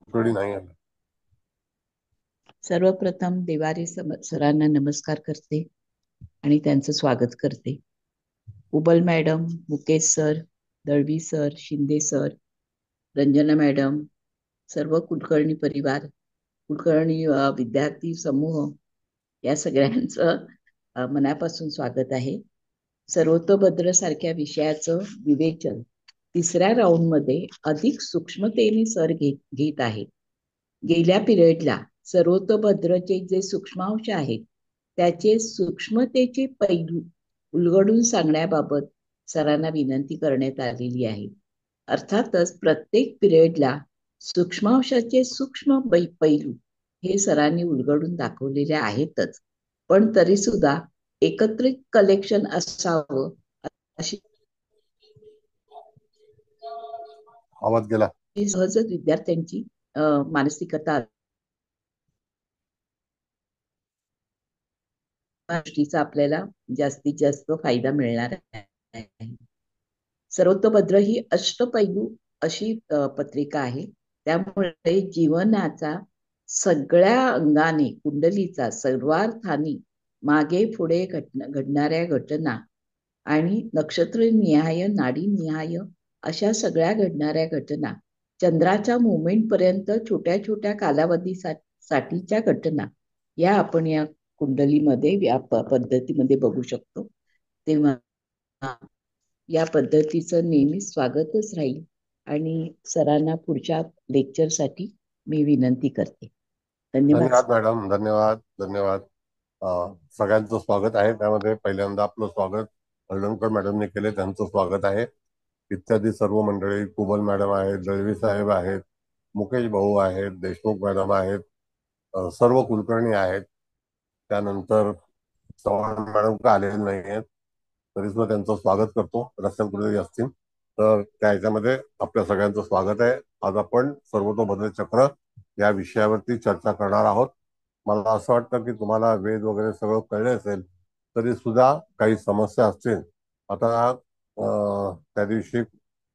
थोडी नाही आलं. सर्वप्रथम देवारे सरांना नमस्कार करते आणि त्यांचं स्वागत करते. उबल madam, Mukesh sir, Dalvi sir, Shinde sir, Ranjana madam, सर्व कुलकर्णी परिवार, कुलकर्णी विद्यार्थी समूह या सगळ्यांचं मनापासून स्वागत आहे. सर्वतोभद्र सारख्या विषयाचं विवेचन तिसऱ्या राऊंडमध्ये अधिक सूक्ष्मतेने सर घेत आहेत. गेल्या पिरियडला सर्वतोभद्रचे जे सूक्ष्मांश आहेत त्याचे सूक्ष्मतेचे पैलू उलगडून सांगण्याबाबत सरांना विनंती करण्यात आलेली आहे. अर्थातच प्रत्येक पिरियडला सूक्ष्मांशाचे सूक्ष्म पैलू हे सरांनी उलगडून दाखवलेले आहेतच, पण तरी सुद्धा एकत्रित कलेक्शन असावं अशी आवाज गेला. सहजच विद्यार्थ्यांची मानसिकता गोष्टीचा आपल्याला जास्तीत जास्त फायदा मिळणार आहे. सर्वतोभद्र ही अष्टपैलू अशी पत्रिका आहे. त्यामुळे जीवनाचा सगळ्या अंगाने कुंडलीचा सर्वार्थाने मागे पुढे घडणाऱ्या घटना आणि नक्षत्रनिहाय नाडीनिहाय अशा सगळ्या घडणाऱ्या घटना, चंद्राच्या मुवमेंट पर्यंत छोट्या छोट्या कालावधीसाठीच्या घटना या आपण या कुंडलीमध्ये या पद्धतीमध्ये बघू शकतो. तेव्हा या पद्धतीचं नेहमीच स्वागतच राहील आणि सरांना पुढच्या लेक्चरसाठी मी विनंती करते. धन्यवाद. धन्यवाद मॅडम, धन्यवाद धन्यवाद. सगळ्यांचं स्वागत आहे. त्यामध्ये पहिल्यांदा आपलं स्वागत हळदणकर मॅडमने केले, त्यांचं स्वागत आहे. इत्यादी सर्व मंडळी, कुबल मॅडम आहेत, दळवी साहेब आहेत, मुकेश भाऊ आहेत, देशमुख मॅडम आहेत, सर्व कुलकर्णी आहेत. त्यानंतर चव्हाण मॅडम का आलेले नाही आहेत, तरी सुद्धा त्यांचं स्वागत करतो. रस्त्यात कुठेतरी असतील तर त्या ह्याच्यामध्ये आपल्या सगळ्यांचं स्वागत आहे. आज आपण सर्वतोभद्र चक्र या विषयावरती चर्चा करणार आहोत. मला असं वाटतं की तुम्हाला वेद वगैरे सगळं कळले असेल, तरी सुद्धा काही समस्या असतील. आता त्या दिवशी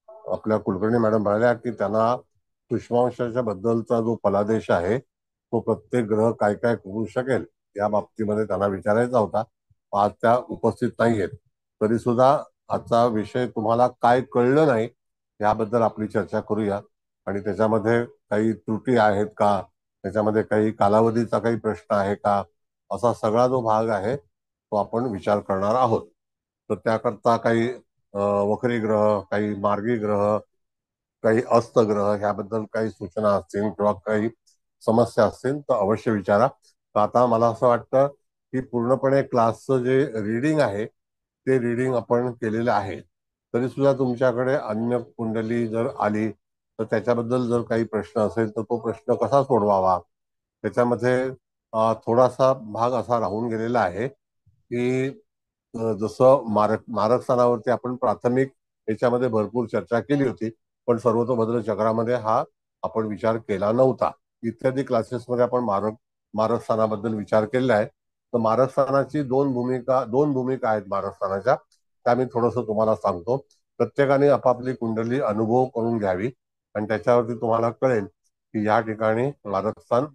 आपल्या कुलकर्णी मॅडम म्हणाल्या की त्यांना सूक्ष्मांशाच्या बद्दलचा जो फलादेश आहे तो प्रत्येक ग्रह काय काय करू शकेल या बाबतीमध्ये त्यांना विचारायचा होता. आज त्या उपस्थित नाहीयेत. तरी सुद्धा आजचा विषय तुम्हाला काय कळलं नाही याबद्दल आपली चर्चा करूया. आणि त्याच्यामध्ये काही त्रुटी आहेत का, त्याच्यामध्ये काही कालावधीचा काही प्रश्न आहे का, असा सगळा जो भाग आहे तो आपण विचार करणार आहोत. तर त्याकरता काही वक्री ग्रह, काही मार्गी ग्रह, काही अस्तग्रह ह्याबद्दल काही सूचना असतील किंवा काही समस्या असतील तर अवश्य विचारा. तर आता मला असं वाटतं की पूर्णपणे क्लासचं जे रीडिंग आहे ते रीडिंग आपण केलेलं आहे. तरी सुद्धा तुमच्याकडे अन्य कुंडली जर आली तर त्याच्याबद्दल जर काही प्रश्न असेल तर तो प्रश्न कसा सोडवावा, त्याच्यामध्ये थोडासा भाग असा राहून गेलेला आहे की जसं मारक स्थानावरती आपण प्राथमिक याच्यामध्ये भरपूर चर्चा केली होती, पण सर्वतोभद्र चक्रामध्ये हा आपण विचार केला नव्हता. इत्यादी क्लासेसमध्ये आपण मारक स्थानाबद्दल विचार केलेला आहे. तर मारक स्थानाची दोन भूमिका आहेत मारक स्थानाच्या, त्या मी थोडस तुम्हाला सांगतो. प्रत्येकाने आपापली कुंडली अनुभव करून घ्यावी आणि त्याच्यावरती तुम्हाला कळेल की या ठिकाणी मारक स्थान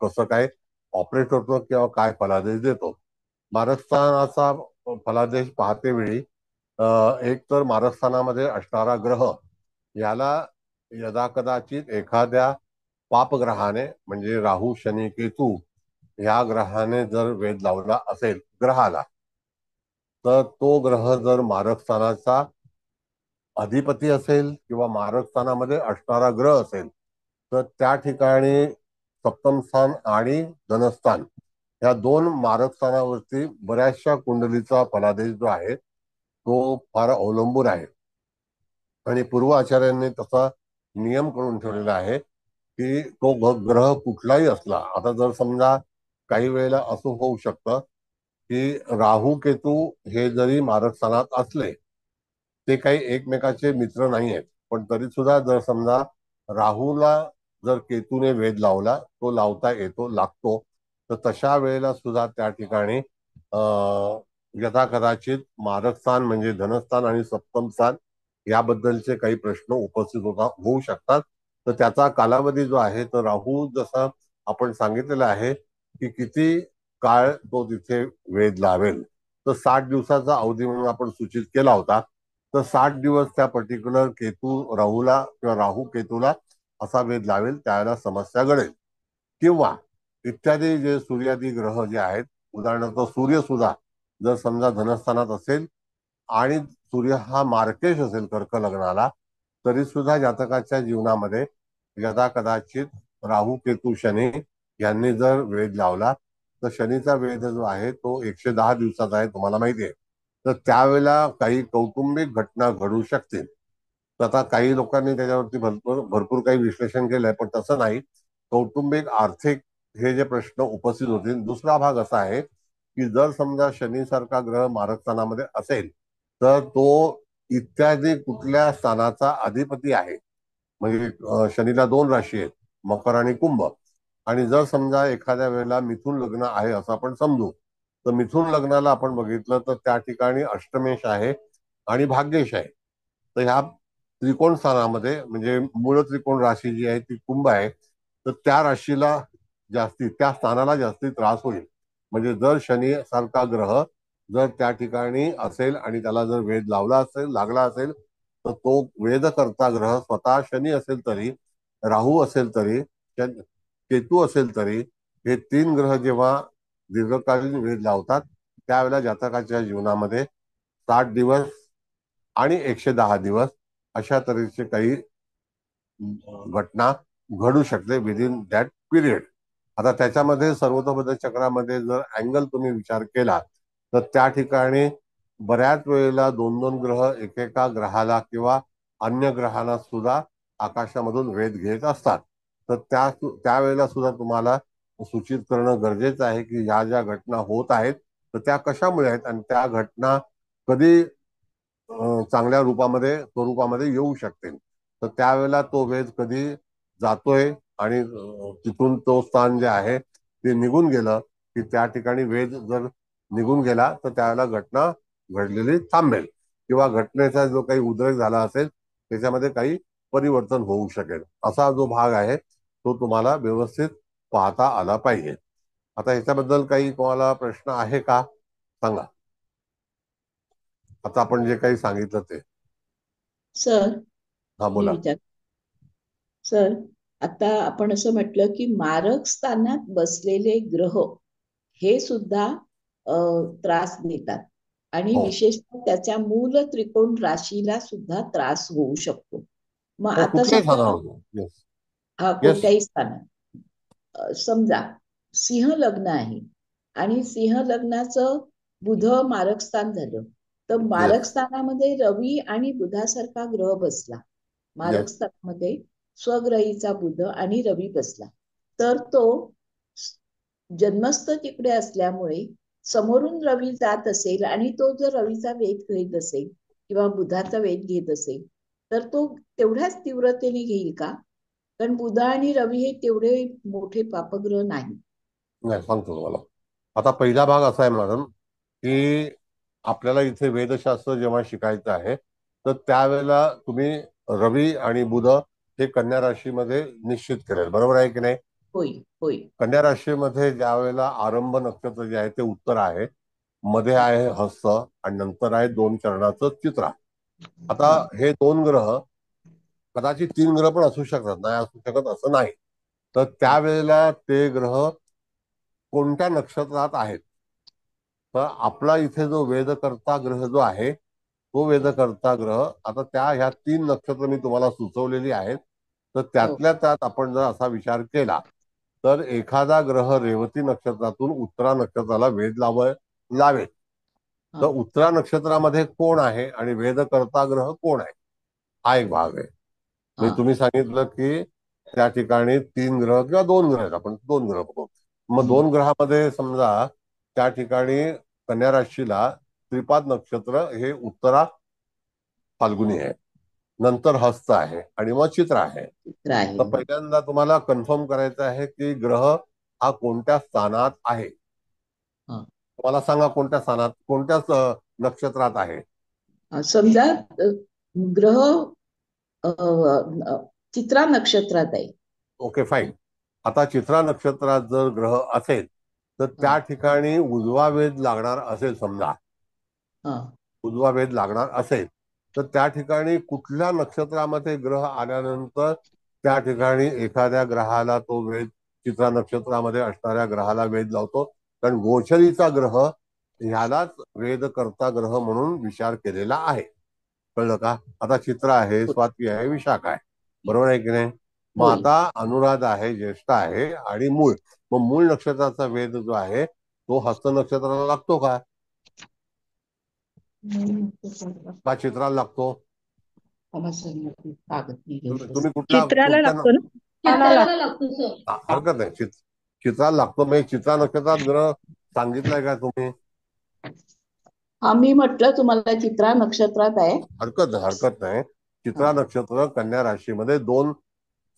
कसं काय ऑपरेट होतो किंवा काय फलादेश देतो. मारक स्थानाचा फलादेश पाहते वेळी एक तर मारस्थानामध्ये असणारा ग्रह याला यदा कदाचित एखाद्या पापग्रहाने म्हणजे राहू शनी केतू ह्या ग्रहाने जर वेध लावला असेल ग्रहाला, तर तो ग्रह जर मारकस्थानाचा अधिपती असेल किंवा मारकस्थानामध्ये असणारा ग्रह असेल तर त्या ठिकाणी सप्तम स्थान आणि धनस्थान या दोन मारकस्थानावरती बऱ्याचशा कुंडलीचा फलादेश जो आहे तो फार अवलंबून आहे. आणि पूर्व आचार्यांनी तसा नियम करून ठेवलेला आहे की तो ग्रह कुठलाही असला, आता जर समजा काही वेळेला असं होऊ शकतं की राहू केतू हे जरी मारक स्थानात असले ते काही एकमेकाचे मित्र नाही आहेत, पण तरी सुद्धा जर समजा राहूला जर केतूने वेध लावला, तो लावता येतो, लागतो, तर तशा वेळेला सुद्धा त्या ठिकाणी यथा कदाचित मारकस्थान म्हणजे धनस्थान आणि सप्तम स्थान याबद्दलचे काही प्रश्न उपस्थित होऊ शकतात. तर त्याचा कालावधी जो आहे तर राहू जसा आपण सांगितलेला आहे की किती काळ तो तिथे वेध लावेल, तर 60 दिवसाचा अवधी म्हणून आपण सूचित केला होता. तर 60 दिवस त्या पर्टिक्युलर केतू राहूला किंवा राहू केतूला असा वेध लावेल, त्यावेळेला समस्या घडेल. किंवा इत्यादी जे सूर्यादी ग्रह जे आहेत, उदाहरणार्थ सूर्य सुद्धा जर समजा धनस्थानात असेल आणि सूर्य हा मार्केश असेल कर्क लग्नाला, तरी सुद्धा जातकाच्या जीवनामध्ये यदा कदाचित राहू केतू शनी यांनी जर वेध लावला, तर शनीचा वेध जो आहे तो 110 दिवसाचा आहे, तुम्हाला माहिती आहे. तर त्यावेळेला काही कौटुंबिक घटना घडू शकतील. तर आता काही लोकांनी त्याच्यावरती भरपूर भरपूर काही विश्लेषण केलंय, पण तसं नाही. कौटुंबिक आर्थिक हे जे प्रश्न उपस्थित होतील. दुसरा भाग असा आहे की जर समजा शनी सारखा ग्रह मारक स्थानामध्ये असेल, तर तो इत्यादी कुठल्या स्थानाचा अधिपती आहे. म्हणजे शनीला 2 राशी आहेत, मकर आणि कुंभ. आणि जर समजा एखाद्या वेळेला मिथुन लग्न आहे असं आपण समजू, तर मिथुन लग्नाला आपण बघितलं तर त्या ठिकाणी अष्टमेश आहे आणि भाग्येश आहे. तर ह्या त्रिकोण स्थानामध्ये म्हणजे मूळ त्रिकोण राशी जी आहे ती कुंभ आहे, तर त्या राशीला त्या स्थानाला जास्ती त्रास होईल. म्हणजे जर शनी सारखा ग्रह जर त्या ठिकाणी असेल आणि त्याला जर वेध लागला असेल, तर तो वेधकर्ता ग्रह स्वतः शनी असेल तरी, राहू असेल तरी, केतू असेल तरी, हे 3 ग्रह जेव्हा दीर्घकालीन वेध लावतात, त्यावेळेला जातकाच्या जीवनामध्ये 60 दिवस आणि 110 दिवस अशा तऱ्हेचे काही घटना घडू शकते विदिन दॅट पिरियड. आता त्याच्यामध्ये सर्वतोपरी चक्रामध्ये जर अँगल तुम्ही विचार केला, तर त्या ठिकाणी बऱ्याच वेळेला 2-2 ग्रह एकेका ग्रहाला किंवा अन्य ग्रहांना सुद्धा आकाशामधून वेध घेत असतात. तर त्यावेळेला सुद्धा तुम्हाला सूचित करणं गरजेचं आहे की ह्या ज्या घटना होत आहेत तर त्या कशामुळे आहेत आणि त्या घटना कधी चांगल्या स्वरूपामध्ये येऊ शकते. तर त्यावेळेला तो वेध कधी जातोय आणि तिथून तो स्थान जे आहे ते निघून गेलं की त्या ठिकाणी वेध जर निघून गेला तर त्यावेळेला घटना घडलेली थांबेल किंवा घटनेचा जो काही उद्रेक झाला असेल त्याच्यामध्ये काही परिवर्तन होऊ शकेल. असा जो भाग आहे तो तुम्हाला व्यवस्थित पाहता आला पाहिजे. आता ह्याच्याबद्दल काही तुम्हाला प्रश्न आहे का, सांगा. आता आपण जे काही सांगितलं ते. सर, हा, मी बोला. विचार सर, आता आपण असं म्हटलं की मारक स्थानात बसलेले ग्रह हे सुद्धा त्रास देतात आणि हो विशेषतः त्याच्या मूल त्रिकोण राशीला सुद्धा त्रास होऊ शकतो. मग हो, आता कुठल्याही समजा स्थानावर. येस. हा येस. कोणत्याही स्थानात समजा सिंह लग्न आहे आणि सिंह लग्नाचं बुध मारक स्थान झालं, तर मारक येस. स्थानामध्ये रवी आणि बुधासारखा ग्रह बसला. मारक येस. स्थानामध्ये स्वग्रहीचा बुध आणि रवी बसला, तर तो जन्मस्थ तिकडे असल्यामुळे समोरून रवी जात असेल आणि तो जर रवीचा वेध घेत असेल किंवा बुधाचा वेध घेत असेल, तर तो तेवढ्याच तीव्रतेने घेईल का? कारण बुध आणि रवी हे तेवढे मोठे पापग्रह नाही. नाही, सांगतो तुम्हाला. आता पहिला भाग असा आहे मॅडम की आपल्याला इथे वेदशास्त्र जेव्हा शिकायचं आहे, तर त्यावेळेला तुम्ही रवी आणि बुध हे कन्या राशीमध्ये निश्चित करेल, बरोबर आहे की नाही. होय, होय. कन्या राशीमध्ये ज्या वेळेला आरंभ नक्षत्र जे आहे ते उत्तर आहे, मध्ये आहे हस्त आणि नंतर आहे 2 चरणाचं चित्रा. आता हा, हे 2 ग्रह, कदाचित 3 ग्रह पण असू शकतात, नाही असू शकत असं नाही. तर त्यावेळेला ते ग्रह कोणत्या नक्षत्रात आहेत, तर आपला इथे जो वेदकर्ता ग्रह जो आहे तो वेदकर्ता ग्रह, आता ह्या 3 नक्षत्र मी तुम्हाला सुचवलेली आहेत. तर हो, त्यातल्या त्यात आपण जर असा विचार केला, तर एखादा ग्रह रेवती नक्षत्रातून उत्तरा नक्षत्राला वेध लावेल. तर हा, उत्तरा नक्षत्रामध्ये कोण आहे आणि वेदकर्ता ग्रह कोण आहे, हा एक भाग आहे. हा, म्हणजे तुम्ही सांगितलं की त्या ठिकाणी 3 ग्रह किंवा 2 ग्रह आहेत, आपण 2 ग्रह बघू. मग हम्म, 2 ग्रहामध्ये समजा त्या ठिकाणी कन्या राशीला त्रिपाद नक्षत्र हे उत्तरा फाल्गुनी आहे, नंतर हस्त आहे आणि मग चित्र आहे. चित्र आहे. तर पहिल्यांदा तुम्हाला कन्फर्म करायचं आहे की ग्रह हा कोणत्या स्थानात आहे. हा. तुम्हाला सांगा कोणत्या स्थानात, कोणत्या नक्षत्रात आहे. समजा ग्रह चित्रा नक्षत्रात आहे. Okay fine. आता चित्रा नक्षत्रात जर ग्रह असेल तर हा त्या ठिकाणी उजवा वेध लागणार असेल, समजा हा उजवा वेध लागणार असेल तर त्या ठिकाणी कुठल्या नक्षत्रामध्ये ग्रह आल्यानंतर त्या ठिकाणी एखाद्या ग्रहाला तो वेध, चित्रा नक्षत्रामध्ये असणाऱ्या ग्रहाला वेध लावतो. कारण गोचरीचा ग्रह ह्यालाच वेधकर्ता ग्रह म्हणून विचार केलेला आहे. कळलं का? आता चित्र आहे, हो- स्वाती आहे, विशाखा आहे, बरोबर आहे की नाही? मग होय. आता अनुराधा आहे, ज्येष्ठा आहे आणि मूळ. मग मूळ नक्षत्राचा वेध जो आहे तो हस्त नक्षत्राला लागतो का? का चित्राला लागतो? कागद निघेल तुम्ही कुठला चित्राला कुठच्या लागतो ना. चित्राला लागतो सर. हरकत नाही, चित्राला लागतो. म्हणजे चित्रा नक्षत्रात ग्रह सांगितलंय का तुम्ही? आम्ही म्हटलं तुम्हाला चित्रा नक्षत्रात आहे. हरकत नाही. हा चित्रा नक्षत्र कन्या राशीमध्ये 2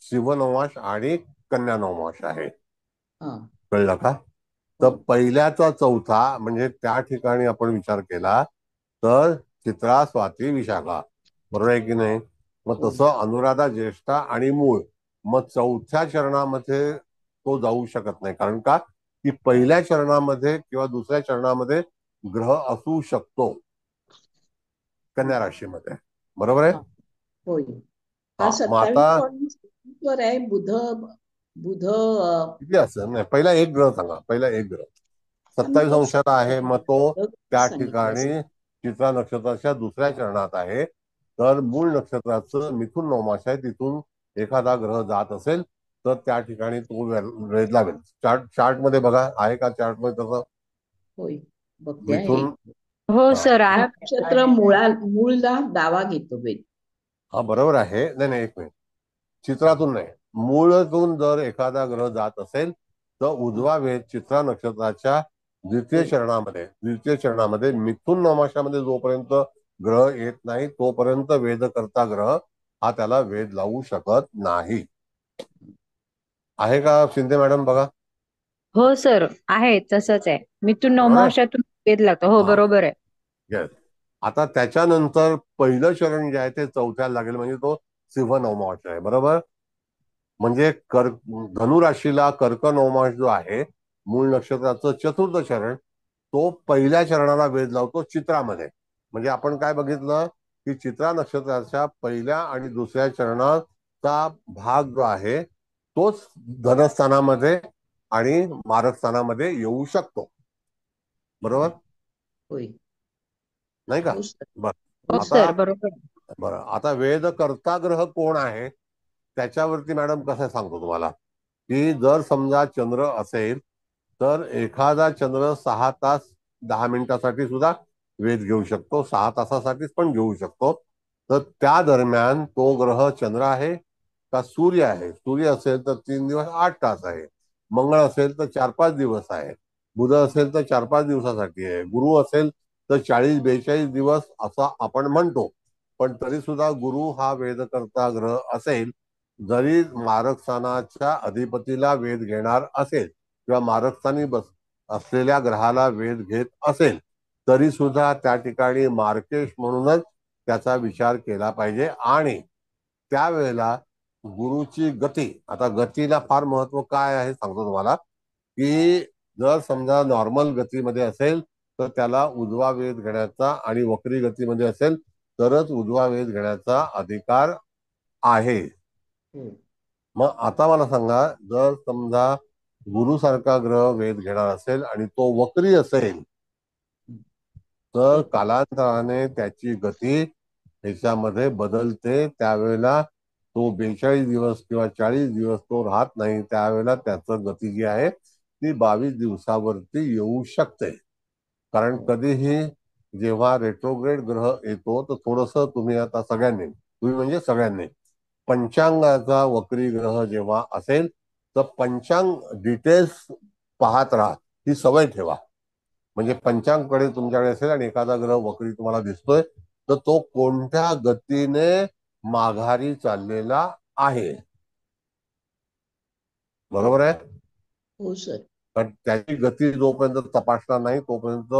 सिंह नवमास आणि कन्या नवमास आहे. हा कळलं का? तर पहिल्याचा चौथा म्हणजे त्या ठिकाणी आपण विचार केला तर चित्रा, स्वाती, विशाखा, बरोबर आहे की नाही? मग हो. तसं अनुराधा, ज्येष्ठा आणि मूळ, मग चौथ्या चरणामध्ये तो जाऊ शकत नाही. कारण का? की पहिल्या चरणामध्ये किंवा दुसऱ्या चरणामध्ये ग्रह असू शकतो कन्या राशीमध्ये, बरोबर आहे? हा होय. हा हा, मग आता 27 वर आहे. बुध बुध किती असेल? नाही, पहिला एक ग्रह सांगा. पहिला एक ग्रह 27 अंशाला आहे, मग तो त्या सांगितलं असेल. ठिकाणी चित्रा नक्षत्राच्या दुसऱ्या चरणात आहे. तर मूळ नक्षत्राचं मिथुन नवमास आहे, तिथून एखादा ग्रह जात असेल तर त्या ठिकाणी तो वेध लावेल. चार्ट मध्ये बघा, आहे का चार्ट मध्ये तसं? होय, बघते आहे. मिथुन, हो हा सर हा आहे. नक्षत्र मूळला डावा घेतो वेद. हा, बरोबर आहे. नाही नाही, एक मिनिट. चित्रातून नाही, मूळतून जर एखादा ग्रह जात असेल तर उजवा वेध चित्रा नक्षत्राच्या द्वितीय चरणामध्ये मिथुन नवमाशामध्ये जोपर्यंत ग्रह येत नाही तोपर्यंत वेधकर्ता ग्रह हा त्याला वेध लावू शकत नाही. आहे का शिंदे मॅडम? बघा, हो सर आहे, तसंच आहे. मिथुन बरोबर आहे. नवमांशातून वेध लागतो. हो हा, बरोबर आहे. येस. आता त्याच्यानंतर पहिलं चरण जे आहे ते चौथ्याला लागेल, म्हणजे तो सिंह नवमास आहे, बरोबर? म्हणजे धनु राशीला कर्क नवमास जो आहे, मूळ नक्षत्राचं चतुर्थ चरण, तो पहिल्या चरणाला वेध लावतो चित्रामध्ये. म्हणजे आपण काय बघितलं की चित्रा नक्षत्राच्या पहिल्या आणि दुसऱ्या चरणाचा भाग जो आहे तोच धनस्थानामध्ये आणि मारकस्थानामध्ये येऊ शकतो, बरोबर होय. नाही का? हो सर. बरं, हो आता सर बरोबर आहे. आता वेधकर्ता ग्रह कोण आहे त्याच्यावरती मॅडम कसं सांगतो तुम्हाला, की जर समजा चंद्र असेल तर एखादा चंद्र 6 तास 10 मिनिटासाठी सुद्धा वेध घेऊ शकतो, 6 तासासाठीच पण घेऊ शकतो. तर त्या दरम्यान तो ग्रह चंद्र आहे का सूर्य आहे? सूर्य असेल तर 3 दिवस 8 तास आहे, मंगळ असेल तर 4-5 दिवस आहे, बुध असेल तर 4-5 दिवसासाठी आहे, गुरु असेल तर 40-42 दिवस असा आपण म्हणतो. पण तरी सुद्धा गुरु हा वेधकर्ता ग्रह असेल, जरी मारकस्थानाच्या अधिपतीला वेध घेणार असेल किंवा मारकस्थानी असलेल्या ग्रहाला वेध घेत असेल तरी सुद्धा त्या ठिकाणी मार्केश म्हणूनच त्याचा विचार केला पाहिजे. आणि त्यावेळेला गुरुची गती, आता गतीला फार महत्व काय आहे सांगतो तुम्हाला, की जर समजा नॉर्मल गतीमध्ये असेल तर त्याला उजवा वेध घेण्याचा, आणि वक्री गतीमध्ये असेल तरच उजवा वेध घेण्याचा अधिकार आहे. मग आता मला सांगा, जर समजा गुरु सारखा ग्रह वेध घेणार असेल आणि तो वक्री असेल तर कालांतराने त्याची गती ह्याच्यामध्ये बदलते. त्यावेळेला तो 42 दिवस किंवा 40 दिवस तो राहत नाही, त्यावेळेला त्याचं गती जी आहे ती 22 दिवसावरती येऊ शकते. कारण कधीही जेव्हा रेट्रोग्रेड ग्रह येतो तर थोडस तुम्ही आता तुम्ही म्हणजे सगळ्यांनी पंचांगाचा वक्री ग्रह जेव्हा असेल तर पंचांग डिटेल्स पाहत राहा, ही सवय ठेवा. म्हणजे पंचांगकडे तुमच्याकडे असेल आणि एखादा ग्रह वक्री तुम्हाला दिसतोय तर तो कोणत्या गतीने माघारी चाललेला आहे, बरोबर आहे? हो सर. कारण त्याची गती जोपर्यंत तपासणार नाही तोपर्यंत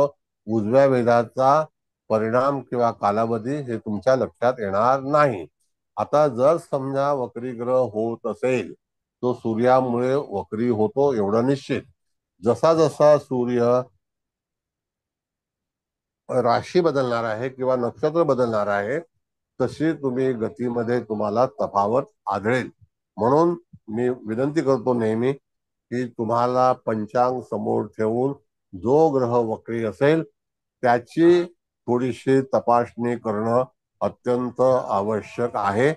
उजव्या वेधाचा परिणाम किंवा कालावधी हे तुमच्या लक्षात येणार नाही. आता जर समजा वक्री ग्रह होत असेल तो सूर्यामुळे वक्री होतो एवढं निश्चित. जसा जसा सूर्य राशी बदलणार आहे किंवा नक्षत्र बदलणार आहे तशी तुम्ही गतीमध्ये तुम्हाला तफावत आढळेल. म्हणून मी विनंती करतो नेहमी की तुम्हाला पंचांग समोर ठेवून जो ग्रह वक्री असेल त्याची थोडीशी तपासणी करणं अत्यंत आवश्यक आहे.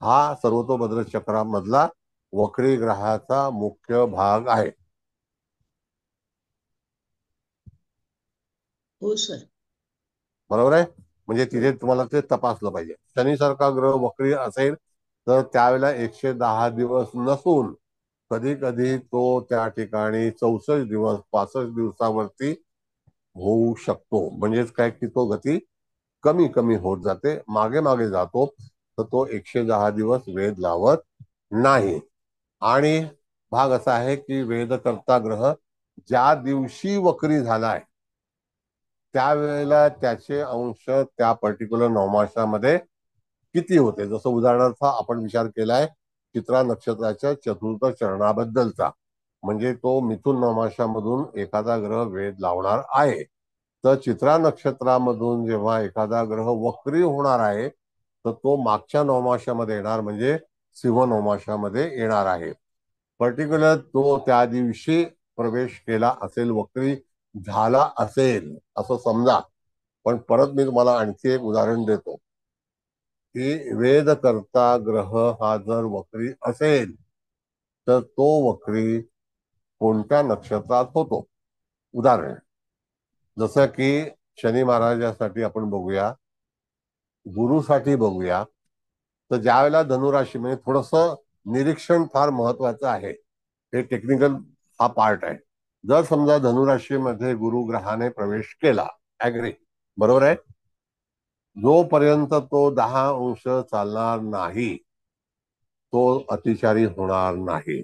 हा सर्वतोभद्र चक्रामधला वक्री ग्रहाचा मुख्य भाग आहे. हो सर. बरोबर आहे. म्हणजे तिथे तुम्हाला ते तपासलं पाहिजे. शनीसारखा ग्रह वक्री असेल तर त्यावेळेला 110 दिवस नसून कधी कधी तो त्या ठिकाणी 64 दिवस 65 दिवसावरती होऊ शकतो. म्हणजेच काय की तो गती कमी कमी होत जाते, मागे मागे जातो, तर तो 110 दिवस वेध लावत नाही. आणि भाग असा आहे की वेधकर्ता ग्रह ज्या दिवशी वक्री झालाय त्यावेळेला त्याचे अंश त्या पर्टिक्युलर नवमासामध्ये किती होते. जसं उदाहरणार्थ आपण विचार केलाय चित्रा नक्षत्राच्या चतुर्थ चरणाबद्दलचा, म्हणजे तो मिथुन नवमासामधून एखादा ग्रह वेध लावणार आहे. तर चित्रा नक्षत्रामधून जेव्हा एखादा ग्रह वक्री होणार आहे तर तो मागच्या नवमासामध्ये येणार, म्हणजे सिंह नवमासामध्ये येणार आहे. पर्टिक्युलर तो त्या दिवशी प्रवेश केला असेल, वक्री झाला असेल असं समजा. पण परत मी तुम्हाला आणखी एक उदाहरण देतो की वेधकर्ता ग्रह हा जर वक्री असेल तर तो वक्री कोणत्या नक्षत्रात होतो. उदाहरण जसं की शनी महाराजासाठी आपण बघूया, गुरुसाठी बघूया. तर ज्या वेळेला धनुराशी, म्हणजे थोडस निरीक्षण फार महत्वाचं आहे, हे टेक्निकल हा पार्ट आहे. जर समजा धनुराशीमध्ये गुरु ग्रहाने प्रवेश केला, ऍग्री, बरोबर आहे, जोपर्यंत तो 10 अंश चालणार नाही तो अतिचारी होणार नाही.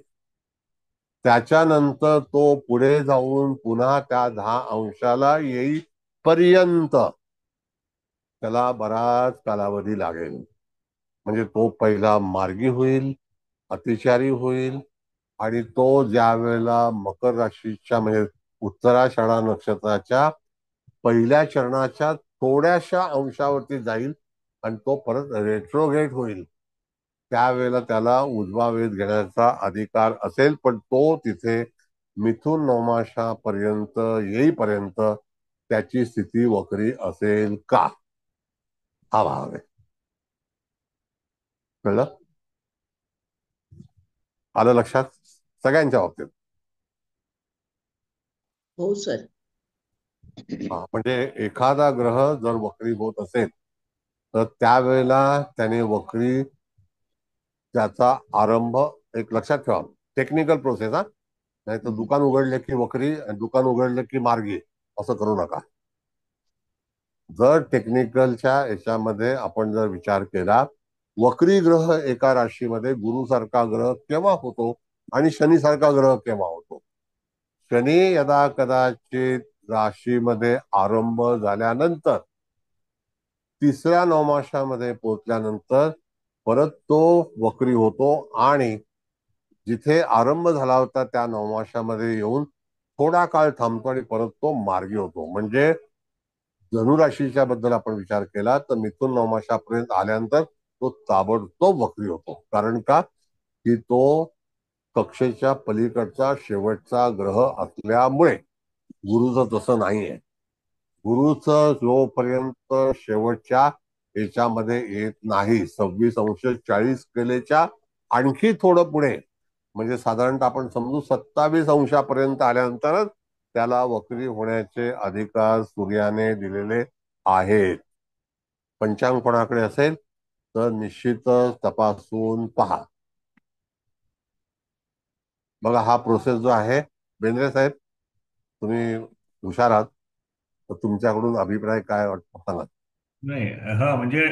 त्याच्यानंतर तो पुढे जाऊन पुन्हा त्या 10 अंशाला येईपर्यंत त्याला बराच कालावधी लागेल. म्हणजे तो पहिला मार्गी होईल, अतिचारी होईल, आणि तो ज्या वेळेला मकर राशीच्या म्हणजे उत्तराषाढा नक्षत्राच्या पहिल्या चरणाच्या थोड्याशा अंशावरती जाईल आणि तो परत रेट्रोगेट होईल. त्यावेळेला त्याला उजवा वेध घेण्याचा अधिकार असेल, पण तो तिथे मिथुन नवमासापर्यंत येईपर्यंत त्याची स्थिती वक्री असेल का, हा भाग आहे. कळलं? आलं लक्षात सगळ्यांच्या बाबतीत? हो सर. म्हणजे एखादा ग्रह जर वक्री होत असेल तर त्यावेळेला त्याने वक्री त्याचा आरंभ, एक लक्षात ठेवा, टेक्निकल प्रोसेस हा, नाही तर दुकान उघडले की वक्री, दुकान उघडले की मार्गी, असं करू नका. जर टेक्निकलच्या याच्यामध्ये आपण जर विचार केला, वक्री ग्रह एका राशीमध्ये गुरुसारखा ग्रह केव्हा होतो आणि शनीसारखा ग्रह केव्हा होतो. शनी यदा कदाचित राशीमध्ये आरंभ झाल्यानंतर तिसऱ्या नवमासामध्ये पोहोचल्यानंतर परत तो वक्री होतो आणि जिथे आरंभ झाला होता त्या नवमासामध्ये येऊन थोडा काळ थांबतो आणि परत तो मार्गी होतो. म्हणजे धनुराशीच्या बद्दल आपण विचार केला तर मिथुन नवमासापर्यंत आल्यानंतर तो ताबडतोब वक्री होतो. कारण का की तो कक्षेच्या पलीकडचा शेवटचा ग्रह असल्यामुळे. गुरुचं तसं नाहीये. गुरुचं जोपर्यंत शेवटच्या याच्यामध्ये येत नाही, 26 अंश 40 केलेच्या आणखी थोडं पुढे, म्हणजे साधारणतः आपण समजू 27 अंशापर्यंत आल्यानंतरच त्याला वक्री होण्याचे अधिकार सूर्याने दिलेले आहेत. पंचांग कोणाकडे असेल तर निश्चितच तपासून पहा. बघा हा प्रोसेस जो आहे, बेंद्रे साहेब तुम्ही हुशार आहात, तर तुमच्याकडून अभिप्राय काय वाटतो सांगा. नाही, हा म्हणजे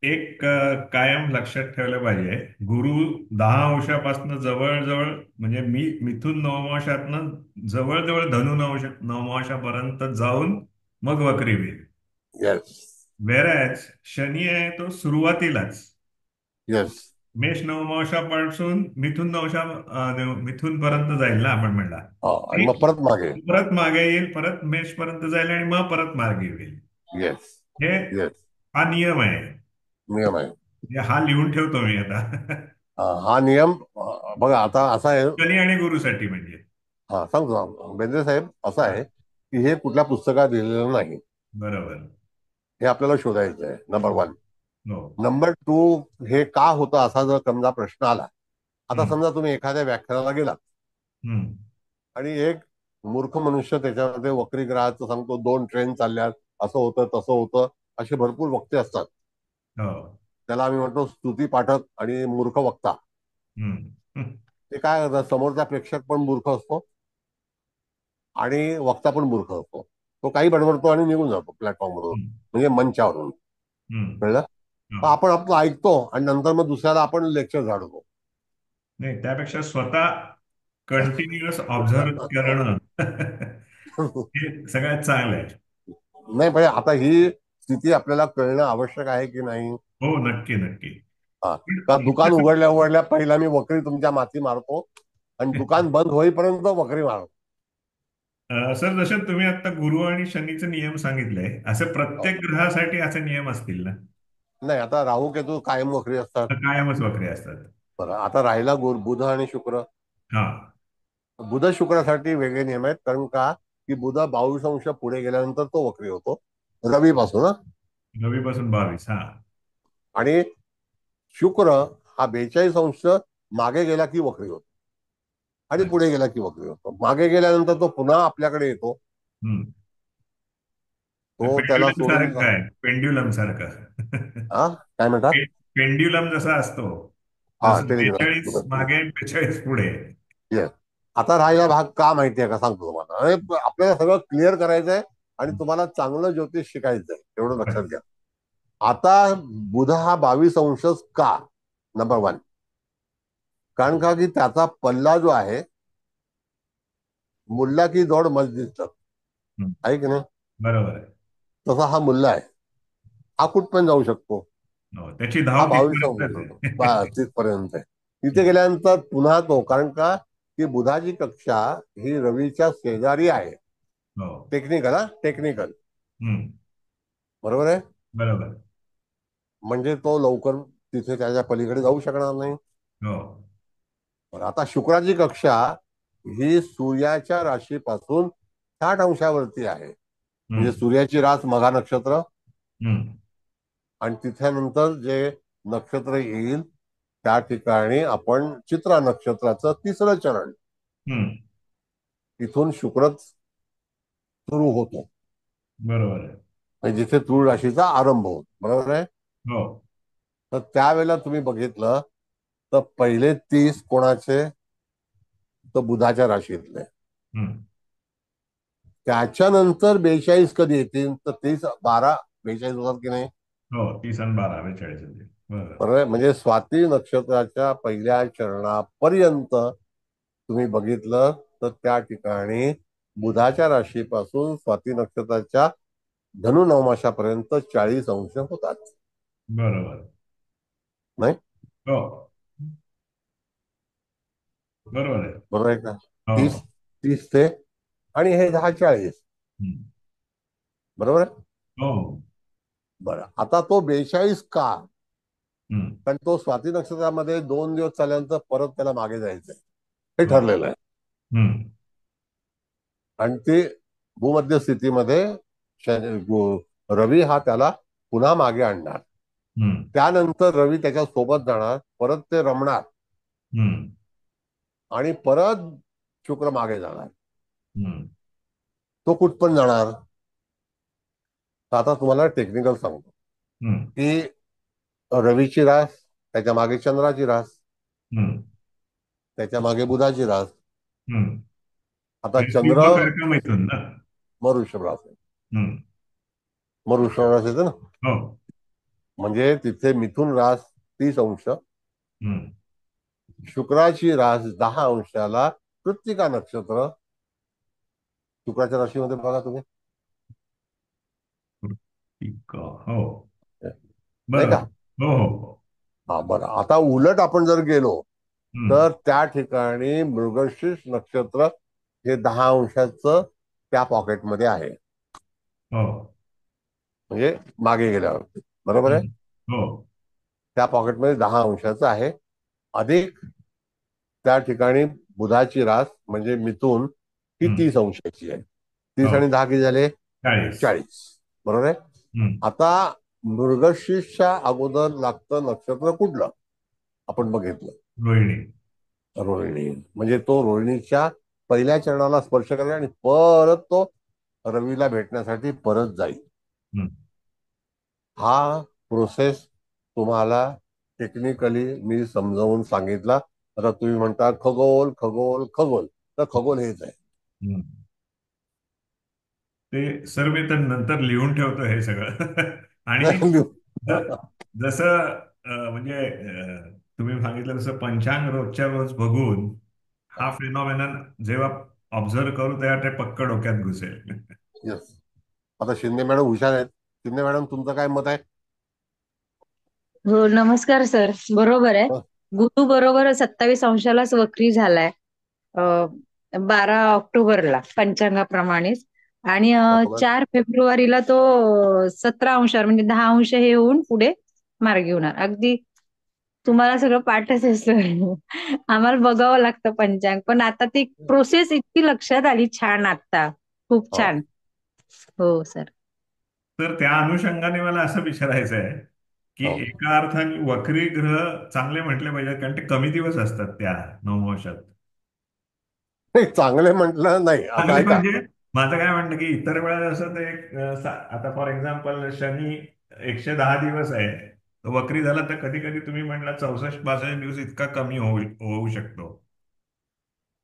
एक कायम लक्षात ठेवलं पाहिजे, गुरु 10 अंशापासून जवळजवळ म्हणजे मिथुन नवमाशातनं जवळजवळ धनु नवमाशापर्यंत जाऊन मग वक्री होईल. येस. वेरॅज शनी आहे तो सुरुवातीलाच येस. मेष नवमांशापासून मिथुन मिथुन पर्यंत जाईल ना आपण म्हणला. आणि मग परत मागे. परत मागे येईल, परत मेष पर्यंत जाईल आणि मग परत मागे येईल. येस. हे येस. हा नियम आहे. नियम आहे. म्हणजे हा लिहून ठेवतो मी आता. हा नियम बघा आता असा आहे. शनी आणि गुरुसाठी म्हणजे. हा सांगतो बेंद्रे साहेब, असं हा, आहे की हे कुठल्या पुस्तकात लिहिलेलं नाही. बरोबर. हे आपल्याला शोधायचं आहे, नंबर हो. वन. हो. नंबर टू, हे का होतं असा जर समजा प्रश्न आला, आता हम्म. समजा तुम्ही एखाद्या व्याख्यानाला गेलात हम्म. आणि एक मूर्ख मनुष्य त्याच्यामध्ये वक्री ग्रहाचं सांगतो, 2 ट्रेन चालल्यात, असं होतं तसं होतं, असे भरपूर वक्ते असतात. हो. त्याला आम्ही म्हणतो स्तुती पाठक आणि मूर्ख वक्ता. हम्म. हम्म. ते काय करतात, समोरचा प्रेक्षक पण मूर्ख असतो आणि वक्ता पण मूर्ख असतो. तो काही बडबडतो आणि निघून जातो प्लॅटफॉर्मवरून, म्हणजे मंचावरून. हम्म. कळलं? तर हो. आपण आपलं ऐकतो आणि नंतर मग दुसऱ्याला आपण लेक्चर झाडतो. नाही, त्यापेक्षा स्वतः कंटिन्युअस ऑब्झर्व करणं हे सगळ्यात चांगलं आहे. नाही पण आता ही स्थिती आपल्याला कळणं आवश्यक आहे की नाही? हो, नक्की नक्की. हा. का दुकान उघडल्या उघडल्या पहिला मी वक्री तुमच्या माथी मारतो आणि दुकान बंद होईपर्यंत वक्री मारतो. सर, जसे तुम्ही आता गुरु आणि शनीचे नियम सांगितले, असे हो. प्रत्येक ग्रहासाठी असे नियम असतील ना? नाही, आता राहू केतू कायम वक्री असतात. तर कायमच वक्रे असतात. बरं, आता राहिला बुध आणि शुक्र. हा. बुध शुक्रासाठी वेगळे नियम आहेत, कारण का की बुध 22 अंश पुढे गेल्यानंतर तो वक्री होतो रवीपासून. 9 पासून 22. हा. आणि शुक्र हा 42 अंश मागे गेला की वक्री होतो आणि पुढे गेला की वक्री होतो. मागे गेल्यानंतर तो पुन्हा आपल्याकडे येतो. हम्म. तो त्याला पेंड्युलम सोडून सारखं आहे, पेंड्युलम सारखं. हा, काय म्हणतात? पेंड्युलम जसा असतो, हा, जसं टेलिग्राम. 42 मागे 42 पुढे. येस. आता राहिला भाग का माहितीये का, सांगतो तुम्हाला. आणि आपल्याला सगळं क्लिअर करायचंय आणि तुम्हाला चांगलं ज्योतिष शिकायचंय, एवढं लक्षात घ्या. आता बुध हा 22 अंशच का? नंबर वन, कारण का की त्याचा पल्ला जो आहे, मुल्ला की दौड मस्जिद तक, हम्म. आहे की नाही? बरोबर आहे. तसा हा मुल्ला आहे. हा कुठपर्यंत जाऊ शकतो? हो, त्याची हा धाव 22 तिथपर्यंतच अंश आहे. तिथपर्यंत आहे. तिथे गेल्यानंतर पुन्हा तो, कारण का की बुधाची कक्षा ही रवीच्या शेजारी आहे. हो. टेक्निकल, हा टेक्निकल. हम्म. बरोबर आहे. बरोबर. म्हणजे तो लवकर तिथे त्याच्या पलीकडे जाऊ शकणार नाही. हो. बरं, आता शुक्राची कक्षा ही सूर्याच्या राशीपासून 60 अंशावरती आहे. म्हणजे हम्म. सूर्याची रास मघा नक्षत्र, हम्म. आणि तिथ्यानंतर जे नक्षत्र येईल त्या ठिकाणी आपण चित्रा नक्षत्राचं 3रं चरण, हम्म. तिथून शुक्रच सुरू होतो. बरोबर आहे. म्हणजे जिथे तूळ राशीचा आरंभ होतो. बरोबर आहे. हो. तर त्यावेळेला तुम्ही बघितलं तर पहिले 30 कोणाचे, तर बुधाच्या राशीतले. हम्म. त्याच्यानंतर 42 कधी येतील, तर 30, 12, 42 होतात की नाही? हो, 30 आणि 12, 42 होते. बरोबर. बरोबर आहे. म्हणजे स्वाती नक्षत्राच्या पहिल्या चरणापर्यंत तुम्ही बघितलं तर त्या ठिकाणी बुधाच्या राशीपासून स्वाती नक्षत्राच्या धनु नवमाशापर्यंत 40 अंश होतात. बरोबर. नाही? हो. बरोबर आहे. बरोबर आहे का? हो. 30, 30 ते, आणि हे 10, 40. हम्म. बरोबर आहे. हो. बरं, आता तो 42 का? हम्म. कारण तो स्वाती नक्षत्रामध्ये 2 दिवस चालल्यानंतर परत त्याला मागे जायचंय, हे हो. ठरलेलं आहे. हम्म. आणि ते भूमध्य स्थितीमध्ये रवी हा त्याला पुन्हा मागे आणणार. हम्म. त्यानंतर रवी त्याच्या सोबत जाणार, परत ते रमणार हम्म. आणि परत शुक्र मागे जाणार. हम्म. तो कुठपर्यंत जाणार? तर आता तुम्हाला टेक्निकल सांगतो हम्म. की रवीची रास, त्याच्या मागे चंद्राची रास, हम्म. त्याच्या मागे बुधाची रास. हम्म. आता आणि चंद्र कुंभकर्क मैथून ना? मग वृषभ रास आहे. हम्म. मग वृषभ रास येते ना. हो. म्हणजे तिथे मिथुन रास 30 अंश, हम्म. शुक्राची रास 10 अंशाला कृत्तिका नक्षत्र. शुक्राच्या राशीमध्ये बघा तुम्ही, ठीक. हो. नाही का? बरोबर. हो हो हो. हा बरं, आता उलट आपण जर गेलो हम्म. तर त्या ठिकाणी मृगशीर्ष नक्षत्र हे 10 अंशाचं त्या पॉकेटमध्ये आहे. हो. म्हणजे मागे गेल्यावर बरोबर आहे, हम्म. हो. त्या पॉकेटमध्ये 10 अंशाचं आहे. अधिक त्या ठिकाणी बुधाची रास म्हणजे मिथून ही हम्म. 30 अंशाची आहे. 30 हो. आणि 10 किती झाले? 40. 40. बरोबर आहे. हम्म. आता मृगशीर्षच्या अगोदर लागतं नक्षत्र कुठलं आपण बघितलं? रोहिणी. रोहिणी. म्हणजे तो रोहिणीच्या पहिल्या चरणाला स्पर्श करेल आणि परत तो रवीला भेटण्यासाठी परत जाईल. हम्म. हा प्रोसेस तुम्हाला टेक्निकली मी समजावून सांगितला. आता तुम्ही म्हणता खगोल खगोल खगोल, तर खगोल हेच आहे. हम्म. ते सर मी तर नंतर लिहून ठेवतो हे सगळं. आणि ज- जसं म्हणजे तुम्ही सांगितलं तसं पंचांग रोजच्या रोज बघून हा फिनॉमेनन जेव्हा ऑब्झर्व करू तेव्हा ते पक्क डोक्यात घुसेल. येस. आता शिंदे मॅडम हुशार आहेत. शिंदे मॅडम, तुमचं काय मत आहे? हो, नमस्कार सर. बरोबर आहे. गुरु बरोबर 27 अंशालाच वक्री झालाय. 12 ऑक्टोबरला पंचांगाप्रमाणेच. आणि बरोबर. 4 फेब्रुवारीला तो 17 अंशावर म्हणजे 10 अंश हे होऊन पुढे मार्गी होणार. अगदी तुम्हाला सगळं पाठच आहे सर. आम्हाला बघावं लागतं पंचांग, पण आता ती प्रोसेस इतकी लक्षात आली छान आता. खूप हो. छान. हो सर. तर त्या अनुषंगाने मला असं विचारायचं आहे की हो. एका अर्थाने वक्री ग्रह चांगले म्हटले पाहिजेत कारण ते कमी दिवस असतात त्या नववर्षात. नाही, चांगले म्हटलं नाही. आता चांगले ऐका. म्हणजे माझं काय म्हणणं की इतर वेळा जसं ते एक आता फॉर एक्झाम्पल शनी 110 दिवस आहे, तो वक्री झाला तर कधी कधी तुम्ही म्हणला 64-65 दिवस इतका कमी होऊ होऊ शकतो.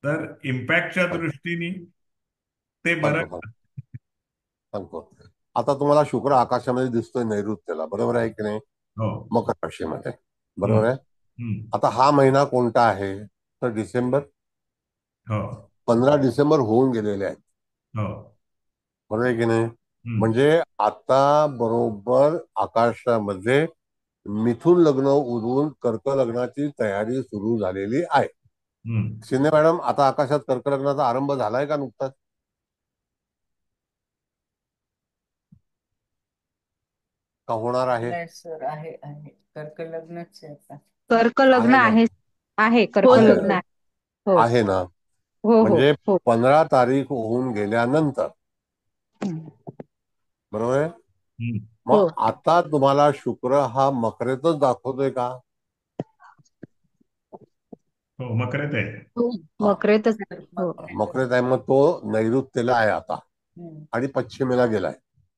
तर इम्पॅक्टच्या दृष्टीने ते बरं. सांगतो सांगतो सांगतो. आता तुम्हाला शुक्र आकाशामध्ये दिसतोय नैऋत्यला, बरोबर आहे की नाही? हो. मकर राशीमध्ये, हम्म. बरोबर आहे. हम्म. आता हा महिना कोणता आहे? तर डिसेंबर. हो. 15 डिसेंबर होऊन गेलेले आहेत, हो. बरोबर आहे की नाही? हम्म. म्हणजे आता बरोबर आकाशामध्ये मिथुन लग्न उडवून कर्क लग्नाची तयारी सुरू झालेली आहे. हम्म. शिंदे मॅडम, आता आकाशात कर्क लग्नाचा आरंभ झालाय का नुकताच? का होणार आहे? नाही सर, आहे कर्क लग्नच आहे आता. कर्क लग्न आहे ना? आहे. आहे, हो कर्क आहे सर, ना? लग्न हो. आहे. हो. आहे ना? हो हो म्हणजे हो. 15 तारीख होऊन गेल्यानंतर, हम्म. बरोबर आहे. हम्म. हो मग आता तुम्हाला शुक्र हा मकरेतच दाखवतोय का? हो, मकरेत आहे. हो. हा, मकरेतच आहे. हो. मकरेत आहे. मग तो नैऋत्येला आहे आता हम्म, आणि पश्चिमेला गेलाय,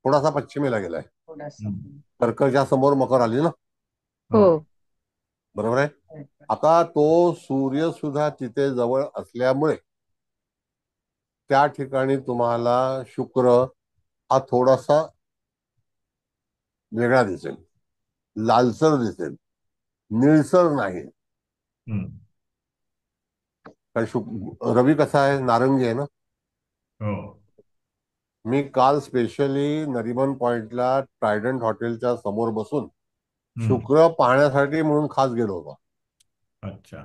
थोडासा पश्चिमेला गेलाय. थोडासा. हम्म. कर्कच्या समोर मकर आली ना, हो. हो. बरोबर आहे. आता तो सूर्य सुद्धा तिथे जवळ असल्यामुळे त्या ठिकाणी तुम्हाला शुक्र हा थोडासा वेगळा दिसेल, लालसर दिसेल, निळसर नाही. हम्म. कारण रवी कसा आहे, नारंगी आहे ना. हो. मी काल स्पेशली नरिमन पॉइंटला ट्रायडंट हॉटेलच्या समोर बसून हम्म. शुक्र पाहण्यासाठी म्हणून खास गेलो होतो. अच्छा.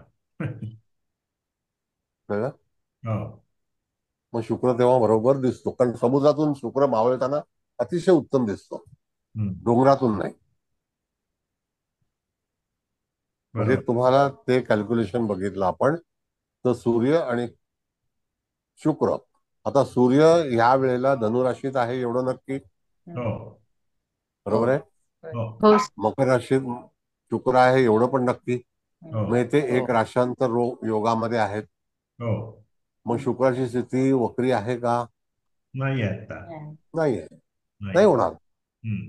कळलं? हो. मग शुक्र तेव्हा बरोबर दिसतो, कारण समुद्रातून शुक्र मावळताना अतिशय उत्तम दिसतो, हम्म. डोंगरातून नाही. म्हणजे बरोबर. तुम्हाला ते कॅल्क्युलेशन बघितलं आपण, तर सूर्य आणि शुक्र. आता सूर्य ह्या वेळेला धनुराशीत आहे एवढं नक्की, हो. बरोबर आहे. हो. हो. मकर राशीत शुक्र आहे एवढं पण नक्की. हो. म्हणजे ते हो. एक राशांतर योगामध्ये आहेत. हो. मग शुक्राची स्थिती वक्री आहे का? नाही आहे आता. नाही आहे. नाही. नाही होणार, हम्म.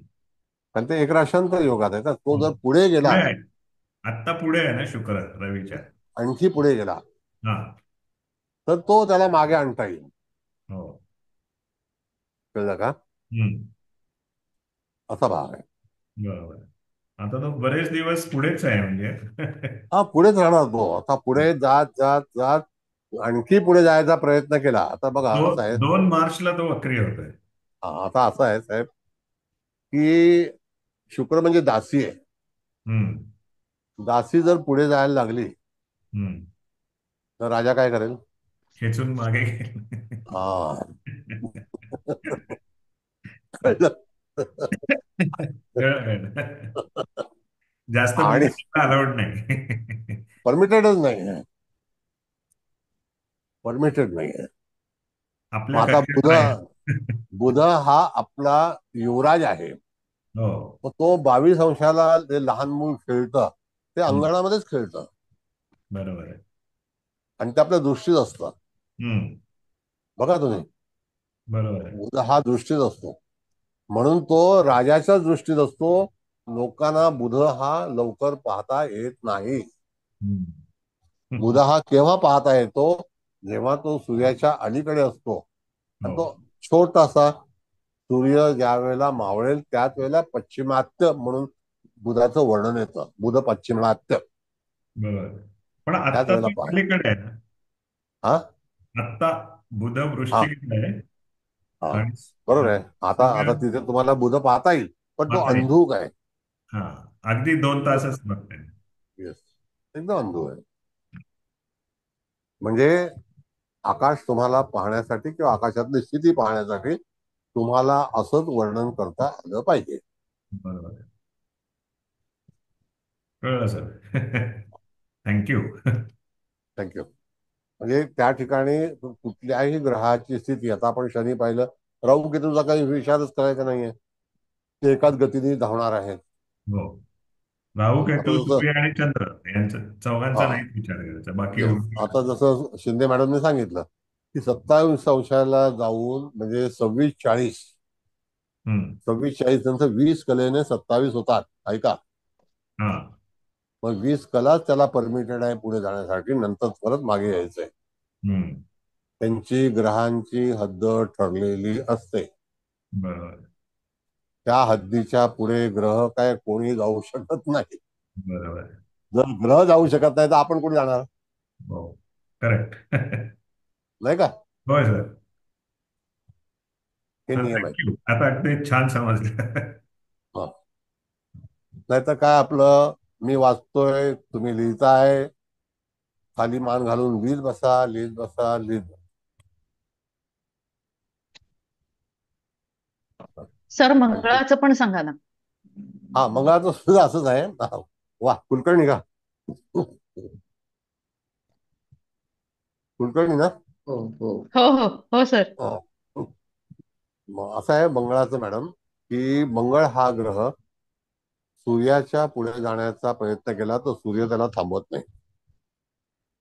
कारण ते एक राशांतर योगात आहे ना. तो जर हम्म. पुढे पुढे गेला, आहे. आत्ता पुढे आहे ना शुक्र रवीच्या. आणखी पुढे गेला, हा. तर तो त्याला मागे आणता येईल. हो. कळलं का? हम्म. असा भाग आहे. बरोबर. आता तो बरेच दिवस पुढेच आहे म्हणजे. हा पुढेच राहणार तो. आता पुढे जात जात जात आणखी पुढे जायचा प्रयत्न केला. आता बघा असं आहे, 2 मार्चला तो वक्री होतोय. आता असं आहे साहेब, की शुक्र म्हणजे दासी आहे. हम्म. दासी जर पुढे जायला लागली हम्म. तर राजा काय करेल? खेचून मागे गेले. हा. कळलं? कळलं. जास्त आणि पुढे अलाउड नाही. परमिटेडच नाही, परमिटेड नाही. मग आपल्या आता कक्षेत राहील. बुध हा आपला युवराज आहे. हो. मग तो 22 अंशाला जे लहान मूल खेळतं ते हम्म. अंगणामध्येच खेळतं बरोबर आहे. आणि ते आपल्या दृष्टीत असतं. हम्म. बघा तुम्ही, बरोबर आहे. बुध हा दृष्टीत असतो, म्हणून तो राजाच्याच दृष्टीत असतो. लोकांना बुध हा लवकर पाहता येत नाही. बुध हम्म. हा केव्हा पाहता येतो? जेव्हा तो सूर्याच्या अलीकडे असतो. आणि हो. तो छोटासा सूर्य ज्या वेळेला मावळेल त्याच वेळेला पश्चिमात्य म्हणून बुधाचं वर्णन येतं. बुध पश्चिमात्य बरोबर आहे. पण त्याच आत्ता वेळेला तो पाहायला. पलीकडे आहे ना. हा आत्ता बुध हा वृश्चिकीकडे आहे. हा आणि बरोबर आहे. आता सूर्य आता तिथे तुम्हाला बुध पाहता येईल, पण तो पाहता येईल. अंधुक आहे. हा. अगदी 2 तासच बघते. येस, एकदम अंधुक आहे. म्हणजे आकाश तुम्हाला पाहण्यासाठी किंवा आकाशातली स्थिती पाहण्यासाठी तुम्हाला असंच वर्णन करता आलं पाहिजे. बरोबर आहे. कळलं सर. थँक्यू. थँक्यू. म्हणजे त्या ठिकाणी कुठल्याही ग्रहाची स्थिती, आता आपण शनी पाहिलं, राहू केतूचा काही विचारच करायचा नाहीये, ते एकाच गतीने धावणार आहेत. हो. राहू आता केतू जसं सूर्य आणि चंद्र यांचं चौघांचा हा नाहीच विचार करायचा, बाकी येस, उरलेलं. आता जसं शिंदे मॅडमने सांगितलं की 27 अंशाला जाऊन म्हणजे 26-40, हम्म. 26-40 नंतर 20 कलेने 27 होतात. ऐका, हा. मग 20 कलाच त्याला परमिटेड आहे पुढे जाण्यासाठी, नंतर परत मागे यायचंय. हम्म. त्यांची ग्रहांची हद्द ठरलेली असते. बरोबर. त्या हद्दीच्या पुढे ग्रह काय कोणी जाऊ शकत नाही. बरोबर. जर ग्रह जाऊ शकत नाही तर आपण कुठे जाणार? हो. करेक्ट. नाही का? होय सर. हे नियम आहेत. थँक्यू. आता अगदी छान समजलं. हा. नाहीतर काय आपलं, मी वाचतोय तुम्ही लिहिताय, खाली मान घालून लिहित बसा, लिहित बसा, लिहित बसा. सर आणखी मंगळाचं पण सांगा ना. हा, मंगळाचं सुद्धा असंच आहे. वा, कुलकर्णी का? कुलकर्णी ना? हो हो. हो हो हो सर. हा. मग असं आहे मंगळाचं मॅडम, की मंगळ हा ग्रह सूर्याच्या पुढे जाण्याचा प्रयत्न केला तर सूर्य त्याला थांबवत नाही.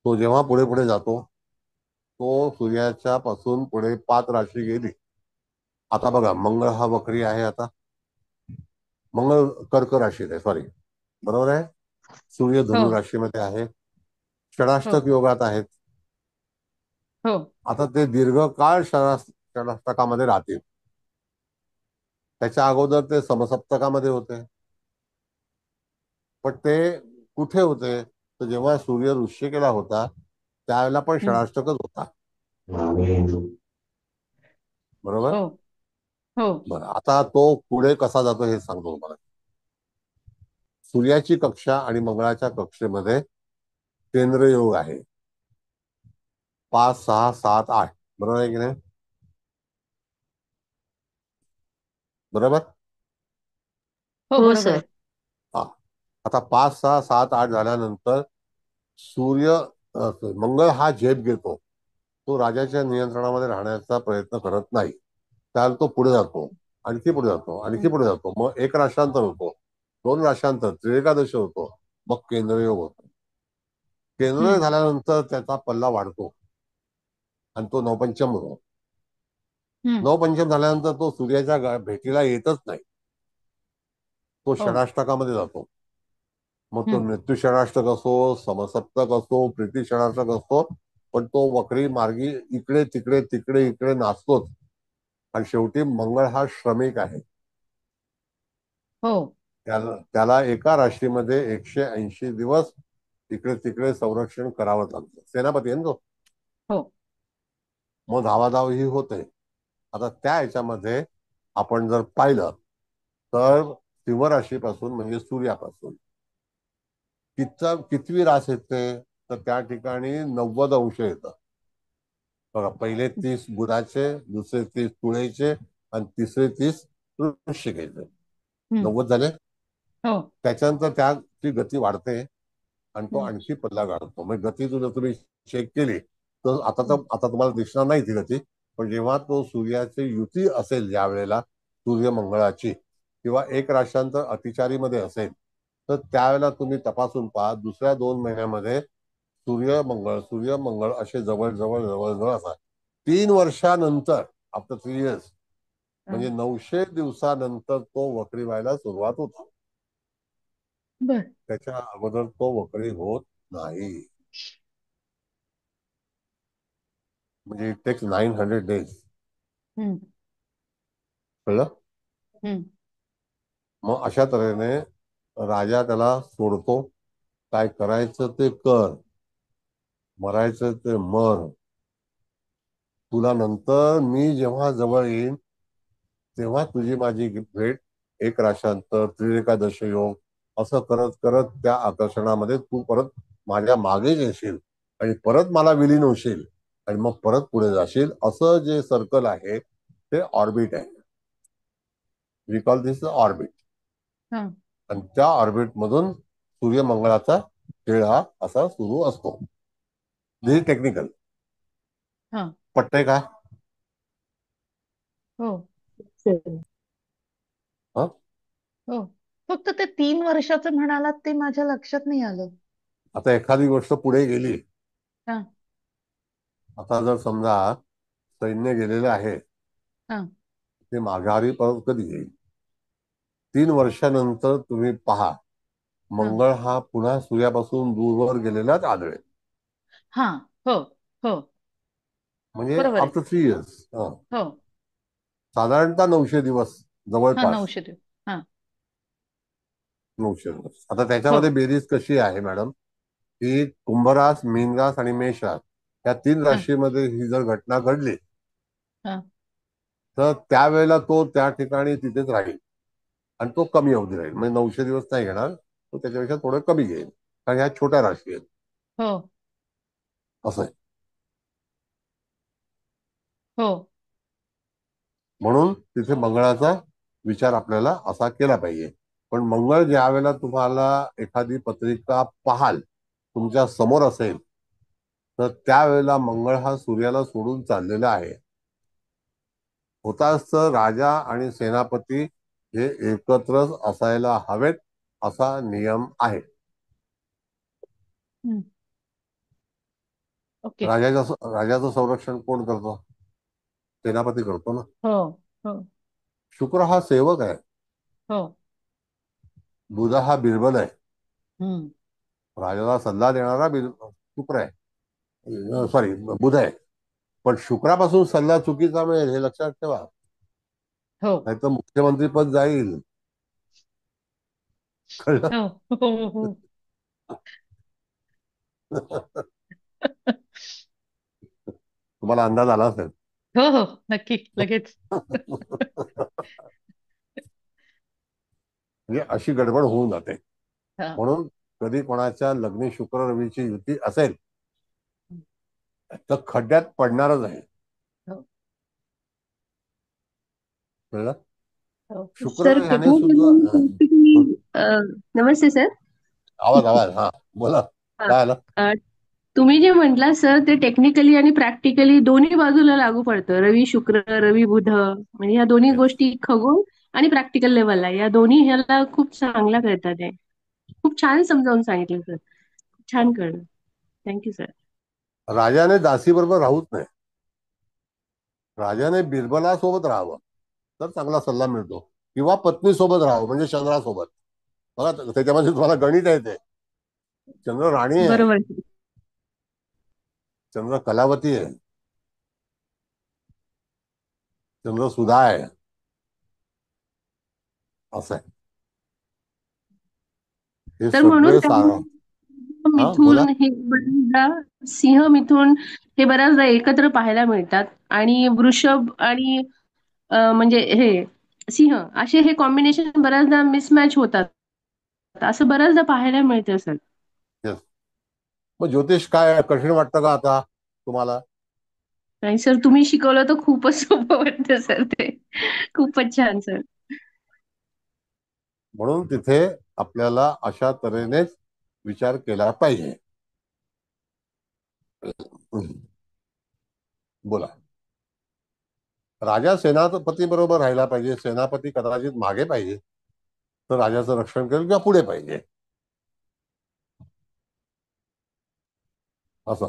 तो जेव्हा पुढे पुढे जातो, तो सूर्याच्या पासून पुढे 5 राशी गेली. आता बघा, मंगळ हा वक्री आहे. आता मंगळ कर्क राशीत आहे, सॉरी, बरोबर आहे. सूर्य हो धनु राशीमध्ये आहे, हो षडाष्टक योगात आहेत. हो. आता ते दीर्घकाळ षडाष्टकामध्ये राहतील. त्याच्या अगोदर ते समसप्तकामध्ये होते. पण ते कुठे होते? तर जेव्हा सूर्य वृश्चिकेला होता त्यावेळेला पण हं. षडाष्टकच होता. बरोबर. हो हो बरं, आता तो पुढे कसा जातो हे सांगतो तुम्हाला. सूर्याची कक्षा आणि मंगळाच्या कक्षेमध्ये केंद्रयोग आहे, 5, 6, 7, 8. बरोबर आहे की नाही? बरोबर. हो. हो बरोबर सर. आहे. हा. आता 5, 6, 7, 8 झाल्यानंतर सूर्य मंगळ हा झेप घेतो. तो राजाच्या नियंत्रणामध्ये राहण्याचा प्रयत्न करत नाही. त्याला तो पुढे जातो, आणखी पुढे जातो, आणखी हं. पुढे जातो. मग 1 राशांतर होतो, 2 राशांतर, त्रिएकादशी होतो, मग केंद्रयोग होतो. केंद्र हं. झाल्यानंतर त्याचा पल्ला वाढतो आणि तो नवपंचम होतो. हं. नवपंचम झाल्यानंतर तो सूर्याच्या भेटीला येतच नाही, तो हो. षडाष्टकामध्ये जातो. मग तो हं. मृत्यू षडाष्टक असो, समसप्तक असो, प्रीती षडाष्टक असतो, पण तो वक्री मार्गी इकडे तिकडे तिकडे इकडे नाचतोच. आणि शेवटी मंगळ हा श्रमिक आहे. हो त्याला एका राशीमध्ये 180 दिवस इकडे तिकडे संरक्षण करावं लागतं. सेनापती आहे ना तो. हो. मग धावाधाव ही होते. आता त्या ह्याच्यामध्ये आपण जर पाहिलं तर सिंह राशीपासून म्हणजे सूर्यापासून कितवी रास येते, तर त्या ठिकाणी 90 अंश येतं. बघा, पहिले 30 बुधाचे, दुसरे 30 तुळेचे आणि तिसरे 30 वृश्चिकेचे. हम्म. 90 झाले. हो. त्याच्यानंतर त्याची गती वाढते आणि तो हम्म. आणखी पल्ला गाठतो. म्हणजे गती जर तुम्ही चेक केली तर आता तुम्हाला दिसणार नाही ती गती, पण जेव्हा तो सूर्याची युती असेल, ज्या वेळेला सूर्य मंगळाची किंवा एक राशांतर अतिचारीमध्ये असेल, तर त्यावेळेला तुम्ही तपासून पहा, दुसऱ्या 2 महिन्यामध्ये सूर्य मंगळ असे जवळ जवळ जवळ जवळ असतात. 3 वर्षानंतर, आफ्टर 3 इयर्स, म्हणजे 900 दिवसानंतर तो वक्री व्हायला सुरुवात होतो. बर. त्याच्या अगोदर तो वक्री होत नाही. म्हणजे इट टेक्स 900 डेज. हम्म. कळलं? हम्म. मग अशा तऱ्हेने राजा त्याला सोडतो. काय करायचं ते कर, मरायचं ते मर, तुला नंतर मी जेव्हा जवळ येईन तेव्हा तुझी माझी भेट, एक राशांतर, त्रिरेकादश योग, असं करत करत त्या आकर्षणामध्ये तू परत माझ्या मागे येशील आणि परत मला विलीन होशील आणि मग परत पुढे जाशील. असं जे सर्कल आहे ते ऑर्बिट आहे. We call this orbit. हा. आणि त्या ऑर्बिट मधून सूर्य मंगळाचा खेळ हा असा सुरू असतो. दिस टेक्निकल. हा. पटतंय का? हो. हा, हो. फक्त ते 3 वर्षाचं म्हणालात ते माझ्या लक्षात नाही आलं. आता एखादी गोष्ट पुढे गेली, हा. आता जर समजा सैन्य गेलेलं आहे, हा. ते माघारी परत कधी येईल? 3 वर्षानंतर तुम्ही पहा, हा. मंगळ हा पुन्हा सूर्यापासून दूरवर गेलेलाच आढळेल. हा. हो. हो. म्हणजे बरोबर आहे. आफ्टर 3 इयर्स, हो. साधारणतः 900 दिवस, हा, जवळपास 900 दिवस. हा. 900 दिवस. आता हो. त्याच्यामध्ये बेरीज कशी आहे मॅडम, की कुंभरास, मीनरास आणि मेषरास या 3 हा. राशीमध्ये ही जर घटना घडली, हा. तर त्यावेळेला तो त्या ठिकाणी तिथेच राहील आणि तो कमी अवधी राहील. म्हणजे 900 दिवस नाही घेणार, तो त्याच्यापेक्षा थोडं कमी घेईल, कारण ह्या छोट्या राशी आहेत. हो. असं आहे. हो. म्हणून तिथे मंगळाचा विचार आपल्याला असा केला पाहिजे. पण मंगळ ज्या वेळेला तुम्हाला एखादी पत्रिका पाहाल, तुमच्या समोर असेल, तर त्यावेळेला मंगळ हा सूर्याला सोडून चाललेला आहे. होताच तर राजा आणि सेनापती हे एकत्रच असायला हवेत, असा नियम आहे. हम्म. ओके. राजाचं संरक्षण कोण करतो? सेनापती करतो ना. हो. हो. शुक्र हा सेवक आहे, हो. बुध हा बिरबल आहे. हम्म. राजाला सल्ला देणारा शुक्र आहे, सॉरी बुध आहे. पण शुक्रापासून सल्ला चुकीचा मिळेल हे लक्षात ठेवा, हो. नाही तर मुख्यमंत्री पद जाईल. कळलं? हो. हो. हो. तुम्हाला अंदाज आला असेल. हो. हो. नक्की, लगेच. म्हणजे अशी गडबड होऊन जाते. हा. म्हणून कधी कोणाच्या लग्नी शुक्र रवीची युती असेल तर खड्ड्यात पडणारच आहे. हो. कळलं? हो. शुक्र सर ह्याने सुद्धा नमस्ते सर. आवाज आवाज हा, बोला. हा. काय आलं? तुम्ही जे म्हटला सर ते टेक्निकली आणि प्रॅक्टिकली दोन्ही बाजूला लागू पडतं. रवी शुक्र, रवी बुध, म्हणजे ह्या दोन्ही Yes. गोष्टी खगोल आणि प्रॅक्टिकल लेवलला या दोन्ही ह्याला खूप चांगल्या कळतात. आहे खूप छान समजावून सांगितलं सर, खूप छान कळलं. Thank you sir. राजाने दासी बरोबर राहूच नाही, राजाने बिरबलासोबत राहावं तर चांगला सल्ला मिळतो, किंवा पत्नी सोबत राहावं म्हणजे चंद्रासोबत. बघा त्याच्यामध्ये तुम्हाला गणित आहे. ते चंद्र राणी आहे, बरोबर. चंद्र कलावती आहे, चंद्र सुधा आहे, असं आहे. हे तर म्हणून सगळे सारा. हा, बोला. मिथून हे बऱ्याचदा, सिंह मिथून हे बऱ्याचदा एकत्र पाहायला मिळतात आणि वृषभ आणि म्हणजे हे सिंह असे हे कॉम्बिनेशन बऱ्याचदा मिसमॅच होतात, असं बऱ्याचदा पाहायला मिळतं सर. मग ज्योतिष काय कठीण वाटतं का आता तुम्हाला? नाही सर, तुम्ही शिकवलं तर खूपच सोपं वाटतं सर ते. खूपच छान सर. म्हणून तिथे आपल्याला अशा तऱ्हेनेच विचार केला पाहिजे. बोला. राजा सेनापती बरोबर राहायला पाहिजे. सेनापती कदाचित मागे पाहिजे, तर राजाचं रक्षण करेल, किंवा पुढे पाहिजे असं.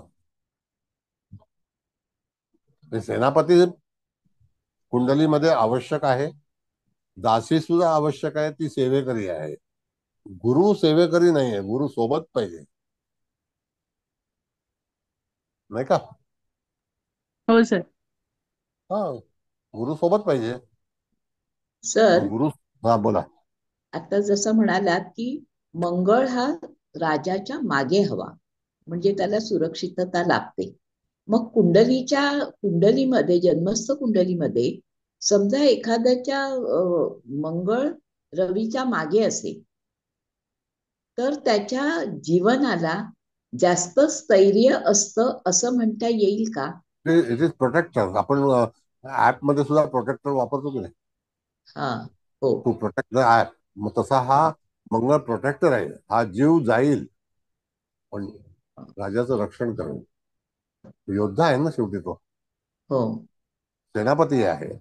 सेनापती कुंडलीमध्ये आवश्यक आहे. दासी सुद्धा आवश्यक आहे, ती सेवेकरी आहे. गुरु सेवेकरी नाहीये, गुरु सोबत पाहिजे, नाही का? हो सर. हा, गुरु सोबत पाहिजे. सर, गुरु. हा, बोला. आता जसं म्हणालात की मंगळ हा राजाच्या मागे हवा, म्हणजे त्याला सुरक्षितता लाभते. मग कुंडलीमध्ये, जन्मस्थ कुंडलीमध्ये समजा एखाद्याच्या मंगळ रवीच्या मागे असेल, तर त्याच्या जीवनाला जास्त स्थैर्य असतं असं म्हणता येईल का? It is protector. आपण ऍप मध्ये सुद्धा प्रोटेक्टर वापरतो की नाही? हा. हो. To protect the app. मग तसा हा मंगळ प्रोटेक्टर आहे. हा जीव जाईल पण राजाचं रक्षण करेल. योद्धा आहे ना शेवटी तो. हो. सेनापती आहे.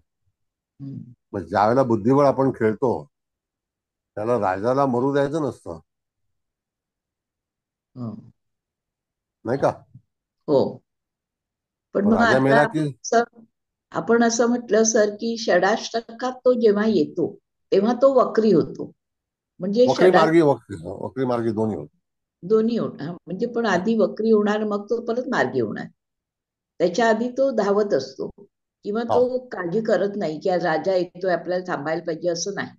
हम्म. मग ज्यावेळेला बुद्धिबळ आपण खेळतो, त्याला राजाला मरू द्यायचं नसतं, हो. नाही का? हो. पण मग राजा आता मेला की आपण असं म्हटलं सर की षडाष्टकात तो जेव्हा येतो तेव्हा तो वक्री होतो, म्हणजे वक्री मार्गी, वक्री मार्गी दोन्ही होत. दोन्ही होणार, म्हणजे पण आधी वक्री होणार, मग तो परत मार्गी होणार. त्याच्या आधी तो धावत असतो, किंवा हो. तो काळजी करत नाही की आज राजा येतोय आपल्याला थांबायला पाहिजे असं नाही.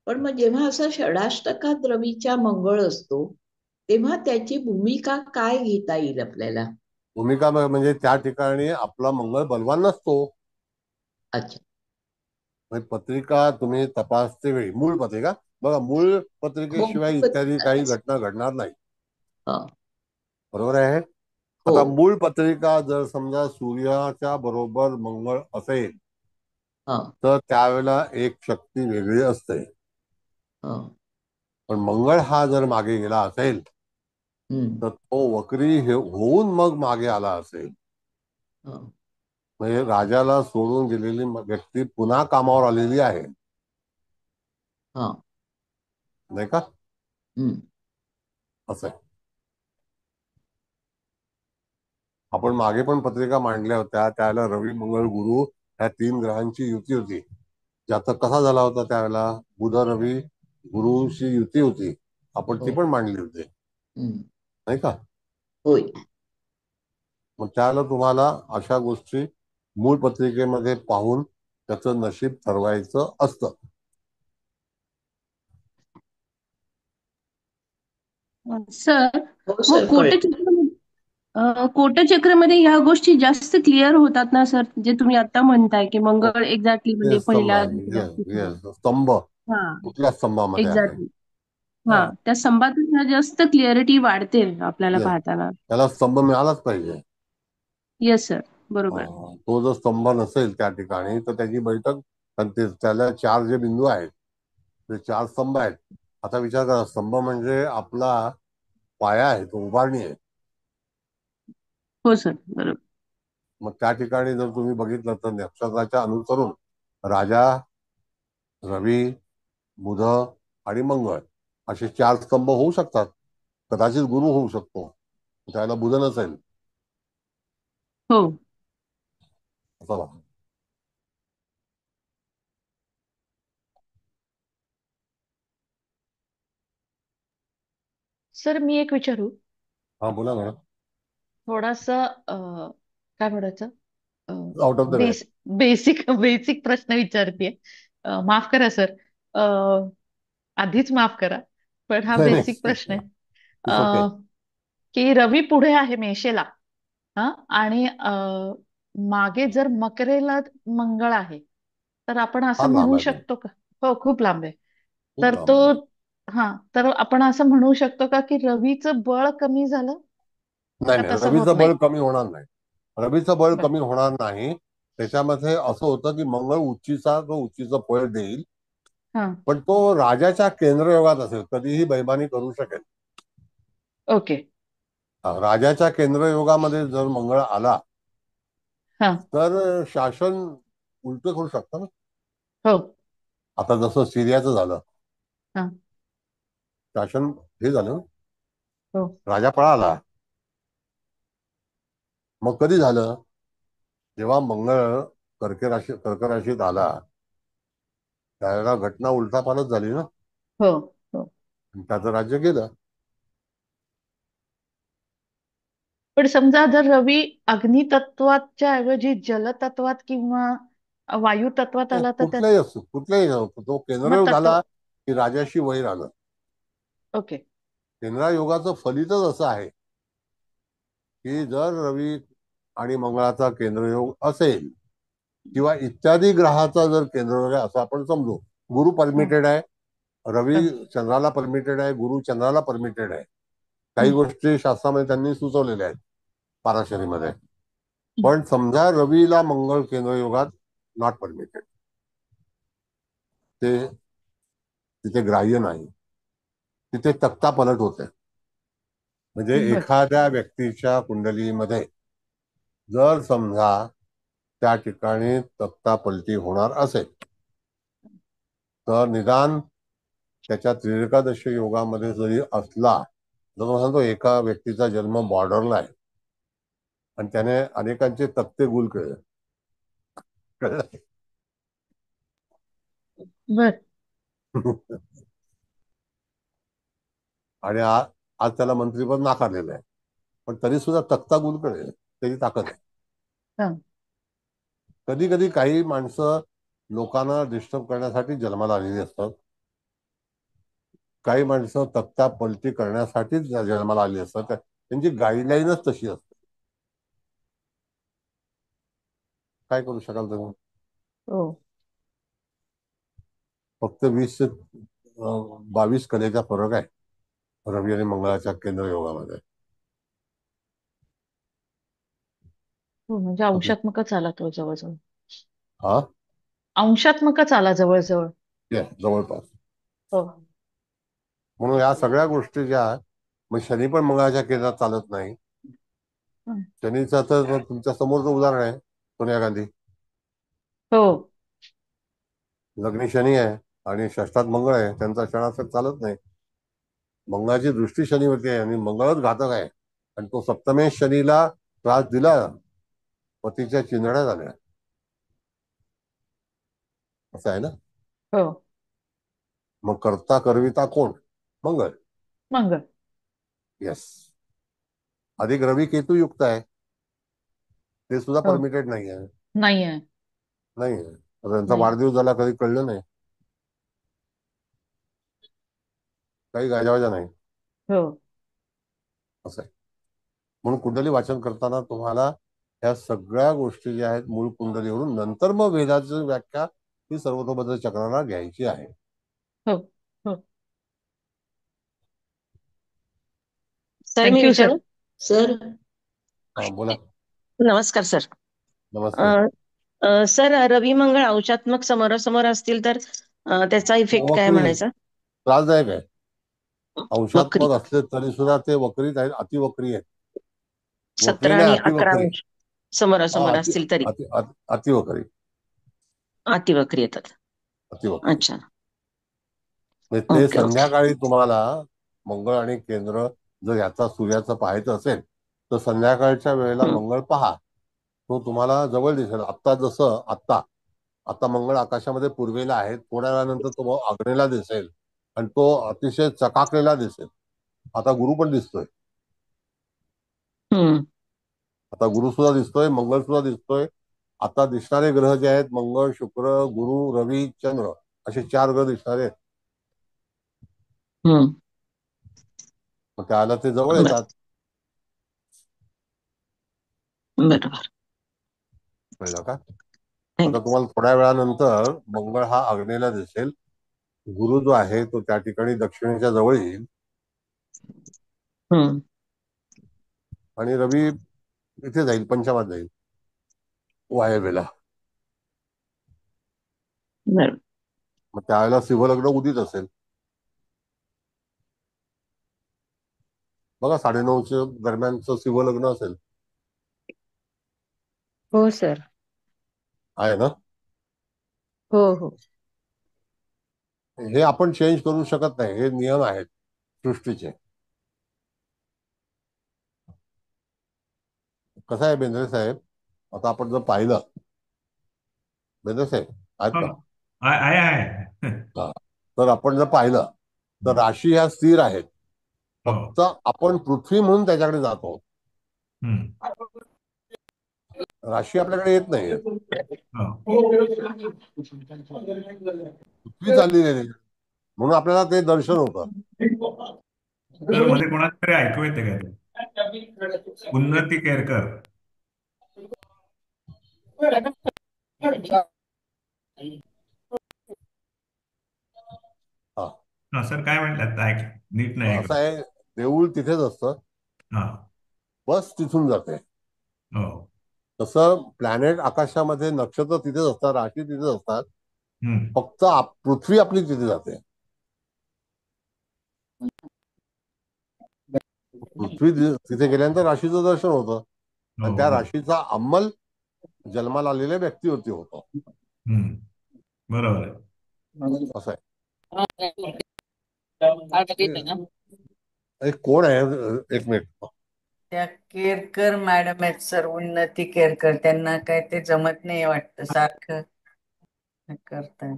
पण मग जेव्हा असा षडाष्टकात रवीच्या मंगळ असतो, तेव्हा त्याची भूमिका काय घेता येईल आपल्याला? भूमिका म्हणजे त्या ठिकाणी आपला मंगळ बलवान नसतो. अच्छा. म्हणजे पत्रिका तुम्ही तपासते वेळी, मूळ पत्रिका बघा, मूळ हो. पत्रिकेशिवाय इत्यादी काही घटना घडणार नाही. हो. बरोबर आहे. हो. आता मूळ पत्रिका जर समजा सूर्याच्या बरोबर मंगळ असेल, हो. तर त्यावेळेला एक शक्ती वेगळी असते. हो. पण मंगळ हा जर मागे गेला असेल, हम्म. तर तो वक्री होऊन मग मागे आला असेल, हो. म्हणजे राजाला सोडून गेलेली व्यक्ती पुन्हा कामावर आलेली आहे, हो. नाही का? हम्म. असं आहे. आपण मागे पण पत्रिका मांडल्या होत्या, त्यावेळेला रवी मंगळ गुरु ह्या 3 ग्रहांची युती होती. ज्याचा कसा झाला होता त्यावेळेला, बुध रवी गुरुशी युती होती. आपण ती हो. पण मांडली होती, हम्म. नाही का? होय. मग त्याला तुम्हाला अशा गोष्टी मूळ पत्रिकेमध्ये पाहून त्याचं नशीब ठरवायचं असतं. सर, हो मग सर, कळलं. कोटचक्रामध्ये ह्या गोष्टी जास्त क्लिअर होतात ना सर, जे तुम्ही आता म्हणताय की मंगळ एक्झॅक्टली ते म्हणजे स्तंभ पहिल्या आहे. दुसऱ्या तिसऱ्या. येस, स्तंभ हा. कुठल्या स्तंभामध्ये आहे? एक्झॅक्टली. हा, हा. त्या स्तंभातून ह्या जास्त क्लिअरिटी वाढते आपल्याला येस, पाहताना. त्याला स्तंभ मिळालाच पाहिजे. येस सर, बरोबर. तो जर स्तंभ नसेल त्या ठिकाणी, तर त्याची बैठक, आणि त्याला 4 जे बिंदू आहेत, ते 4 स्तंभ आहेत. आता विचार करा, स्तंभ म्हणजे आपला पाया आहे, तो उभारणी आहे. हो सर, बरोबर. मग त्या ठिकाणी जर तुम्ही बघितलं तर नक्षत्राच्या अनुसरून राजा, रवी, बुध आणि मंगळ असे 4 स्तंभ होऊ शकतात. कदाचित गुरु होऊ शकतो, त्याला बुध नसेल, हो. असं बघा. सर, मी एक विचारू? हा, बोला मॅडम. थोडासा काय म्हणायचं, out of the way. Basic basic प्रश्न विचारते. माफ करा सर, आधीच माफ करा, पण हा नाही, बेसिक नाही, प्रश्न आहे. It's okay. की रवी पुढे आहे मेषेला, हा, आणि मागे जर मकरेला मंगळ आहे, तर आपण फार असं लांब म्हणू आहे ते, शकतो का? हो, खूप लांब आहे. खूप तर लांब तो, आहे. हा, तर आपण असं म्हणू शकतो का की रवीचं बळ कमी झालं? नाही का नाही, तसं होत रवीचं नाही? बळ कमी होणार नाही. रवीचं बळ बर. कमी होणार नाही. त्याच्यामध्ये असं होतं की मंगळ उच्चीचा तो उच्चीचं फळ देईल, हा. पण तो राजाच्या केंद्रयोगात असेल, कधीही बेईमानी करू शकेल. ओके. राजाच्या केंद्रयोगामध्ये जर मंगळ आला हा. तर शासन उलट करू शकतं ना. हो. आता जसं सिरियाचं झालं, हा. शासन हे झालं, हो. राजा पळाला. मग कधी झालं? जेव्हा मंगळ कर्क राशीत आला त्यावेळेला घटना उलटापालट झाली ना, हो. हो. आणि त्याचं राज्य गेलं. पण समजा जर रवी अग्नितत्वाच्या ऐवजी जलतत्वात किंवा वायुतत्वात आला तर त्यात कुठल्याही असो, कुठल्याही असो, तो मग केंद्रयोग तत्व. झाला की राजाशी वैर आलं. ओके. केंद्रयोगाचं फलितच असं आहे की जर रवी आणि मंगळाचा केंद्रयोग असेल किंवा इत्यादी ग्रहाचा जर केंद्रयोग आहे असं आपण समजू. गुरु हं. परमिटेड आहे, रवी हं. चंद्राला परमिटेड आहे, गुरु चंद्राला परमिटेड आहे. काही हं. गोष्टी शास्त्रामध्ये त्यांनी सुचवलेल्या आहेत पाराशरीमध्ये. पण समजा रवीला मंगळ केंद्रयोगात नॉट परमिटेड, ते तिथे ग्राह्य नाही, तिथे तक्ता पलट होते. म्हणजे बर. एखाद्या व्यक्तीच्या कुंडलीमध्ये जर समजा त्या ठिकाणी तक्ता पलटी होणार असेल तर निदान त्याच्या त्रिएकादशी योगामध्ये जरी असला, जर सांगतो एका व्यक्तीचा जन्म बॉर्डरला आहे आणि त्याने अनेकांचे तक्ते गुल केले, कळलं? बर. आणि आज त्याला मंत्रीपद नाकारलेलं आहे, पण तरी सुद्धा तक्ता गुल करेल, त्याची ताकद आहे. हा. कधी कधी काही माणसं लोकांना डिस्टर्ब करण्यासाठी जन्माला आलेली असतात, काही माणसं तक्ता पलटी करण्यासाठीच जन्माला आलेली असतात. त्यांची गाईडलाईनच तशी असते. काय करू शकाल तुम्ही? हो. फक्त 20 ते 22 कलेचा फरक आहे रवी आणि मंगळाच्या केंद्र योगामध्ये. हो म्हणजे आपले अंशात्मकच आला तो जवळजवळ. हा अंशात्मकच आला जवळजवळ. जवळपास. हो. म्हणून या सगळ्या गोष्टी ज्या आहेत, मग शनी पण मंगळाच्या केंद्रात चालत नाही. हं. शनीचं तर तुमच्या समोरचं उदाहरण आहे सोनिया गांधी. हो. लग्नी शनी आहे आणि षष्ठात मंगळ आहे, त्यांचा क्षणासक चालत नाही. मंगळाची दृष्टी शनीवरती आहे आणि मंगळच घातक आहे, आणि तो सप्तमेश शनीला त्रास दिला, पतीच्या चिंधड्या झाल्या, असं आहे ना. हो. मग करता करविता कोण? मंगळ. मंगळ. येस. अधिक रवी केतू युक्त आहे, ते सुद्धा हो. परमिटेड नाही आहे. नाही आहे. नाही आहे. त्यांचा नाही. वाढदिवस झाला कधी कळलं नाही, काही गाजावाजा नाही, हो. असं आहे. म्हणून कुंडली वाचन करताना तुम्हाला ह्या सगळ्या गोष्टी ज्या आहेत मूळ कुंडलीवरून, नंतर मग वेदाची व्याख्या ही सर्वतोपरी चक्राला घ्यायची आहे. हो. हो. सर मी थँक्यू सर. विचारू? सर हा बोला. नमस्कार सर. नमस्ते. सर रवी मंगळ अंशात्मक समोरासमोर असतील तर त्याचा इफेक्ट काय वक्री म्हणायचा? त्रासदायक आहे. वक्री अंशात्मक असले तरी सुद्धा ते वक्रीत आहेत, अतिवक्री आहेत. 17 वक्री नाही, आणि 11 अतिवक्री. अंश समोरासमोर अति असतील तरी अति अतिवक्री. अतिवक्री येतात. अतिवक्री अच्छा. म्हणजे ते ओके ओके. संध्याकाळी तुम्हाला मंगळ आणि केंद्र जर याचा सूर्याचं पाहायचं असेल तर संध्याकाळच्या वेळेला मंगळ पहा, तो तुम्हाला जवळ दिसेल. आत्ता जसं आता मंगळ आकाशामध्ये पूर्वेला आहे, थोड्या वेळानंतर तो आग्नेयेला दिसेल आणि तो अतिशय चकाकलेला दिसेल. आता गुरु पण दिसतोय, हम्म. आता गुरु सुद्धा दिसतोय, मंगळ सुद्धा दिसतोय. आता दिसणारे ग्रह जे आहेत मंगळ, शुक्र, गुरु, रवी, चंद्र, असे 4 ग्रह दिसणारे आहेत. हम्म. मग त्याला ते जवळ बर येतात. बरोबर. कळलं का? आता थँक्यू. तुम्हाला थोड्या वेळानंतर मंगळ हा आग्नेयेला दिसेल, गुरु जो आहे तो त्या ठिकाणी दक्षिणेच्या जवळ येईल, हम्म. आणि रवी इथे जाईल, पंचमात जाईल वायव्येला. बरं. मग त्यावेळेला शिवलग्न उदित असेल. बघा 9:30 दरम्यानचं शिवलग्न असेल. हो सर. आहे ना. हो हो. हे आपण चेंज करू शकत नाही, हे नियम आहेत सृष्टीचे. कसं आहे बेंद्रे साहेब, आता आपण जर पाहिलं, बेंद्रे साहेब आहेत हो, का? आहे. हा. तर आपण जर पाहिलं तर राशी ह्या स्थिर आहेत. हो. फक्त आपण पृथ्वी म्हणून त्याच्याकडे जातो. हम्म. राशी आपल्याकडे येत नाही. हो. पृथ्वी चालली नाही म्हणून आपल्याला ते दर्शन होतं. तर मध्ये कोणाला तरी ऐकू येते काय ते? उन्नती केरकर. हा. हा सर, काय म्हणतात? ऐक, नीट नाही असं ऐकलं. आहे, देऊळ तिथेच असतं, हा. बस तिथून जाते. हो. तसं प्लॅनेट आकाशामध्ये नक्षत्र तिथेच असतात, राशी तिथेच असतात. हम्म. फक्त पृथ्वी आपली तिथे जाते. पृथ्वी तिथे गेल्यानंतर राशीचं दर्शन होतं हो आणि त्या हो. राशीचा अंमल जन्माला आलेल्या व्यक्तीवरती होतो. हम्म. बरोबर आहे. असं आहे. एक कोण आहे, एक मिनिट. त्या केरकर मॅडम आहेत सर, उन्नती केरकर. त्यांना काय ते जमत नाही वाटतं, सारखं करतात.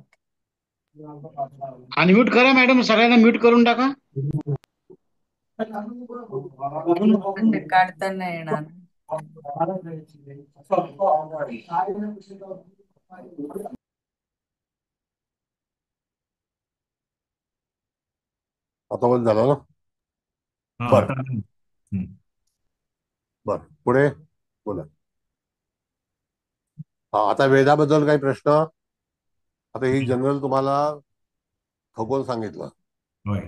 अनम्यूट करा मॅडम, सगळ्यांना म्यूट करून टाका. ते काढता नाही येणार. आता बंद झालं ना. हा बर आता. हम्म. बर, पुढे बोला. हा, आता वेदाबद्दल काही प्रश्न? आता ही जनरल तुम्हाला खगोल सांगितलं, होय.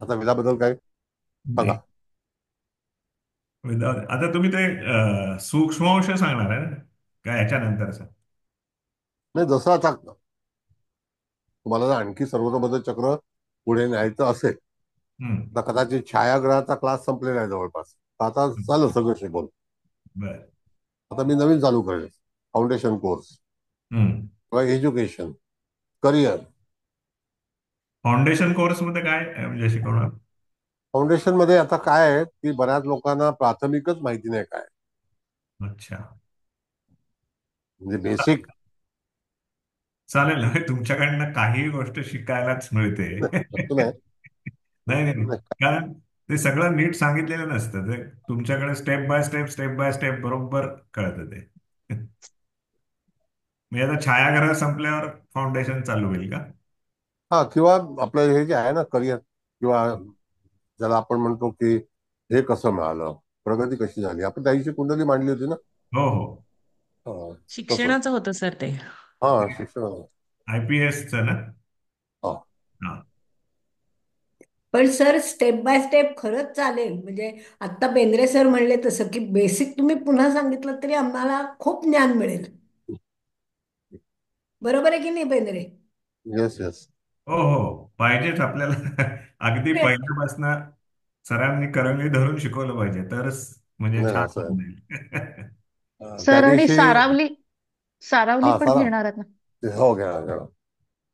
आता वेदाबद्दल काय सांगा. आता तुम्ही ते सूक्ष्मांश सांगणार आहे ना, काय याच्यानंतरचं? नाही, जसं आता तुम्हाला जर आणखी सर्वतोपरी चक्र पुढे न्यायचं असेल हम्म. तर कदाचित छायाग्रहाचा क्लास संपलेला आहे जवळपास. आता चालू सगळं शिकवून. बर. आता मी नवीन चालू करेल, फाउंडेशन कोर्स हम्म. किंवा एज्युकेशन, करिअर. फाउंडेशन कोर्स मध्ये काय म्हणजे शिकवणार? फाउंडेशन मध्ये आता काय आहे की बऱ्याच लोकांना प्राथमिकच माहिती नाही काय, अच्छा. म्हणजे बेसिक. चालेल ना, तुमच्याकडनं काही गोष्ट शिकायलाच मिळते. तसं नाही. नाही नाही, कारण ते सगळं नीट सांगितलेलं नसतं ते. तुमच्याकडे step by step, step by step बरोबर कळतं ते. म्हणजे आता छायाग्रह संपल्यावर फाउंडेशन चालू होईल का? हा, किंवा आपलं हे जे आहे ना करिअर, किंवा ज्याला आपण म्हणतो की हे कसं मिळालं, प्रगती कशी झाली, आपण त्या दिवशी कुंडली मांडली होती ना. हो हो. हा, तसं. शिक्षणाचं होतं सर ते. हा, शिक्षण. IPS ना. हा. हा. पण सर स्टेप बाय स्टेप खरंच चालेल, म्हणजे आता बेंद्रे सर म्हणले तसं की बेसिक तुम्ही पुन्हा सांगितलं तरी आम्हाला खूप ज्ञान मिळेल. बरोबर आहे की नाही बेंद्रे? Yes yes. हो हो, पाहिजेच आपल्याला. अगदी पहिल्यापासून सरांनी करंगळी धरून शिकवलं पाहिजे, तरच म्हणजे नाही छान असं होऊन जाईल. आहे. त्या सर आणि दिवशी सारावली हा पण सारा, घेणार आहेत ना? हो घ्या.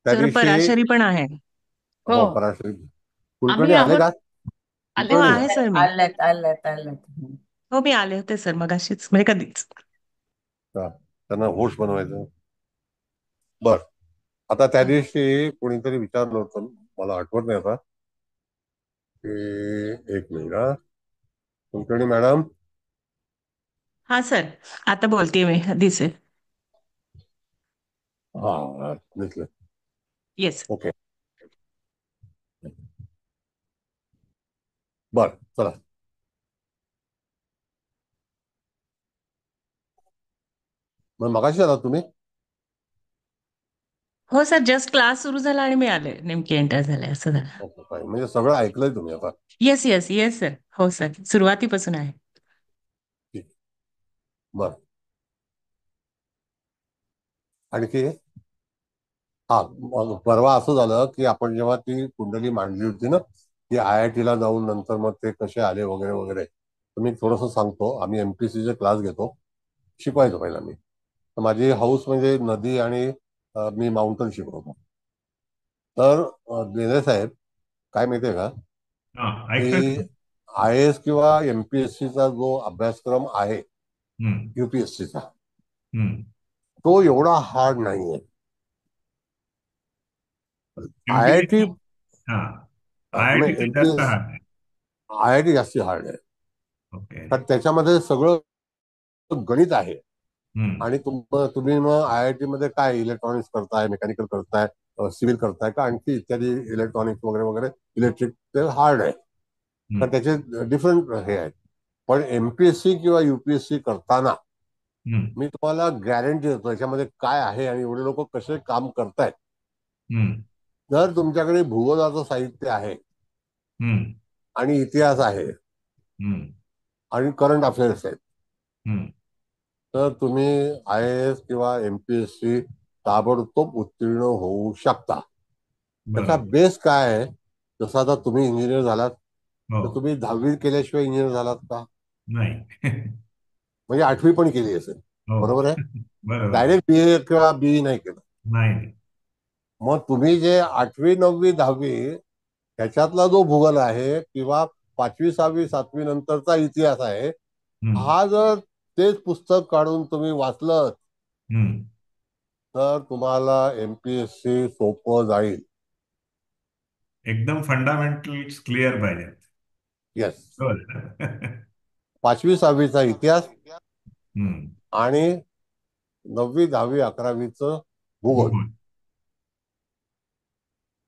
त्या सर दिवशी पराशरी पण आहे. हो. हो, पराश्री आम्ही कुलकर्णी आले आहोत. का? हो कुलकर्णी आहे सर मी. आल्यात. हो मी आले होते सर मगाशीच, म्हणजे कधीच. हा, त्यांना होश बनवायचं. बर, आता त्या दिवशी कोणीतरी विचारलं होतं, मला आठवत नाही आता, की एक मिनिट. हा, कुलकर्णी मॅडम. हा सर, आता बोलतेय मी, दिसेल. हा, दिसलं. येस. ओके. बर, चला. मग मगाशी आला तुम्ही? हो सर, जस्ट क्लास सुरू झाला आणि मी आले, नेमकी एंटर झाले, असं झालं. Okay fine. म्हणजे सगळं ऐकलंय तुम्ही आता. Yes yes yes sir. हो सर, सुरुवातीपासून आहे. ठीक. बरं. आणखी हा मग परवा असं झालं की आपण जेव्हा ती कुंडली मांडली होती ना, की IIT ला जाऊन नंतर मग ते कसे आले वगैरे वगैरे, तर मी थोडंसं सांगतो. आम्ही MPSC चे क्लास घेतो, शिकवायचो पहिला मी. तर माझी हाऊस म्हणजे नदी आणि मी माउंटन शिकवतो. तर बेनरे साहेब काय माहितीये का, हा, ऐकतोय की सर. IAS किंवा MPSCचा जो अभ्यासक्रम आहे, हम्म, UPSCचा, हम्म. तो एवढा हार्ड नाहीये. IIT MPSC, हा, IIT चे जास्त MPS हार्ड आहे. IIT जास्ती हार्ड आहे. ओके. कारण त्याच्यामध्ये सगळं गणित आहे. हम्म, आणि तुम्ही मग IIT मध्ये काय इलेक्ट्रॉनिक्स करताय, मेकॅनिकल करताय, सिव्हिल करताय का आणखी इत्यादी इलेक्ट्रॉनिक्स वगैरे वगैरे, इलेक्ट्रिक, ते हार्ड आहे. तर हम्म, त्याचे डिफरंट हे आहेत. पण MPSC किंवा UPSC करताना हम्म, मी तुम्हाला गॅरंटी देतो याच्यामध्ये काय आहे आणि एवढे लोक कसे काम करतायत. हम्म, जर तुमच्याकडे भूगोलाचं साहित्य आहे हम्म, आणि इतिहास आहे हम्म, आणि करंट अफेअर्स आहेत, हम्म. तर तुम्ही IAS किंवा MPSC ताबडतोब उत्तीर्ण होऊ शकता. त्याचा बरोबर. बेस काय आहे? जसं आता तुम्ही इंजिनियर झालात, हो. तर तुम्ही 10वी केल्याशिवाय इंजिनियर झालात का? नाही. म्हणजे 8वी पण केली असेल, हो. बरोबर आहे. बरोबर. डायरेक्ट BA किंवा BE नाही केलं. नाही. मग तुम्ही जे 8वी 9वी 10वी ह्याच्यातला जो भूगोल आहे किंवा 5वी 6वी 7वी नंतरचा इतिहास आहे, हम्म, हा जर तेच पुस्तक काढून तुम्ही वाचलं, हम्म. तर तुम्हाला MPSC सोपं जाईल. एकदम फंडामेंटल्स क्लिअर पाहिजेत. येस. बरोबर. 5वी 6वीचा इतिहास हम्म. आणि 9वी 10वी 11वीचं भूगोल. भूगोल.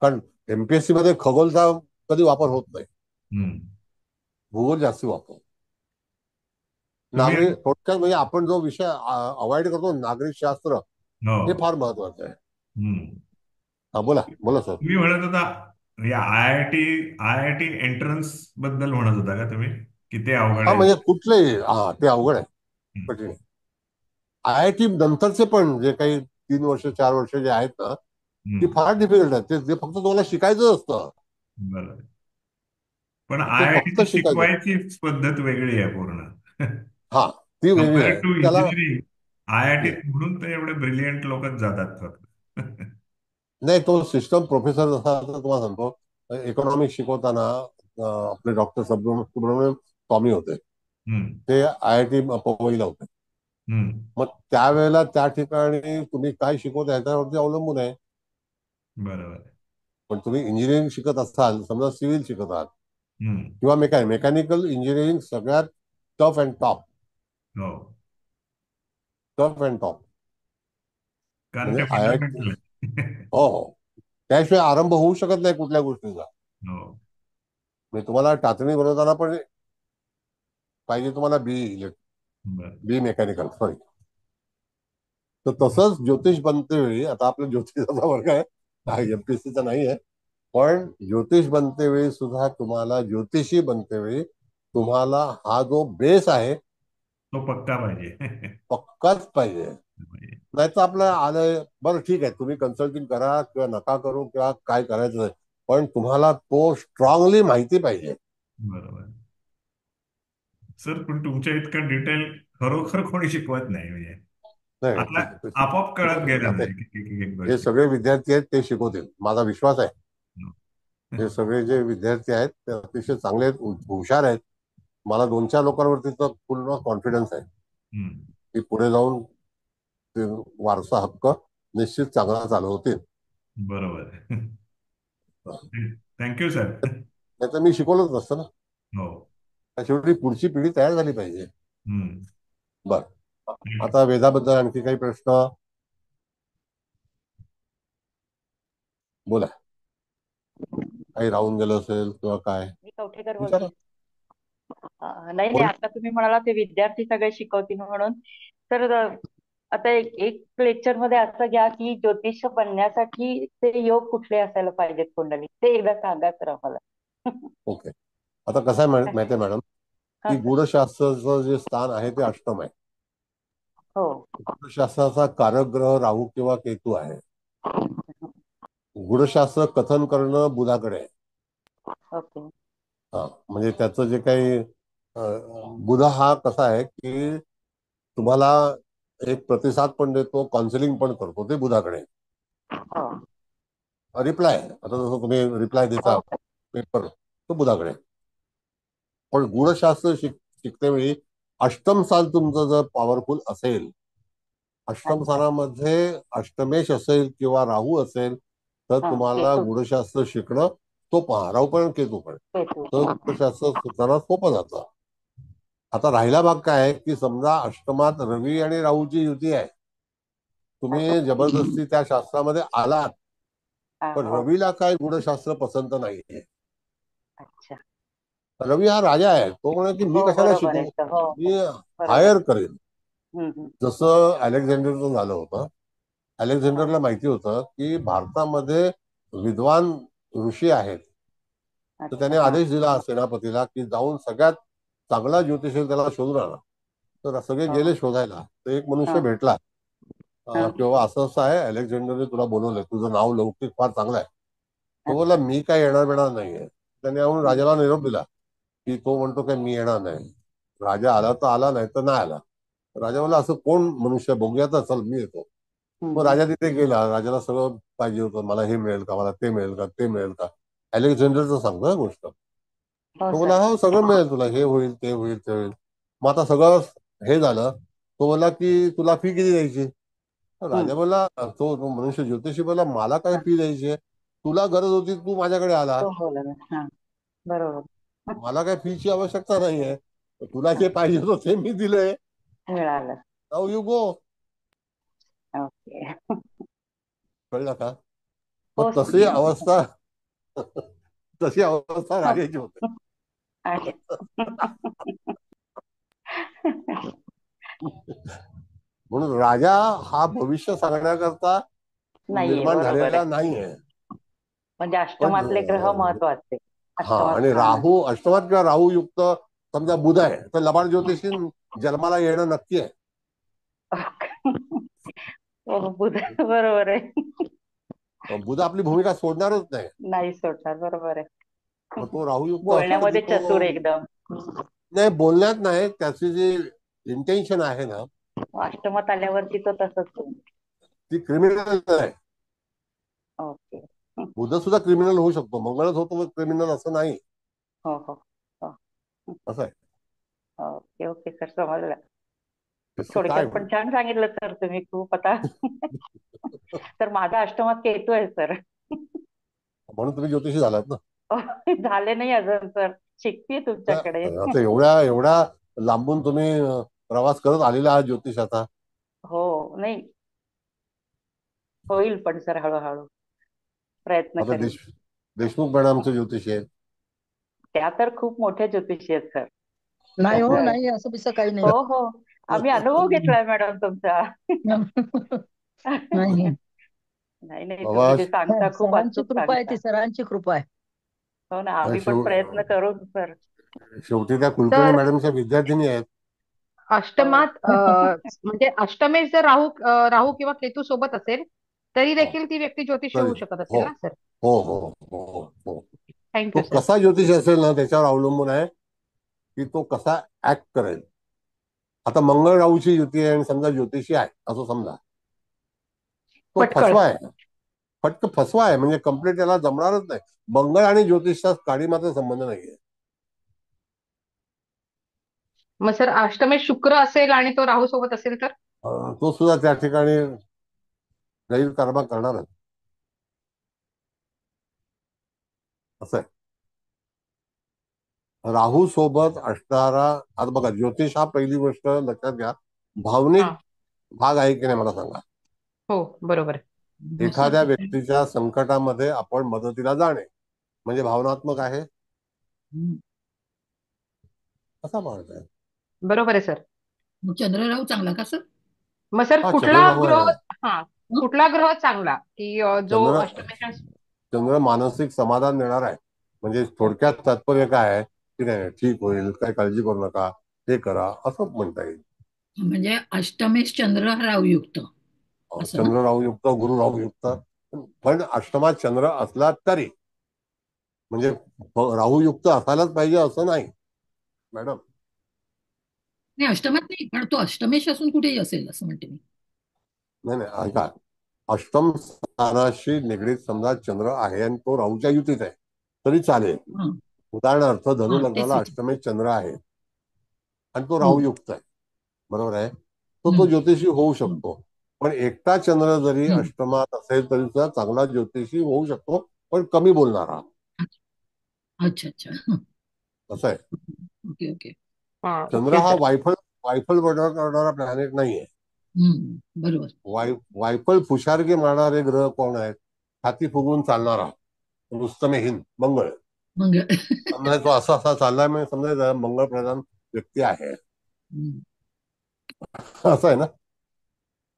कारण MPSC मध्ये खगोलचा कधी वापर होत नाही, हम्म. भूगोल जास्ती वापर. तुम्ही थोडक्यात म्हणजे आपण जो विषय अवॉइड करतो, नागरिक शास्त्र, हो. हे फार महत्वाचं आहे. हम्म. हा बोला बोला सर. तुम्ही म्हणत होता या IIT एंट्रन्स बद्दल म्हणत होता का तुम्ही, की ते अवघड हा आहे? म्हणजे कुठले, ते अवघड आहे, हम्म, कठीण आहे. IIT नंतरचे पण जे काही 3 वर्ष 4 वर्ष जे आहेत ना, ती हम्म. फार डिफिकल्ट आहे. ते फक्त तुम्हाला शिकायचं असतं. बरोबर. पण ते फक्त IIT शिकायचं. शिकवायची पद्धत वेगळी आहे पूर्ण. हा, ती वेगळी कम्पेअर आहे टू त्याला. इंजिनिअरिंग, IIT म्हणून तर एवढे ब्रिलियंट लोकच जातात फक्त. नाही, तो सिस्टम प्रोफेसर जसा आता तुम्हाला सांगतो, इकॉनॉमिक्स शिकवताना आपले डॉक्टर सुब्रमण्यम स्वामी होते, हम्म, ते IIT पवईला होते. हम्म. मग त्यावेळेला त्या ठिकाणी तुम्ही काय शिकवता ह्याच्यावरती अवलंबून आहे. बरोबर. पण तुम्ही इंजिनिअरिंग शिकत असाल, समजा सिव्हिल शिकत आहात हम्म. किंवा मेकॅनिकल इंजिनिअरिंग, सगळ्यात टफ अँड टॉप, हो, टफ अँड टॉप कारण म्हणजे ते IIT. फंडामेंटल आहे. हो हो, त्याशिवाय आरंभ होऊ शकत नाही कुठल्या गोष्टीचा. हो. मी तुम्हाला टाचणी बनवताना पण पाहिजे तुम्हाला बरं. बी मेकॅनिकल, सॉरी. तर तसंच ज्योतिष बनते वेळी, आता आपल्या ज्योतिषाचा वर्ग आहे, MPSCचा नाही आहे, पण ज्योतिष बनते वेळी सुद्धा तुम्हाला, ज्योतिषी बनते वेळी तुम्हाला हा जो बेस आहे तो पक्का पाहिजे. पक्काच पाहिजे. नाही तर आपलं आलंय बरं ठीक आहे, तुम्ही कन्सल्टिंग करा किंवा नका करू किंवा काय करायचं, पण तुम्हाला तो स्ट्रॉंगली माहिती पाहिजे. बरोबर. सर पण तुमच्या इतकं डिटेल खरोखर कोणी शिकवत नाही, म्हणजे नाही आता आपोआप कळत गेलं आता नाही एक हे गोष्ट. सगळे विद्यार्थी आहेत, ते शिकवतील, माझा विश्वास आहे. हे हम्म, सगळे जे विद्यार्थी आहेत ते अतिशय चांगले आहेत, हुशार आहेत. मला 2-4 लोकांवरती तर पूर्ण कॉन्फिडन्स आहे की पुढे जाऊन ते वारसा हक्क निश्चित चांगला चालवतील. बरोबर. Thank you sir. नाही तर मी शिकवलंच नसतं ना. हो. शेवटी पुढची पिढी तयार झाली पाहिजे. हम्म. बर, आता वेदाबद्दल आणखी काही प्रश्न बोला, काही राहून गेलं असेल किंवा काय मी कवठेकर विचारा. बोलते. नाही नाही, बोला. आता तुम्ही म्हणाला ते विद्यार्थी सगळे शिकवतील म्हणून. तर आता एक एक लेक्चर मध्ये असं घ्या की ज्योतिष बनण्यासाठी ते योग कुठले असायला पाहिजेत कुंडली, ते एकदा सांगा तर आम्हाला. ओके. आता कसं आहे माहिती आहे मॅडम, हा की सर. गुढशास्त्राचं जे स्थान आहे ते अष्टम आहे. हो. गुढशास्त्राचा कारक ग्रह राहू किंवा केतू आहे. गुढशास्त्र कथन करणं बुधाकडे आहे. ओके. हा, म्हणजे त्याचं जे काही बुध हा कसा आहे की तुम्हाला एक प्रतिसाद पण देतो, काउन्सिलिंग पण करतो, ते बुधाकडे आहे. हो. रिप्लाय, आता जसं तुम्ही रिप्लाय देता हो. पेपर, तो बुधाकडे आहे. पण गुणशास्त्र शिकतेवेळी अष्टम स्थान तुमचं जर पॉवरफुल असेल, अष्टम अच्छा. स्थानामध्ये अष्टमेश असेल किंवा राहू असेल, तर हा तुम्हाला केतू. गुणशास्त्र शिकणं सोपं. राहू पण केतू पण, केतू. तर गुणशास्त्र जरा सोपं जातं. आता राहिला भाग काय आहे की समजा अष्टमात रवी आणि राहूची युती आहे, तुम्ही जबरदस्ती त्या शास्त्रामध्ये आलात, पण हो. रवीला काय गुणशास्त्र पसंत नाहीये. अच्छा. रवी हा राजा आहे, तो म्हणे की मी हो कशाला बरोबर शिकू, आहे सर. हो मी हो. बरोबर. हायर करेन. हम्म. जसं अलेक्झांडरचं झालं होतं. हा. अलेक्झांडरला माहिती होतं की भारतामध्ये विद्वान ऋषी आहेत, तर अच्छा. त्याने हा. आदेश दिला सेनापतीला की जाऊन सगळ्यात चांगला ज्योतिषी त्याला शोधून आणा. तर सगळे हो. गेले शोधायला, तर एक हा. मनुष्य भेटला. हा. किंवा असं असं आहे, अलेक्झांडरने तुला बोलवलंय, तुझं नाव लौकिक फार चांगलं आहे. तो बोलला अच्छा. मी काय येणार नाहीये. त्याने येऊन राजाला निरोप दिला की तो म्हणतो काय मी येणार नाही. राजा आला तर आला, नाही तर नाही आला. राजा बोलला असं कोण मनुष्य, बघूया तर, चल मी येतो. मग राजा तिथे गेला. राजाला सगळं पाहिजे होतं, मला हे मिळेल का, मला ते मिळेल का, ते मिळेल का. अलेक्झांडरचं सांगतो हा गोष्ट. हो तो बोला सर. हो सगळं मिळेल तुला, हे होईल ते होईल ते होईल. मग आता सगळं हे झालं. तो बोला की तुला फी किती द्यायची. राजा बोला, तो मनुष्य ज्योतिषी बोला, मला काय हा. फी द्यायची आहे, तुला गरज होती तू माझ्याकडे आला, तो बोला ना. हा. बरोबर. मला काय फीची आवश्यकता नाहीये. तुला जे पाहिजे होतं ते मी दिलंय, मिळालं. नाव यू गो. ओके. कळलं का. हो मग सर. तशी अवस्था राजाची होते. आहे. म्हणून राजा हा भविष्य सांगण्याकरता नाहीये. निर्माण बरोबर झालेला आहे. नाहीये. म्हणजे पण अष्टमातले ग्रह महत्वाचे. हा, अष्टमात आणि स्थान. राहू अष्टमात किंवा राहू युक्त समजा बुध आहे, तर लबाड ज्योतिषी जन्माला येणं नक्की आहे. हो बुध. बरोबर आहे. बुध आपली भूमिका सोडणारच नाही. नाही सोडणार. बरोबर आहे. मग तो राहू युक्त असला की बोलण्यामध्ये तो, चतुर एकदम. नाही बोलण्यात नाही, त्याची जी इंटेन्शन आहे ना, अष्टमात आल्यावरती तो तसंच होईल. ती क्रिमिनल आहे. ओके. बुध सुद्धा क्रिमिनल होऊ शकतो, मंगळच होतो क्रिमिनल असं नाही. हो हो हो. असं आहे. ओके ओके सर, समजलं. तसं थोडक्यात काय पण छान सांगितलं सर तुम्ही, खूप आता. तर माझा अष्टमात केतू आहे सर. म्हणून तुम्ही ज्योतिषी झालात ना. झाले नाही अजून सर, शिकते तुमच्याकडे. आता एवढ्या एवढ्या लांबून तुम्ही प्रवास करत आलेला आहात ज्योतिषाचा. हो. नाही होईल पण सर, हळूहळू प्रयत्न आता करेन. देशमुख मॅडमचे ज्योतिषी आहेत. त्या तर खूप मोठ्या ज्योतिषी आहेत सर. नाही हो, त्यामुळे नाही असं बिसं काही नाही. हो हो, आम्ही अनुभव घेतलाय मॅडम तुमचा. नाही, नाही नाही, बाबा तुम्ही जे सांगता खूप सरांची अचूक कृपा आहे, सांगता. ती सरांची कृपा आहे. हो ना, आम्ही पण प्रयत्न करू सर. शेवटी त्या कुलकर्णी तर मॅडमच्या विद्यार्थिनी आहेत. हो. अष्टमात म्हणजे अष्टमेश जर राहू किंवा केतू सोबत असेल तरी हो, देखील ती व्यक्ती ज्योतिषी चालेल. होऊ शकत हो असेल ना सर. हो हो हो हो. तो थँक्यू सर. कसा ज्योतिष असेल ना, त्याच्यावर अवलंबून आहे की तो कसा ऍक्ट करेल. आता मंगळ राहूची युती आहे आणि समजा ज्योतिषी आहे असं समजा, तो पटकळ. फसवा आहे. फटक फसवा आहे, म्हणजे कम्प्लीट त्याला जमणारच नाही. मंगळ आणि ज्योतिषात काडी मात्र संबंध नाहीये. मग सर अष्टमेश शुक्र असेल आणि तो राहू सोबत असेल तर? तो सुद्धा त्या ठिकाणी गैरकारभार करणारच. असं आहे. राहू सोबत असणारा, आता बघा ज्योतिष हा पहिली गोष्ट लक्षात घ्या, भावनिक हा. भाग आहे की नाही मला सांगा. हो बरोबर. एखाद्या व्यक्तीच्या संकटामध्ये आपण मदतीला जाणे म्हणजे भावनात्मक आहे, असा मार्ग आहे. बरोबर आहे सर. चंद्र राहू चांगला का सर? मग सर हा चंद्र कुठला राहू ग्रह, आहे. हा कुठला ग्रह चांगला की जो चंद्र अष्टमेशा? चंद्र मानसिक समाधान देणार आहे. म्हणजे थोडक्यात तात्पर्य काय आहे की नाही ठीक होईल, काय काळजी करू नका, हे करा, असं म्हणता येईल. म्हणजे अष्टमेश चंद्र राहूयुक्त असं ना? चंद्र राहूयुक्त, गुरु राहूयुक्त. पण अष्टमात चंद्र असला तरी म्हणजे राहूयुक्त असायलाच पाहिजे असं नाही मॅडम. नाही अष्टमात नाही, पण तो अष्टमेश असून कुठेही असेल असं म्हणते मी. नाही नाही ऐका, अष्टम स्थानाशी निगडीत समजा चंद्र आहे आणि तो राहूच्या युतीत आहे तरी चालेल. हं. उदाहरणार्थ धनु तेच लग्नाला विचार. अष्टमेश चंद्र आहे आणि तो हं, राहूयुक्त आहे, बरोबर आहे, तो हं, ज्योतिषी होऊ हं, शकतो. पण एकटा चंद्र जरी हं. अष्टमात असेल तरी सुद्धा चांगला ज्योतिषी होऊ शकतो, पण कमी बोलणारा. अच्छा अच्छा. हं. असं आहे. Okay okay. चंद्र ओके हा सर. वायफळ करणारा प्लॅनेट नाहीये. बरोबर. वायफळ फुशारगी मारणारे ग्रह कोण आहेत? छाती फुगून चालणारा रुस्तमेहीन मंगळ. मग समजा तो असा असा चाललाय म्हणजे समजा मंगळ प्रधान व्यक्ती आहे, असं आहे ना.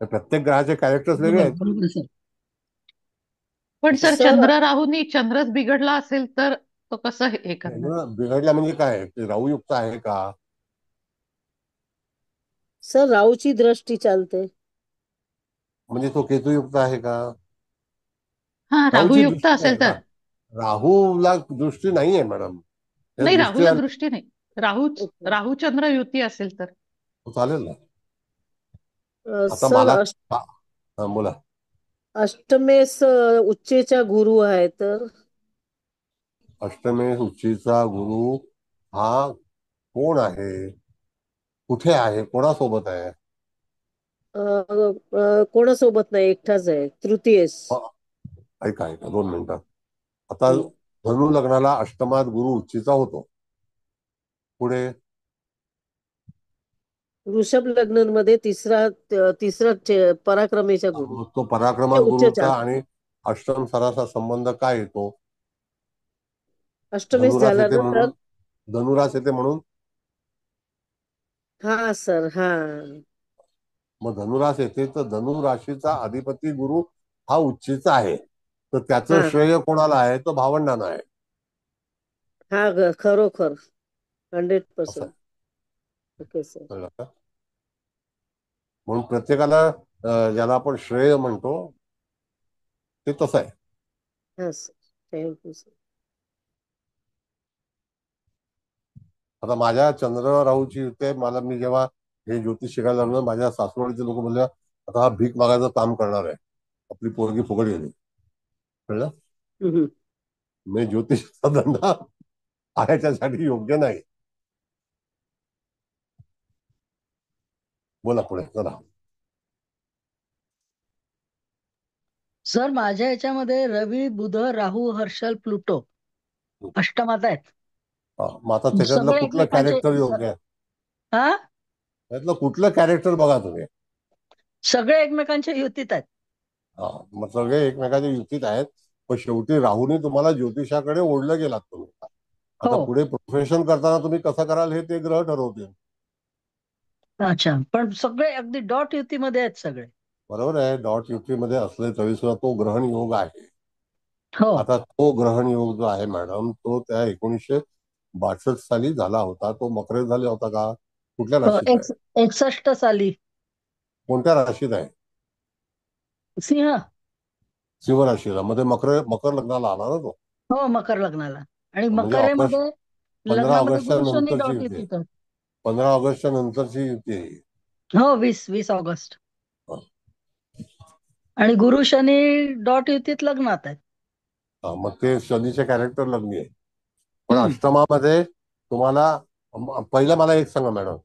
प्रत्येक ग्रहाचे कॅरेक्टर्स वेगळे बरोबर आहेत. बरोबर सर. पण सर सर चंद्र राहूनी चंद्रच बिघडला असेल तर तो कसं हे करणार? चंद्र बिघडला म्हणजे काय, ते राहूयुक्त आहे का? सर राहूची दृष्टी चालते. म्हणजे तो केतुयुक्त आहे का? हा राहूची राहूयुक्त दृष्टी असेल नाही ना, तर. राहूला दृष्टी नाहीये मॅडम. त्या नाही दृष्टी राहूला दृष्टी नाही. ओके. राहू चंद्र युती असेल तर. चालेल ना. आता सर मला बोला. अष्टमेश उच्चेचा गुरु आहे तर अष्टमेश उच्चीचा गुरु हा कोण आहे, कुठे आहे, कोणासोबत आहे? कोणासोबत नाही, एकटाच आहे, तृतीयेस. ऐका 2 मिनिटं. आता धनु लग्नाला अष्टमात गुरु उच्चीचा होतो. पुढे वृषभ लग्न मध्ये तिसरा पराक्रमेचा गुरु, तो ते पराक्रमात उच्चचा. गुरुचा आणि अष्टम सराचा संबंध काय येतो? अष्टमेश धनुरास झाला येते ना तर. म्हणून, धनुरास येते म्हणून. हा सर हा. मग धनुरास येते तर धनु राशीचा अधिपती गुरु हा उच्चीचा आहे, तर त्याचं हा श्रेय कोणाला आहे? तर भावंडांना आहे. हा खरोखर असं 100%. आहे. Okay sir. कळलं का? म्हणून प्रत्येकाला ज्याला आपण श्रेय म्हणतो ते तसं आहे. हा सर, थँक्यू सर. आता माझ्या चंद्र राहूची युती आहे. मी जेव्हा हे ज्योतिष शिकायला लागलो, माझ्या सासवडचे लोक बोलले आता हा भीक मागायचं काम करणार आहे, आपली पोरगी फुकट गेली. कळलं? मी ज्योतिषाचा धंदा त्याच्यासाठी योग्य नाही. बोला पुढे चला. सर माझ्या याच्यामध्ये रवी, बुध, राहू, हर्षल, प्लुटो अष्टमात आहेत. मग आता त्याच्यातलं सगळे कुठलं एकमेकांचे कॅरेक्टर योग्य आहे? हा त्यातलं कुठलं कॅरेक्टर बघा तुम्ही. सगळे एकमेकांच्या युतीत आहेत. मग सगळे एकमेकांच्या युतीत आहेत, पण शेवटी राहूने तुम्हाला ज्योतिषाकडे ओढलं गेलात तुम्ही. आता हो. पुढे प्रोफेशन करताना तुम्ही कसं कराल हे ते ग्रह ठरवतील. अच्छा, पण सगळे अगदी डॉट युतीमध्ये आहेत सगळे. बरोबर आहे, डॉट युतीमध्ये असले तरी सुद्धा तो ग्रहण योग आहे. हो. आता तो ग्रहण योग जो आहे मॅडम, तो त्या 1962 साली झाला होता. तो मकरेत झाला होता का? कुठल्या राशीत आहे? 61 साली. कोणत्या राशीत आहे? सिंह. सिंह राशीला. मध्ये मकर लग्नाला आला ना तो. हो, मकर लग्नाला. आणि म्हणजे मकरेमध्ये 15 लग्नामध्ये ऑगस्टच्या गुरु शनी नंतरची डॉट युती आहे. युतीत आहेत. 15 ऑगस्टच्या नंतरची युती आहे. हो, 20 ऑगस्ट. आणि गुरु शनी डॉट युतीत लग्नात आहेत. मग ते शनीचे कॅरेक्टर लग्नी आहे. पण अष्टमामध्ये तुम्हाला पहिलं मला एक सांगा मॅडम,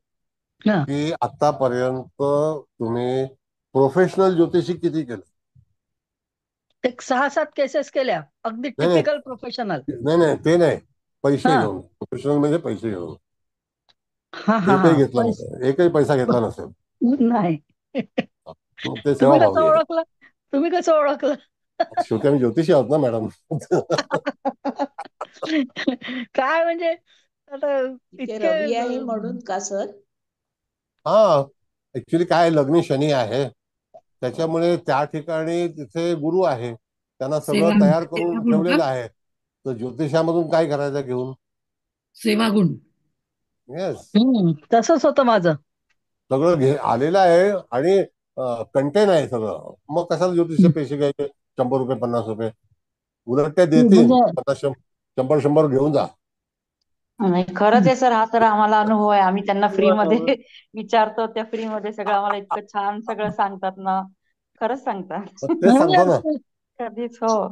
की आतापर्यंत तुम्ही प्रोफेशनल ज्योतिषी किती केलं? एक 6-7 केसेस केल्या, अगदी नाही टिपिकल प्रोफेशनल. नाही ते नाही, पैसे घेऊन. प्रोफेशनल म्हणजे पैसे घेऊन. एकही घेतला नसेल, एकही पैसा घेतला नसेल. नाही. ते सेवाभावी आहे. तुम्ही कसं ओळखलं? शेवटी आम्ही ज्योतिषी आहोत ना मॅडम. काय म्हणजे आता इथे इतके रवी आहे म्हणून का सर? हा, ऍक्च्युली काय लग्नी शनी आहे, त्याच्यामुळे त्या ठिकाणी तिथे गुरु आहे, त्यांना सगळं सेवा तयार सेवा करून गुण का? ठेवलेलं आहे. तर ज्योतिषामधून काय करायचं घेऊन? सेवा गुण. येस, तसंच होतं माझं. सगळं आलेलं आहे आणि कंटेन आहे सगळं. मग कशाला ज्योतिषचे पैसे घ्यायचे? 100 रुपये 50 रुपये. उलट ते देतील म्हणजे 50 100 घेऊन जा. नाही खरंच आहे सर, हा तर आम्हाला अनुभव आहे. आम्ही त्यांना फ्रीमध्ये विचारतो, त्या फ्रीमध्ये सगळं आम्हाला इतकं छान सगळं सांगतात ना, खरंच सांगतात. तेच सांगतो ना. कधीच हो.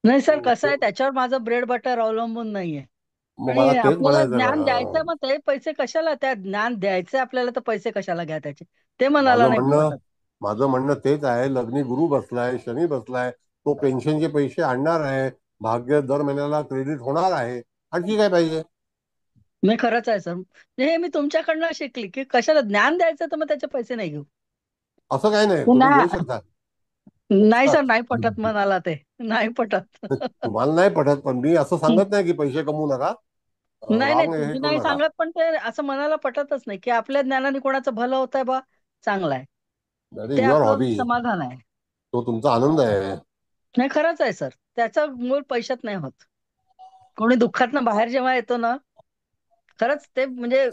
नाही सर, कसं आहे, त्याच्यावर माझं ब्रेड बटर अवलंबून नाहीये. मग मला आणि तेच आपल्याला म्हणायचं ज्ञान द्यायचं, मॅडम. मग ते पैसे कशाला, त्या ज्ञान द्यायचे आपल्याला तर पैसे कशाला घ्या त्याचे, ते मनाला माझं नाही म्हणणं पटत. माझं म्हणणं तेच आहे. लग्नी गुरु बसलाय, शनी बसलाय, तो पेन्शनचे पैसे आणणार आहे, भाग्य दर महिन्याला क्रेडिट होणार आहे. आणखी काय पाहिजे? नाही खरंच आहे सर, हे मी तुमच्याकडनं शिकली की कशाला ज्ञान द्यायचं तर मग त्याचे पैसे नाही घेऊ. असं काही नाही, तुम्ही घेऊ शकता. नाही सर, नाही पटत मनाला, ते नाही पटत. तुम्हाला नाही पटत, पण मी असं सांगत नाही की पैसे कमवू नका, नाही नाही, रॉंग हे तुम्ही करू नाही नका. सांगत, पण ते असं मनाला पटतच नाही की आपल्या ज्ञानाने कोणाचं भलं होत आहे बा, चांगलं आहे, दॅट ते इज युअर आपलं हॉबी, समाधान आहे. तो तुमचा आनंद आहे. नाही खरंच आहे सर, त्याचं मोल पैशात नाही होत. कोणी दुःखातनं बाहेर जेव्हा येतो ना, खरंच ते म्हणजे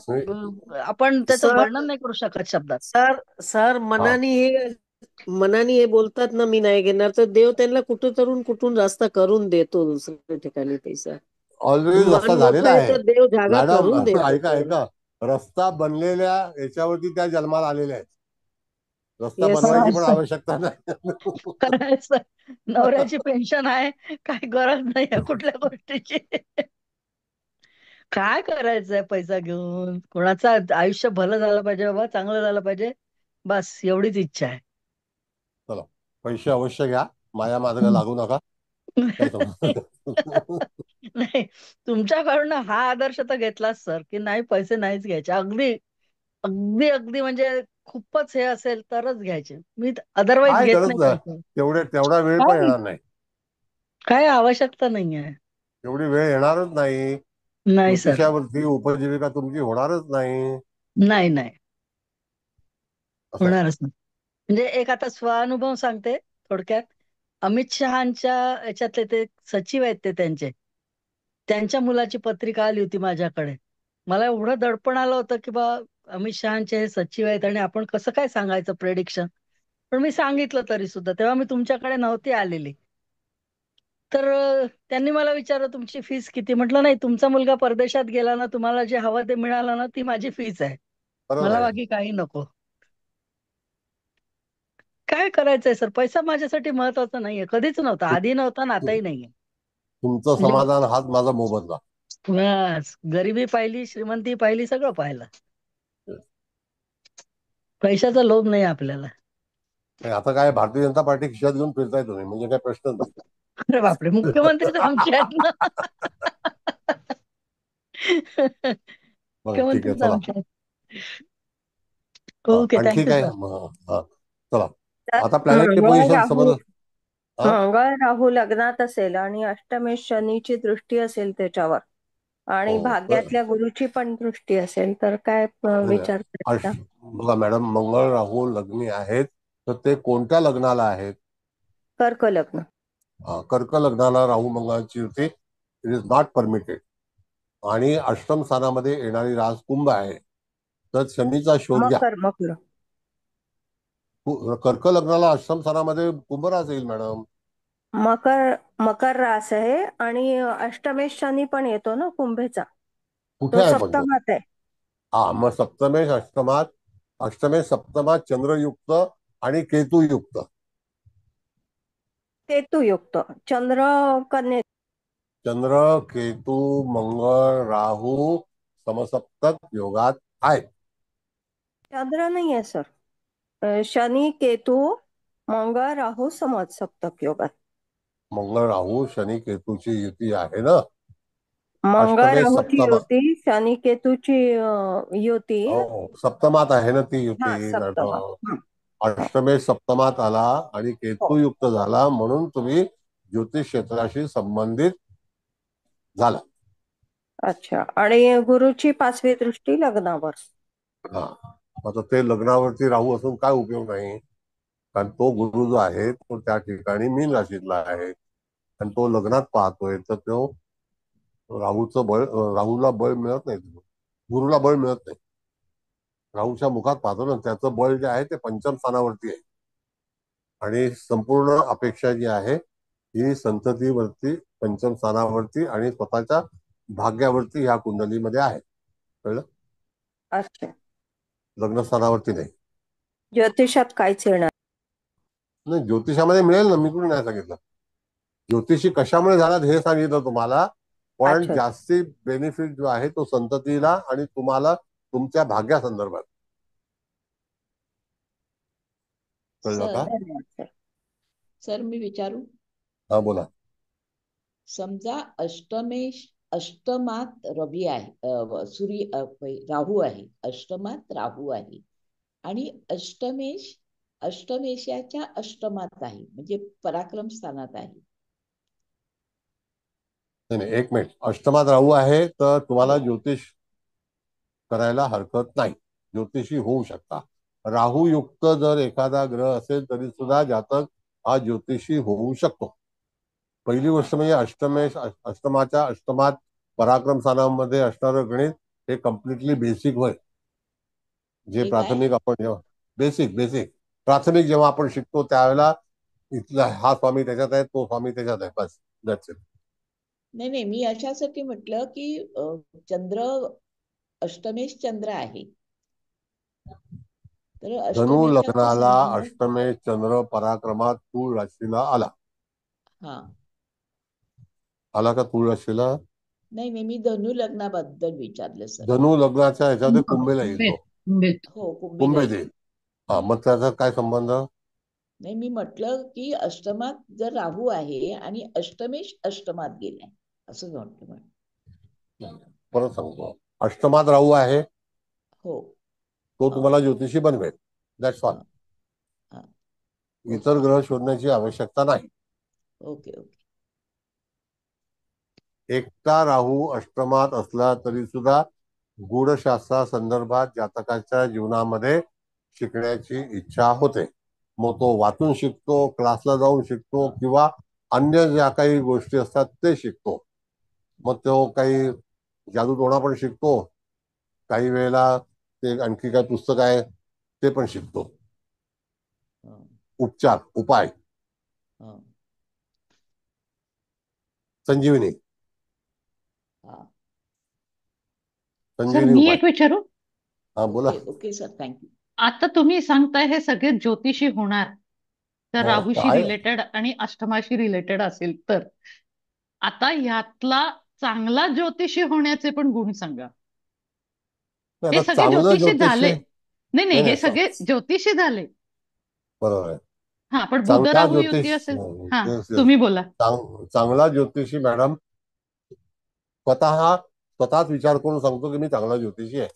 आपण त्याचं सर वर्णन नाही करू शकत शब्दात. सर सर मनाने हे बोलतात ना, मी नाही घेणार, तर देव त्यांना कुठून जास्त करून देतो दुसऱ्या ठिकाणी पैसा. ऑलरेडी रस्ता मन मोठं झालेला आहे आहे तर देव जागा मॅडम. करून देतो ऐका त्यांना. ऐका, रस्ता बनलेल्या याच्यावरती त्या जन्माला आलेल्या आहेत. रस्ता येस बनवायची सर. पण आवश्यकता नाही. खरं आहे सर, नवऱ्याची पेन्शन आहे, काही गरज नाही आहे कुठल्या गोष्टीची. काय करायचंय पैसा घेऊन, कोणाचं आयुष्य भलं झालं पाहिजे बाबा, चांगलं झालं पाहिजे, बस एवढीच इच्छा आहे. चला, पैसे अवश्य घ्या, माया मार्ग लागू नका. काय नाही, तुमच्याकडनं हा आदर्श तर घेतलाच सर, की नाही पैसे नाहीच घ्यायचे, अगदी अगदी अगदी म्हणजे खूपच हे असेल तरच घ्यायचे, मी अदरवाईज काय घेत गरज नाही नाही, पैसे. तेवढा वेळ पण काय येणार नाही. काय आवश्यकता नाही आहे. एवढी वेळ येणारच नाही. नाही सर, ज्योतिषावरती उपजीविका तुमची होणारच नाही. नाही नाही, असं आहे. होणारच नाही. म्हणजे एक आता स्वानुभव सांगते थोडक्यात. अमित शहाच्या याच्यातले ते सचिव आहेत, ते त्यांच्या मुलाची पत्रिका आली होती माझ्याकडे. मला एवढं दडपण आलं होतं की बा, अमित शहाचे हे सचिव आहेत आणि आपण कसं काय सांगायचं प्रेडिक्शन. पण मी सांगितलं तरी सुद्धा, तेव्हा मी तुमच्याकडे नव्हती आलेली. तर त्यांनी मला विचारलं तुमची फीस किती. म्हटलं नाही, तुमचा मुलगा परदेशात गेला ना, तुम्हाला जे हवं ते मिळालं ना, ती माझी फीस आहे, बरोबर मला आहे. बाकी काही नको. काय करायचंय सर, पैसा माझ्यासाठी महत्वाचा नाहीये, कधीच नव्हता, आधी नव्हता ना आताही नाहीये. तुमचं म्हणजे समाधान हाच माझा मोबदला. बस, गरिबी पाहिली, श्रीमंती पाहिली, सगळं पाहिलं, पैशाचा लोभ नाही आपल्याला. नाही, आता काय भारतीय जनता पार्टी खिशात घेऊन फिरताय तुम्ही, म्हणजे काय प्रश्नच नाही. अरे बापरे, मुख्यमंत्री तर आमचे आहेत ना. बरं, ठीक आहे, मुख्यमंत्री तर चला. आमचे आहेत. ओके, आणखी थँक्यू काय? सर. चला, तर आता प्लॅनेटरी मंगळ पोझिशन राहू समज. हा, मंगळ राहू लग्नात असेल आणि अष्टमेश शनीची दृष्टी असेल त्याच्यावर, आणि हो, भाग्यातल्या गुरुची पण दृष्टी असेल, तर काय विचार करायचा? बघा मॅडम, मंगळ राहू लग्नी आहेत, तर ते कोणत्या लग्नाला आहेत? कर्क लग्न. कर्क लग्नाला राहू मंगळाची युती इट इज नॉट परमिटेड. आणि अष्टम स्थानामध्ये येणारी रास कुंभ आहे, तर शनीचा शोध घ्या. मकर. कर्क लग्नाला अष्टम स्थानामध्ये कुंभ रास येईल मॅडम. मकर रास आहे आणि अष्टमेश शनी पण येतो ना कुंभेचा, कुठे तो आहे पण तो? सप्तमात आहे. मग अष्टमेश सप्तमात चंद्रयुक्त आणि केतुयुक्त. केतुयुक्त, चंद्र कन्येत. चंद्र, केतू, मंगळ, राहू समसप्तक योगात आहेत. चंद्र नाही आहे सर, शनी, केतू, मंगळ, राहू सप्तक योगात. मंगळ राहू शनी केतूची युती आहे ना. मंगळ अष्टमेश राहूची सप्तमा, युती, शनी केतूची युती. हो, सप्तमात आहे ना ती हा, युती. सप्तमात. अष्टमेश सप्तमात आला आणि हो. केतुयुक्त झाला, म्हणून तुम्ही ज्योतिष क्षेत्राशी संबंधित झाला. अच्छा, आणि गुरुची 5वी दृष्टी लग्नावर. आता ते लग्नावरती राहू असून काय उपयोग नाही, कारण तो गुरु जो आहे तो त्या ठिकाणी मीन राशीतला आहे आणि तो लग्नात पाहतोय, तर तो राहूचं बळ, राहूला बळ मिळत नाही, गुरुला बळ मिळत नाही. राहूच्या मुखात पाहतो ना, त्याचं बळ जे आहे ते पंचम स्थानावरती आहे आणि संपूर्ण अपेक्षा जी आहे ही संततीवरती, पंचम स्थानावरती आणि स्वतःच्या भाग्यावरती ह्या कुंडलीमध्ये आहे. कळलं? अच्छा. लग्न स्थानावरती नाही. ज्योतिषात काहीच येणार नाही, ज्योतिषामध्ये मिळेल ना, मी कुठे नाही सांगितलं. ज्योतिषी कशामुळे झालात हे सांगितलं तुम्हाला, पण अच्छा. जास्ती बेनिफिट जो आहे तो संततीला आणि तुम्हाला तुमच्या भाग्यासंदर्भात. कळलं सर का? धन्यवाद सर. सर मी विचारू? हा बोला. समजा अष्टमात रवी आहे, राहू आहे, अष्टमात राहू आहे आणि अष्टमेशाच्या अष्टमात आहे, म्हणजे पराक्रम स्थानात आहे. नाही, एक मिनिट. अष्टमात राहू आहे तर तुम्हाला हो. ज्योतिष करायला हरकत नाही, ज्योतिषी होऊ शकता. राहू युक्त जर एखादा ग्रह असेल तरी सुद्धा जातक हा ज्योतिषी होऊ शकतो. पहिली गोष्ट म्हणजे अष्टमाच्या अष्टमात पराक्रम स्थानामध्ये असणारं गणित हे कम्प्लिटली बेसिक होय. जे हे काय? प्राथमिक आपण जेव्हा बेसिक प्राथमिक जेव्हा आपण शिकतो त्यावेळेला इथला हा स्वामी त्याच्यात आहे, तो स्वामी त्याच्यात आहे, बस दॅट्स इट. नाही, मी अशासाठी म्हटलं की चंद्र अष्टमेश चंद्र आहे, तर धनु अष्टमेशाचा लग्नाला संबंध. अष्टमेश चंद्र पराक्रमात तूळ राशीला आला. हा, आला का तूळ राशीला? नाही, मी धनु लग्नाबद्दल विचारलं सर. धनु लग्नाच्या ह्याच्यामध्ये कुंभेला येईल तो. हो, कुंभेत येईल. हा, मग त्याचा काय संबंध? नाही, मी म्हटलं की अष्टमात जर राहू आहे आणि अष्टमेश अष्टमात गेलाय असं म्हटलं. परत सांगतो, अष्टमात राहू आहे, हो, तो तुम्हाला ज्योतिषी बनवेल, दॅट्स ऑल. इतर ग्रह शोधण्याची आवश्यकता नाही. ओके. एकटा राहू अष्टमात असला तरी सुद्धा गूढशास्त्रा संदर्भात जातकाच्या जीवनामध्ये शिकण्याची इच्छा होते. मग तो वाचून शिकतो, क्लासला जाऊन शिकतो किंवा अन्य ज्या काही गोष्टी असतात ते शिकतो. मग तो काही जादूटोणा पण शिकतो, काही वेळेला ते आणखी काय पुस्तक आहे ते पण शिकतो. उपचार, उपाय, संजीवनी सर मी उपाय. एक विचारू? हा बोला. Okay sir, thank you. आता तुम्ही सांगताय हे सगळे ज्योतिषी होणार तर राहूशी आहे. रिलेटेड आणि अष्टमाशी रिलेटेड असेल तर आता ह्यातला चांगला ज्योतिषी होण्याचे पण गुण सांगा. हे आता सगळे चांगलं ज्योतिषी ज्योतिषी झाले. नाही, हे नाही, सगळे ज्योतिषी झाले. बरोबर आहे. हा, पण बुध चांगला राहू युती ज्योतिष, असेल. हा, तुम्ही बोला. चांगला ज्योतिषी मॅडम स्वतःच विचार करून सांगतो की मी चांगला ज्योतिषी आहे.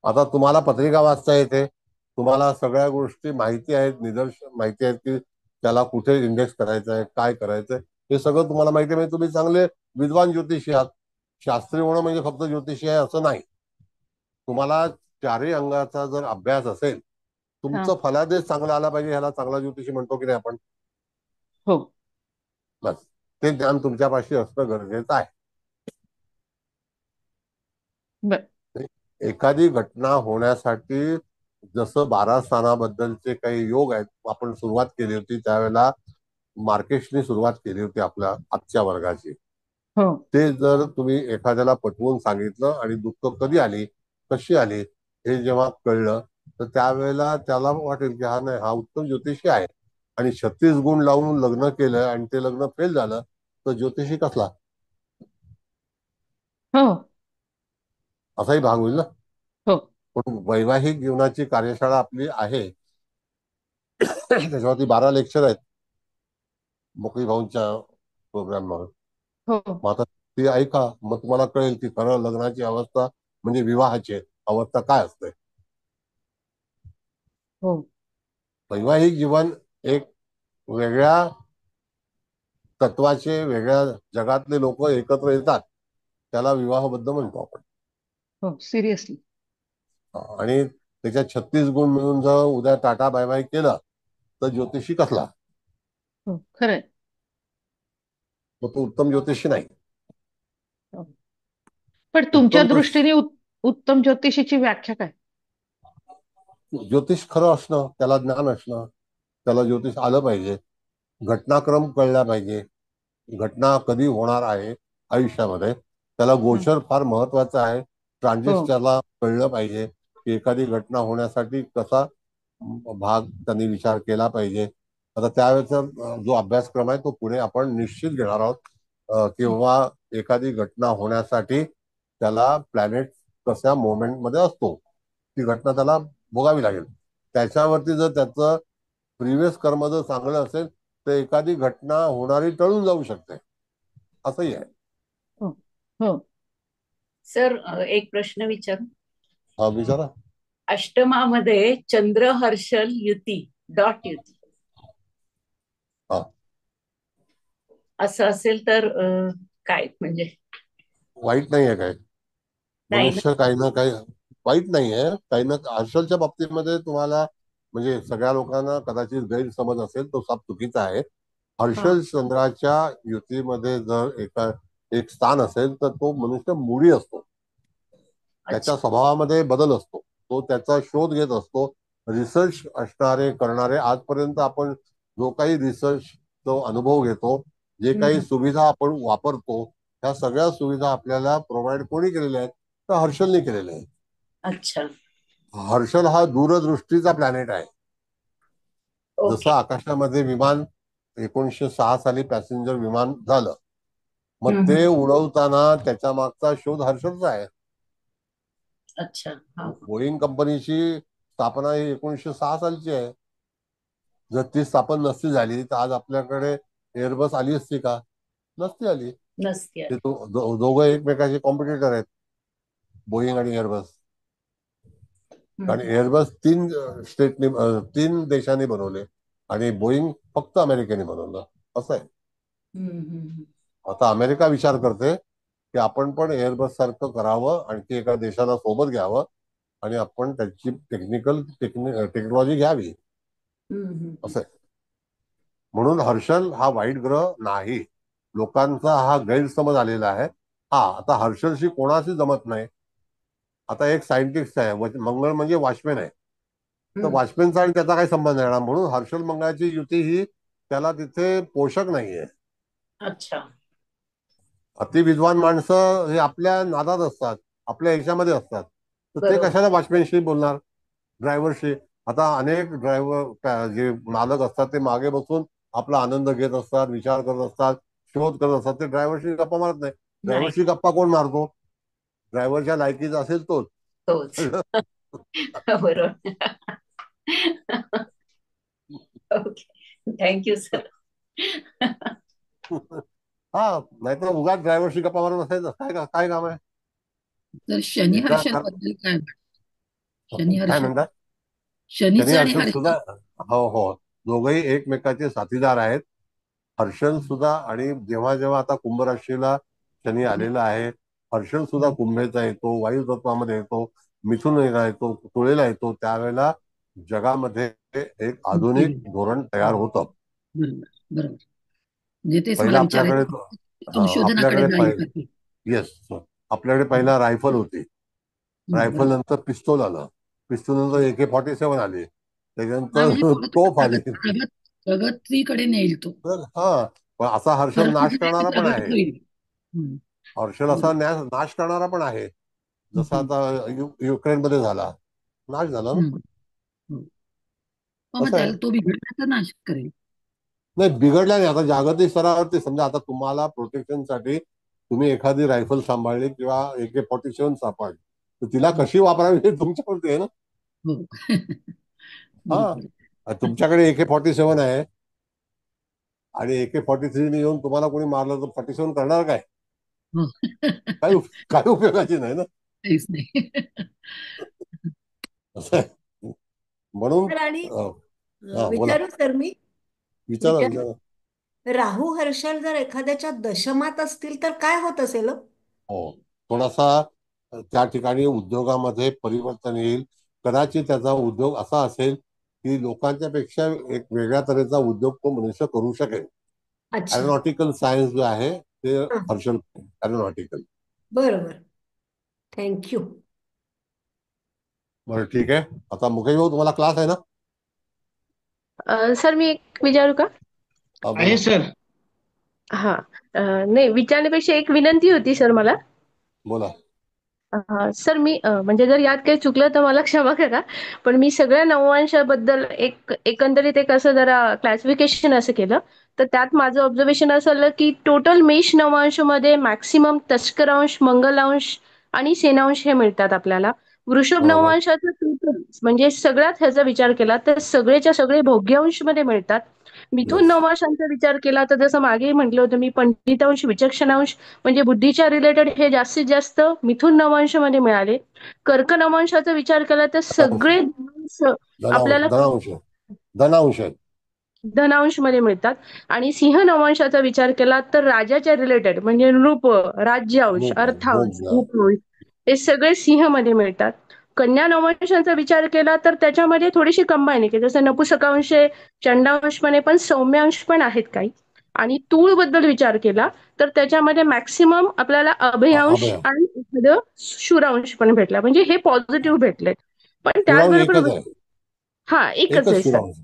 आता तुम्हाला पत्रिका वाचता येते, तुम्हाला सगळ्या गोष्टी माहिती आहेत, निदर्शन माहिती आहेत की त्याला कुठे इंडेक्स करायचं आहे, काय करायचंय, हे सगळं तुम्हाला माहिती आहे. म्हणजे तुम्ही चांगले विद्वान ज्योतिषी आहात. शास्त्री होणं म्हणजे फक्त ज्योतिषी आहे असं नाही. तुम्हाला चारही अंगाचा जर अभ्यास असेल, तुमचं फलादेश चांगला आला पाहिजे, ह्याला चांगला ज्योतिषी म्हणतो की नाही आपण? हो, बस ते ज्ञान तुमच्यापाशी असणं गरजेचं आहे. एखादी घटना होण्यासाठी जसं 12 स्थानाबद्दलचे काही योग आहेत, आपण सुरुवात केली होती त्यावेळेला मार्केशने सुरुवात केली होती आपल्या आजच्या वर्गाची. ते जर तुम्ही एखाद्याला पटवून सांगितलं आणि दुःख कधी आली, कशी आली हे जेव्हा कळलं, तर त्यावेळेला त्याला वाटेल की हा नाही, हा उत्तम ज्योतिषी आहे. आणि 36 गुण लावून लग्न केलं आणि ते लग्न फेल झालं तर ज्योतिषी कसला? असाही भाग होईल ना. पण वैवाहिक जीवनाची कार्यशाळा आपली आहे, त्याच्यावरती 12 लेक्चर आहेत मोकळी भाऊंच्या प्रोग्रामवर. मग आता ते ऐका, मग तुम्हाला कळेल की खरं लग्नाची अवस्था म्हणजे विवाहाची अवस्था काय असते. वैवाहिक जीवन एक वेगळ्या तत्वाचे, वेगळ्या जगातले लोक एकत्र येतात, त्याला विवाहबद्ध म्हणतो आपण. हो, सिरियसली. आणि त्याच्यात 36 गुण मिळून जर उद्या टाटा बाय बाय केलं तर ज्योतिषी कसला? हो, खरंय. मग तो उत्तम ज्योतिषी नाही. हो. पण तुमच्या उत्तम दृष्टीने उत्तम ज्योतिषीची व्याख्या काय? ज्योतिष खरं असणं, त्याला ज्ञान असणं, त्याला ज्योतिष आलं पाहिजे, घटनाक्रम कळला पाहिजे, घटना कधी होणार आहे आयुष्यामध्ये त्याला गोचर फार महत्वाचं आहे. ट्रान्झिट त्याला कळलं पाहिजे की एखादी घटना होण्यासाठी कसा भाग त्यांनी विचार केला पाहिजे. आता त्यावेळेचा जो अभ्यासक्रम आहे तो पुढे आपण निश्चित घेणार आहोत. किंवा एखादी घटना होण्यासाठी त्याला प्लॅनेट कशा मोमेंट मध्ये असतो ती घटना त्याला भोगावी लागेल. त्याच्यावरती जर त्याचं प्रिव्हियस कर्म जर चांगलं असेल तर एखादी घटना होणारी टळून जाऊ शकते, असंही आहे. हो. सर, एक प्रश्न विचारू? हा, विचारा. अष्टमामध्ये चंद्र हर्षल युती डॉट युती असं असेल तर काय म्हणजे वाईट नाही आहे काय? मनुष्य काही ना काही वाईट नाही आहे. काही ना हर्षलच्या बाबतीमध्ये तुम्हाला म्हणजे सगळ्या लोकांना कदाचित गैरसमज असेल, तो साप चुकीचा आहे. हर्षल चंद्राच्या युतीमध्ये जर एक स्थान असेल तर तो मनुष्य मूडी असतो, त्याच्या स्वभावामध्ये बदल असतो, तो त्याचा शोध घेत असतो. रिसर्च असणारे करणारे आजपर्यंत आपण जो काही रिसर्च तो अनुभव घेतो, जे काही सुविधा आपण वापरतो, त्या सगळ्या सुविधा आपल्याला प्रोव्हाइड कोणी केलेल्या आहेत? तर हर्षलने केलेले आहे. अच्छा. हर्षल हा दूरदृष्टीचा प्लॅनेट आहे. जसं आकाशामध्ये विमान 1906 साली पॅसेंजर विमान झालं, मग ते उडवताना त्याच्या मागचा शोध हर्षलचा आहे. अच्छा. बोईंग कंपनीची स्थापना ही 1906 सालची आहे. जर ती स्थापना नसती झाली तर आज आपल्याकडे एअरबस आली असती का? नसती आली. ते दोघं एकमेकाचे कॉम्पिटिटर आहेत, बोईंग आणि एअरबस. कारण एअरबस 3 देशांनी बनवले आणि बोईंग फक्त अमेरिकेने बनवलं, असं आहे. आता अमेरिका विचार करते की आपण पण एअरबस सारखं करावं, आणखी एका देशाला सोबत घ्यावं आणि आपण त्याची टेक्नॉलॉजी घ्यावी, असं आहे. म्हणून हर्षल हा वाईट ग्रह नाही. लोकांचा हा गैरसमज आलेला आहे. आता हर्षलशी कोणाशी जमत नाही. आता एक सायंटिस्ट आहे, मंगळ म्हणजे वॉचमॅन आहे, तर वॉचमॅनचा आणि त्याचा काही संबंध नाही. म्हणून हर्षल मंगळाची युती ही त्याला तिथे पोषक नाहीये. अच्छा. अतिविद्वान माणसं हे आपल्या नादात असतात, आपल्या ह्याच्यामध्ये असतात, तर ते कशाला वॉचमॅनशी बोलणार, ड्रायव्हरशी? आता अनेक ड्रायव्हर जे मालक असतात ते मागे बसून आपला आनंद घेत असतात, विचार करत असतात, शोध करत असतात. ते ड्रायव्हरशी गप्पा मारत नाही. ड्रायव्हरशी गप्पा कोण मारतो? ड्रायव्हरच्या लायकीचा असेल तोच. बरोबर. Okay, thank you sir. नाहीतर उगाच ड्रायव्हरशी गप्पा मारत असायचं काय काम आहे? तर शनी हर्षल बद्दल काय काय म्हणतात? शनी हर्षल सुद्धा हो दोघंही एकमेकाचे साथीदार आहेत. हर्षल सुद्धा आणि जेव्हा जेव्हा आता कुंभ राशीला शनी आलेला आहे, हर्षल सुद्धा कुंभेचा येतो, वायू तत्वामध्ये येतो, मिथुन येतो, तुळेला येतो, त्यावेळेला जगामध्ये एक आधुनिक धोरण तयार होतं. बरोबर. म्हणजे ते पहिला आपल्याकडे पहिला रायफल होती, रायफल नंतर पिस्तूल आलं, पिस्तूल नंतर AK-47 आली, त्याच्यानंतर तोफ आली. प्रगतीकडे नेईल तो. पण असा हर्षल नाश करणारा पण आहे. हर्षल असा नाश करणारा पण आहे, जसा आता युक्रेन मध्ये झाला, नाश झाला ना. तो बिघडण्याचा नाश करेल. नाही, बिघडल्या नाही. आता जागतिक स्तरावरती समजा आता तुम्हाला प्रोटेक्शनसाठी तुम्ही एखादी रायफल सांभाळली किंवा AK-47 सापडली, तर तिला कशी वापरावी हे तुमच्यावरती आहे ना. तुमच्याकडे AK-47 आहे आणि AK-43 येऊन तुम्हाला कोणी मारलं तर 47 करणार काय? काय उपयोगाची नाही ना. म्हणून विचारू सर मी विचारा. राहू हर्षल जर एखाद्याच्या दशमात असतील तर काय होत असेल? थोडासा त्या ठिकाणी उद्योगामध्ये परिवर्तन येईल. कदाचित त्याचा उद्योग असा असेल की लोकांच्या पेक्षा एक वेगळ्या तऱ्हेचा उद्योग तो मनुष्य करू शकेल. अच्छा. एरोनॉटिकल सायन्स जे आहे ते हा. हर्षल एरोनॉटिकल. बरोबर. थँक्यू. बरं ठीक आहे. आता मुकेश भाऊ तुम्हाला क्लास आहे ना? सर मी एक विचारू का? आहे बोला सर. हा. नाही, विचारण्यापेक्षा एक विनंती होती सर मला. बोला. सर मी म्हणजे जर यात काही चुकलं तर मला क्षमा करा. पण मी सगळ्या नववंशाबद्दल एकंदरीत एक असं जरा क्लासिफिकेशन असं केलं. तर त्यात माझं ऑब्झर्वेशन असं आलं की टोटल मेष नववंशमध्ये मॅक्सिमम तस्करांश, मंगलांश आणि सेनांश हे मिळतात आपल्याला. वृषभ बरोबर. नववंशाचं total म्हणजे सगळ्यात ह्याचा विचार केला तर सगळेच्या सगळे भोग्यांश मध्ये मिळतात. मिथुन येस. नववंशाचा विचार केला तर जसं मागे म्हटलं होतं मी पंडितांश, विचक्षणांश म्हणजे बुद्धीच्या रिलेटेड हे जास्तीत जास्त मिथुन नववंशमध्ये मिळाले. कर्क नववंशाचा विचार केला तर सगळे आपल्याला धनांश धनांश आहेत. धनांश मध्ये मिळतात. आणि सिंह नववंशाचा विचार केला तर राजाच्या रिलेटेड म्हणजे नृप, राज्यांश, भोग अर्थांश, भोग उपवंश हे सगळे सिंह मध्ये मिळतात. कन्या नववंशाचा विचार केला तर त्याच्यामध्ये थोडीशी कंबाईन आहे की जसं नपुसकांश आहे, चंडांशपणे पण सौम्यांश पण आहेत काही. आणि तूळ बद्दल विचार केला तर त्याच्यामध्ये मॅक्सिमम आपल्याला अभयांश अभय. आणि एखादं शुरांश पण भेटला म्हणजे हे पॉझिटिव्ह भेटले. पण शिरांश त्याचबरोबर एकच आहे. हा एकच आहे एकच सर. शिरांश.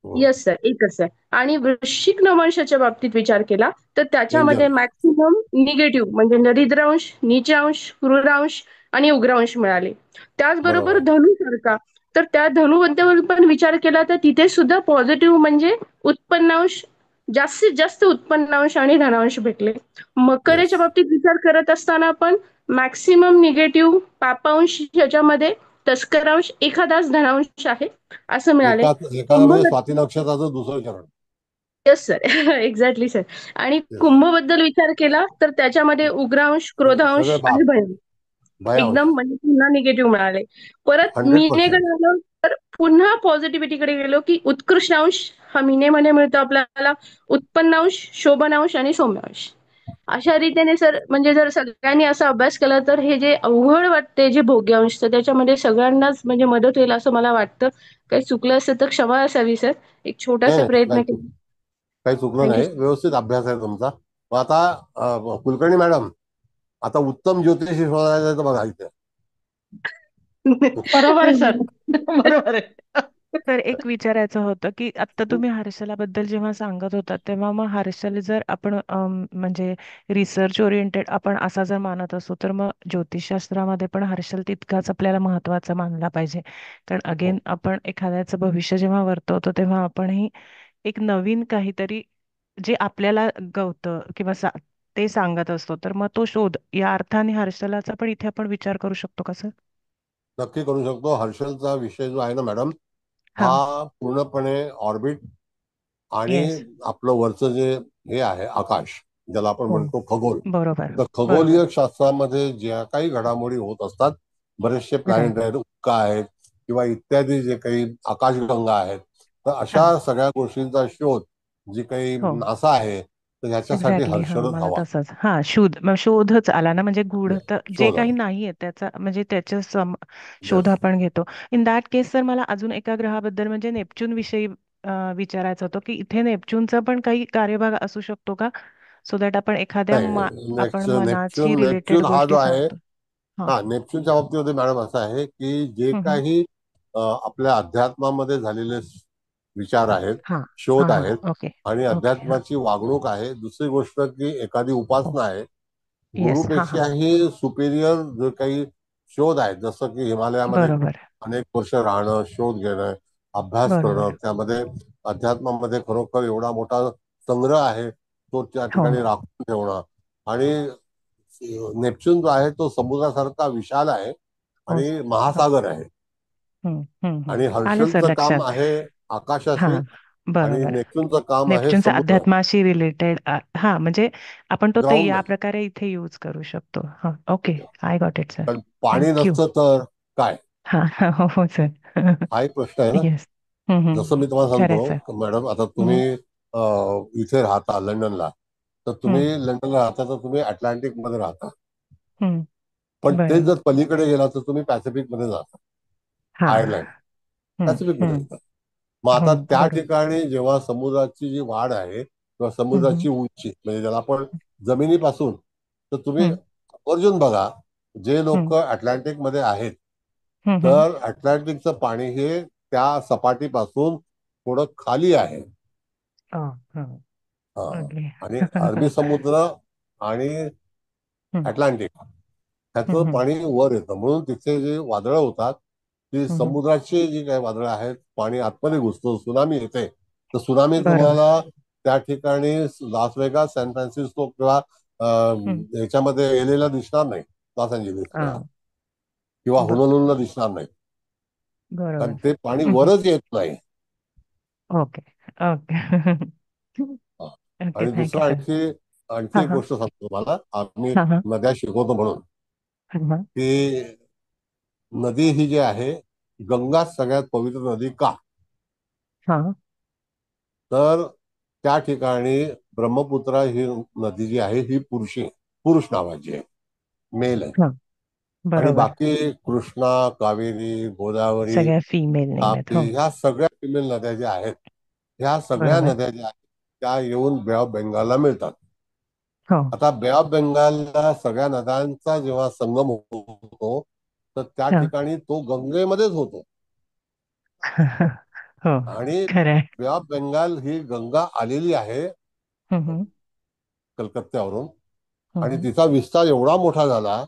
येस सर, एकच आहे. आणि वृश्चिक नववंशाच्या बाबतीत विचार केला तर डेंजर. त्याच्यामध्ये मॅक्सिमम निगेटिव्ह म्हणजे नरिद्रांश, नीचांश, क्रूरांश आणि उग्रांश मिळाले. त्याचबरोबर बरोबर. धनुसारखा तर त्या धनुबद्दल पण विचार केला तर तिथे सुद्धा पॉझिटिव्ह म्हणजे उत्पन्नांश, जास्तीत जास्त उत्पन्नांश आणि धनांश भेटले. येस. मकरेच्या बाबतीत विचार करत असताना पण मॅक्सिमम निगेटिव्ह पापांश ह्याच्यामध्ये तस्करांश, एखादाच धनांश आहे असं मिळाले. एखादा म्हणजे स्वाती नक्षत्राचं दुसरं चरण. Yes sir, exactly sir. आणि येस. कुंभबद्दल विचार केला तर त्याच्यामध्ये उग्रांश, क्रोधांश सगळे आणि पाप भयांश एकदम म्हणजे पुन्हा निगेटिव्ह मिळाले. परत 100%. मीनेकडे आलो तर पुन्हा पॉझिटिव्हिटीकडे गेलो की उत्कृष्टांश हा मीनेमध्ये मिळतो आपल्याला, उत्पन्नांश, शोभनांश आणि सौम्यांश. अशा रीतीने सर म्हणजे जर सगळ्यांनी असा अभ्यास केला तर हे जे अवघड वाटते जे भोग्यांश तर त्याच्यामध्ये सगळ्यांनाच म्हणजे मदत होईल असं मला वाटतं. काही चुकलं असेल तर क्षमा असावी सर. एक नाही छोटासा नाही, प्रयत्न केला. काही चुकलं थँक्यू. नाही. व्यवस्थित अभ्यास आहे तुमचा. मग आता कुलकर्णी मॅडम, आता उत्तम ज्योतिषी शोधायचं तर बघा इथे. बरोबर सर. बरोबर आहे. तर एक विचारायचं होतं की आता तुम्ही हर्षलाबद्दल जेव्हा सांगत होता तेव्हा मग हर्षल जर आपण म्हणजे रिसर्च ओरिएंटेड आपण असा जर मानत असू तर मग ज्योतिषशास्त्रामध्ये पण हर्षल तितकाच आपल्याला महत्वाचा मानला पाहिजे. कारण अगेन आपण एखाद्याचं भविष्य जेव्हा वर्तवतो तेव्हा आपणही एक नवीन काहीतरी जे आपल्याला गवतं किंवा ते सांगत असतो तर मग तो शोध या अर्थाने हर्षलाचा पण इथे आपण विचार करू शकतो का सर? नक्की करू शकतो. हर्षलचा विषय जो आहे ना मॅडम, हा. हा पूर्णपणे ऑर्बिट आणि येस. आपलं वरचं जे हे आहे आकाश, ज्याला आपण हो. म्हणतो खगोल, बरोबर तर बरोबर. खगोलीय शास्त्रामध्ये ज्या काही घडामोडी होत असतात, बरेचसे प्लॅनेट राईट. आहेत, उल्का आहेत किंवा इत्यादी जे काही आकाशगंगा आहेत, तर हा. अशा सगळ्या गोष्टींचा शोध जी काही हो. नासा आहे तर ह्याच्यासाठी एक्झॅक्टली. हा हर्षलच मला हवा. तसंच मग शोधच आला ना म्हणजे गूढ तर जे शोध काही आला. नाहीये त्याचा म्हणजे त्याच्या शोध येस. आपण घेतो. इन दॅट केस सर मला अजून एका ग्रहाबद्दल म्हणजे नेपच्यून विषयी विचारायचं होतं की इथे नेपच्यूनचा पण काही कार्यभाग असू शकतो का? सो दॅट आपण एखाद्या नाही, आपण नेपच्यून मनाची रिलेटेड नेपच्यून हा जो गोष्टी आहे, सांगतो. हा. हा नेपच्यूनच्या बाबतीमध्ये मॅडम असं आहे की जे हम्म. काही आपल्या अध्यात्मामध्ये झालेले विचार आहेत, हा हा शोध हा. आहेत ओके आणि ओके. हा. अध्यात्माची वागणूक आहे. दुसरी गोष्ट की एखादी हो. उपासना आहे. येस. हा हा. गुरुपेक्षाही सुपेरियर जे काही शोध आहेत, जसं की हिमालयामध्ये बरोबर अनेक वर्ष राहणं, शोध घेणं, अभ्यास करणं, बरोबर. त्यामध्ये अध्यात्मामध्ये खरोखर एवढा मोठा संग्रह आहे तो त्या हो. ठिकाणी राखून ठेवणं. आणि नेपच्यून जो आहे तो समुद्रासारखा विशाल आहे हो. आणि हो. महासागर आहे. आणि आलं सर हर्षलचं काम लक्षात. आहे हा. आकाशाशी आणि बरोबर. नेपच्यूनचं काम आहे नेपच्यूनचा समुद्र. अध्यात्माशी रिलेटेड हा म्हणजे आपण तो ते ग्राउंड या आहे. प्रकारे इथे यूज करू शकतो. हा. Okay. I got it sir. कारण पाणी थँक्यू. नसतं तर काय, हा हा. हो हो सर. हा एक प्रश्न आहे ना. येस. जसं मी तुम्हाला खरंय सर. सांगतो मॅडम, आता तुम्ही इथे राहता लंडनला, तर तुम्ही लंडनला राहता तर तुम्ही अटलांटिक मध्ये राहता. पण ते बरं. जर पलीकडे गेला तर तुम्ही पॅसिफिक मध्ये जाता, हा. आयर्लंड पॅसिफिक मध्ये येतात. मग हो आता त्या बरोबर. ठिकाणी जेव्हा समुद्राची जी वाढ आहे किंवा हम्म, समुद्राची उंची म्हणजे ज्याला आपण जमिनीपासून, तर तुम्ही हम्म, आवर्जून बघा, जे हम्म, लोक अटलांटिक मध्ये आहेत हम्म, हम्म. तर अटलांटिकचं पाणी हे त्या सपाटीपासून थोडं खाली आहे. हा, हा. हा. ओके. आणि अरबी समुद्र आणि हम्म, अटलांटिक ह्याचं हम्म, पाणी वर येतं, म्हणून तिथे जे वादळं होतात ती हम्म. समुद्राची जी काही वादळं आहेत, पाणी आतमध्ये घुसतं, सुनामी येते. तर सुनामी बरोबर. तुम्हाला त्या ठिकाणी लास वेगास, सॅन फ्रान्सिस्को किंवा हम्म. ह्याच्यामध्ये एलेला दिसणार नाही, लॉस एंजेलिसला हा. किंवा ब- हुनलुलला दिसणार नाही, कारण बरोबर. ते पाणी हम्म. वरच येत नाही. ओके. ओके. हा. ओके. आणि थँक्यू दुसरं सर. आणखी हा एक हा गोष्ट सांगतो तुम्हाला, आम्ही हा हा नद्या शिकवतो म्हणून, हा की नदी ही जी आहे, गंगा सगळ्यात पवित्र नदी का? हा तर त्या ठिकाणी ब्रह्मपुत्रा ही नदी जी आहे ही पुरुष नावाची आहे, मेल आहे. हा. आणि बरोबर. बाकी कृष्णा, कावेरी, गोदावरी, सगळ्या फिमेल नेम आहेत. तापी हो ह्या सगळ्या फिमेल नद्या ज्या आहेत, ह्या सगळ्या बरोबर. नद्या ज्या आहेत त्या येऊन बे ऑफ बेंगालला मिळतात. हो. आता बे ऑफ बेंगालला सगळ्या नद्यांचा जेव्हा संगम होतो तर त्या हा. ठिकाणी तो गंगेमध्येच होतो. हो आणि खरंय. बे ऑफ बेंगाल ही गंगा आलेली आहे हम्म, कलकत्त्यावरून, आणि हम्म, तिचा विस्तार एवढा मोठा झाला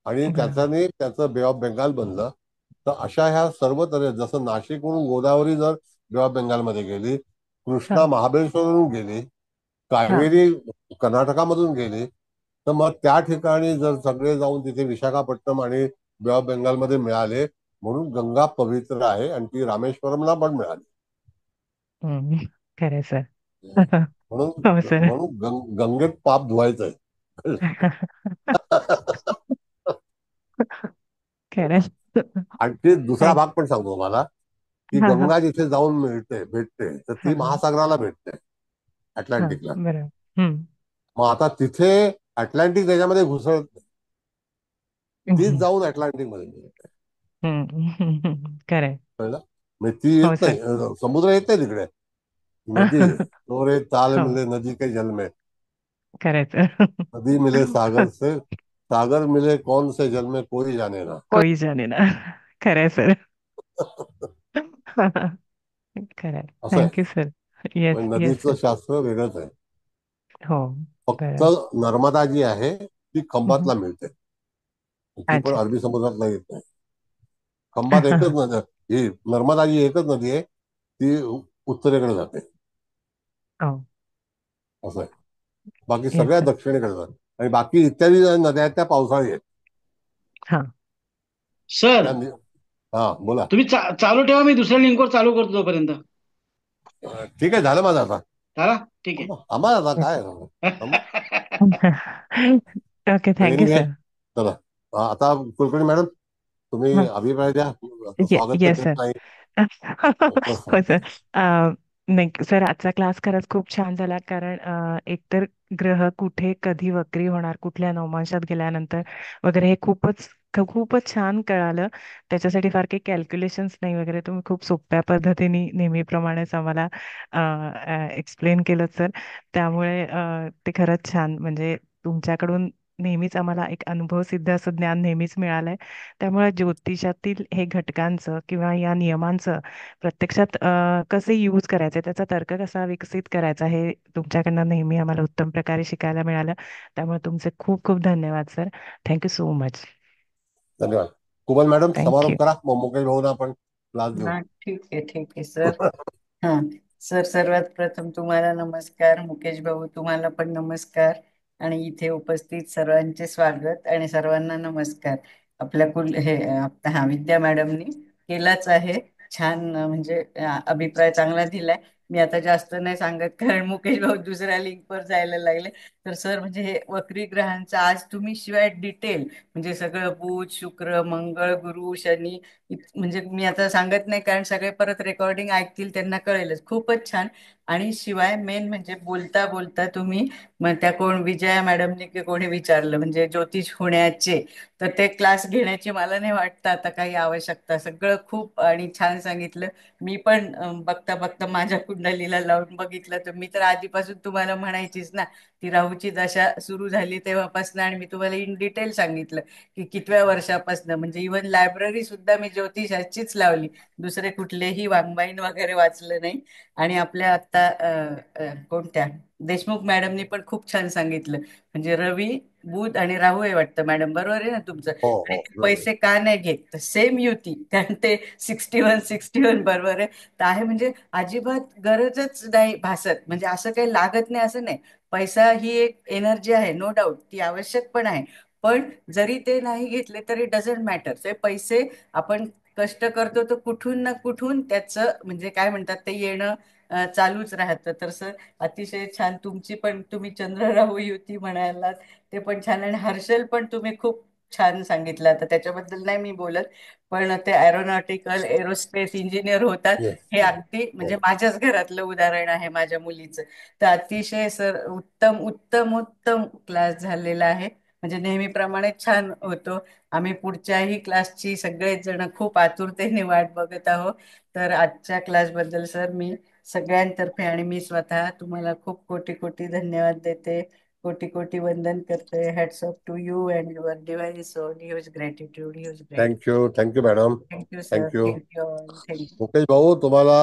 आणि बरोबर. त्याच्याने त्याचं बे ऑफ बेंगाल बनलं. तर अशा ह्या सर्व तऱ्हे, जसं नाशिकवरून गोदावरी जर बे ऑफ बेंगालमध्ये गेली, हा कृष्णा महाबळेश्वरवरून गेली, हा कावेरी कर्नाटकामधून गेली, तर मग त्या ठिकाणी जर सगळे जाऊन तिथे विशाखापट्टणम आणि बे ऑफ बेंगालमध्ये मिळाले, म्हणून गंगा पवित्र आहे आणि ती रामेश्वरमला पण मिळाली. हम्म, खरंय सर. म्हणून हो सर. म्हणून गंगेत पाप धुवायचंय. खरंय. आणखी दुसरा थँक भाग पण सांगतो तुम्हाला, की हा हा गंगा जिथे जाऊन भेटते तर हा ती महासागराला भेटते, हा अटलांटिकला. बरोबर. हम्म, मग आता तिथे अटलांटिक त्याच्यामध्ये घुसळत नाही, तीच हम्म, जाऊन अटलांटिक मध्ये मिळते. खरंय. कळलं? म्हणजे ती हो येत सर. नाही, समुद्र येत नाही तिकडे, नदी तो रे ताल हो मिले नदी के जल में, खरंय सर. नदी मिले सागर से, सागर मिले कौन से जल में कोई जाने ना. कोई जाने ना. खरंय सर. खरंय. असं आहे. Thank you sir. येस म्हणजे येस नदीचं सर. शास्त्र वेगळंच आहे. हो फक्त बरं. नर्मदा जी आहे ती हम्म. खंबातला मिळते, ती पण अच्छा. अरबी समुद्रातला येत नाही. खंबात एकच नदी, ही नर्मदा जी एकच नदी आहे, ती उत्तरेकडे जाते. हो असं आहे. बाकी येस सगळ्या सर. दक्षिणेकडे जातात, आणि बाकी इत्यादी ज्या नद्या आहेत त्या पावसाळी आहेत. हा सर हा बोला. तुम्ही चालू ठेवा, मी दुसऱ्या लिंकवर चालू करतो तोपर्यंत. ठीक आहे, झालं माझं आता. झाला ठीक आहे. आम्हाला आता काय थांबा. Okay thank you anyway, sir. चला. आता कुलकर्णी मॅडम, तुम्ही अभिप्राय द्या. आता स्वागत तर येस केलं सर. नाही. हो सर. नाही सर, आजचा क्लास खरंच खूप छान झाला, कारण एकतर ग्रह कुठे कधी वक्री होणार, कुठल्या नवमांशात गेल्यानंतर वगैरे हे खूपच छान कळालं. त्याच्यासाठी फार काही कॅल्क्युलेशन्स नाही वगैरे, तुम्ही खूप सोप्या पद्धतीने नेहमीप्रमाणेच आम्हाला एक्सप्लेन केलं सर. त्यामुळे ते खरंच छान, म्हणजे तुमच्याकडून नेहमीच आम्हाला एक अनुभव सिद्ध असं ज्ञान नेहमीच मिळालंय. त्यामुळे ज्योतिषातील हे घटकांचं किंवा या नियमांचं प्रत्यक्षात कसे यूज करायचे, त्याचा तर्क कसा विकसित करायचा, हे तुमच्याकडनं नेहमी आम्हाला उत्तम प्रकारे शिकायला मिळालं. त्यामुळे तुमचे खूप खूप धन्यवाद सर. Thank you so much. धन्यवाद. Kubal madam, thank you. समारोप करा, मग मुकेश भाऊना आपण क्लास देऊ. हा ठीक आहे सर. हा सर, सर्वात प्रथम तुम्हाला नमस्कार. मुकेश भाऊ, तुम्हाला पण नमस्कार. आणि इथे उपस्थित सर्वांचे स्वागत आणि सर्वांना नमस्कार. आपल्या हा विद्या मॅडमनी केलाच आहे छान, म्हणजे अभिप्राय चांगला दिलाय. मी आता जास्त नाही सांगत, कारण मुकेश भाऊ दुसऱ्या लिंकवर जायला लागले. तर सर म्हणजे हे वक्री ग्रहांचं आज तुम्ही शिवाय डिटेल म्हणजे सगळं बुध शुक्र मंगळ गुरु शनी म्हणजे मी आता सांगत नाही कारण सगळे परत रेकॉर्डिंग ऐकतील त्यांना कळेलच. खूपच छान. आणि शिवाय मेन म्हणजे बोलता बोलता तुम्ही मग त्या कोण विजया मॅडमने की कोणी विचारलं म्हणजे ज्योतिष होण्याचे तर ते क्लास घेण्याची मला नाही वाटतं आता काही आवश्यकता. सगळं खूप आणि छान सांगितलं. मी पण बघता बघता माझ्या कुंडलीला लावून बघितलं तर मी तर आधीपासून तुम्हाला म्हणायचीच ना ती राहूची दशा सुरू झाली तेव्हापासून आणि मी तुम्हाला इन डिटेल सांगितलं की कितव्या वर्षापासून म्हणजे इव्हन लायब्ररी सुद्धा मी ज्योतिषाचीच लावली. दुसरे कुठलेही वाङ्मयीन वगैरे वाचलं नाही. आणि आपल्या आता कोणत्या देशमुख मॅडमनी पण खूप छान सांगितलं म्हणजे रवी बुध आणि राहू आहे वाटतं मॅडम बरोबर आहे ना तुमचं. हो आणि हो ते बरोबर. पैसे का नाही घेत तर सेम युती कारण ते 61 बरोबर आहे. तर आहे म्हणजे अजिबात गरजच नाही भासत म्हणजे असं काही लागत नाही असं नाही. पैसा ही एक एनर्जी आहे नो डाऊट ती आवश्यक पण आहे. पण जरी ते नाही घेतले तरी डझंट मॅटर. ते पैसे आपण कष्ट करतो तर कुठून ना कुठून त्याचं म्हणजे काय म्हणतात ते येणं चालूच राहतं. तर सर अतिशय छान तुमची पण तुम्ही चंद्र राहू युती म्हणालात ते पण छान. आणि हर्षल पण तुम्ही खूप छान सांगितलं. आता त्याच्याबद्दल नाही मी बोलत पण ते एरोनॉटिकल एरोस्पेस इंजिनियर होतात येस हे अगदी म्हणजे हो. माझ्याच घरातलं उदाहरण आहे माझ्या मुलीचं. तर अतिशय सर उत्तम उत्तम उत्तम क्लास झालेला आहे म्हणजे नेहमीप्रमाणे छान होतो. आम्ही पुढच्याही क्लासची सगळेच जण खूप आतुरतेने वाट बघत आहोत. तर आजच्या क्लासबद्दल सर मी सगळ्यांतर्फे आणि मी स्वतः तुम्हाला खूप कोटी कोटी धन्यवाद देते. कोटी कोटी वंदन करते. Hats off to you and your divine soul. Huge gratitude huge gratitude. Thank you madam. Thank you sir. Thank you thank you all. Thank you. Mukesh भाऊ तुम्हाला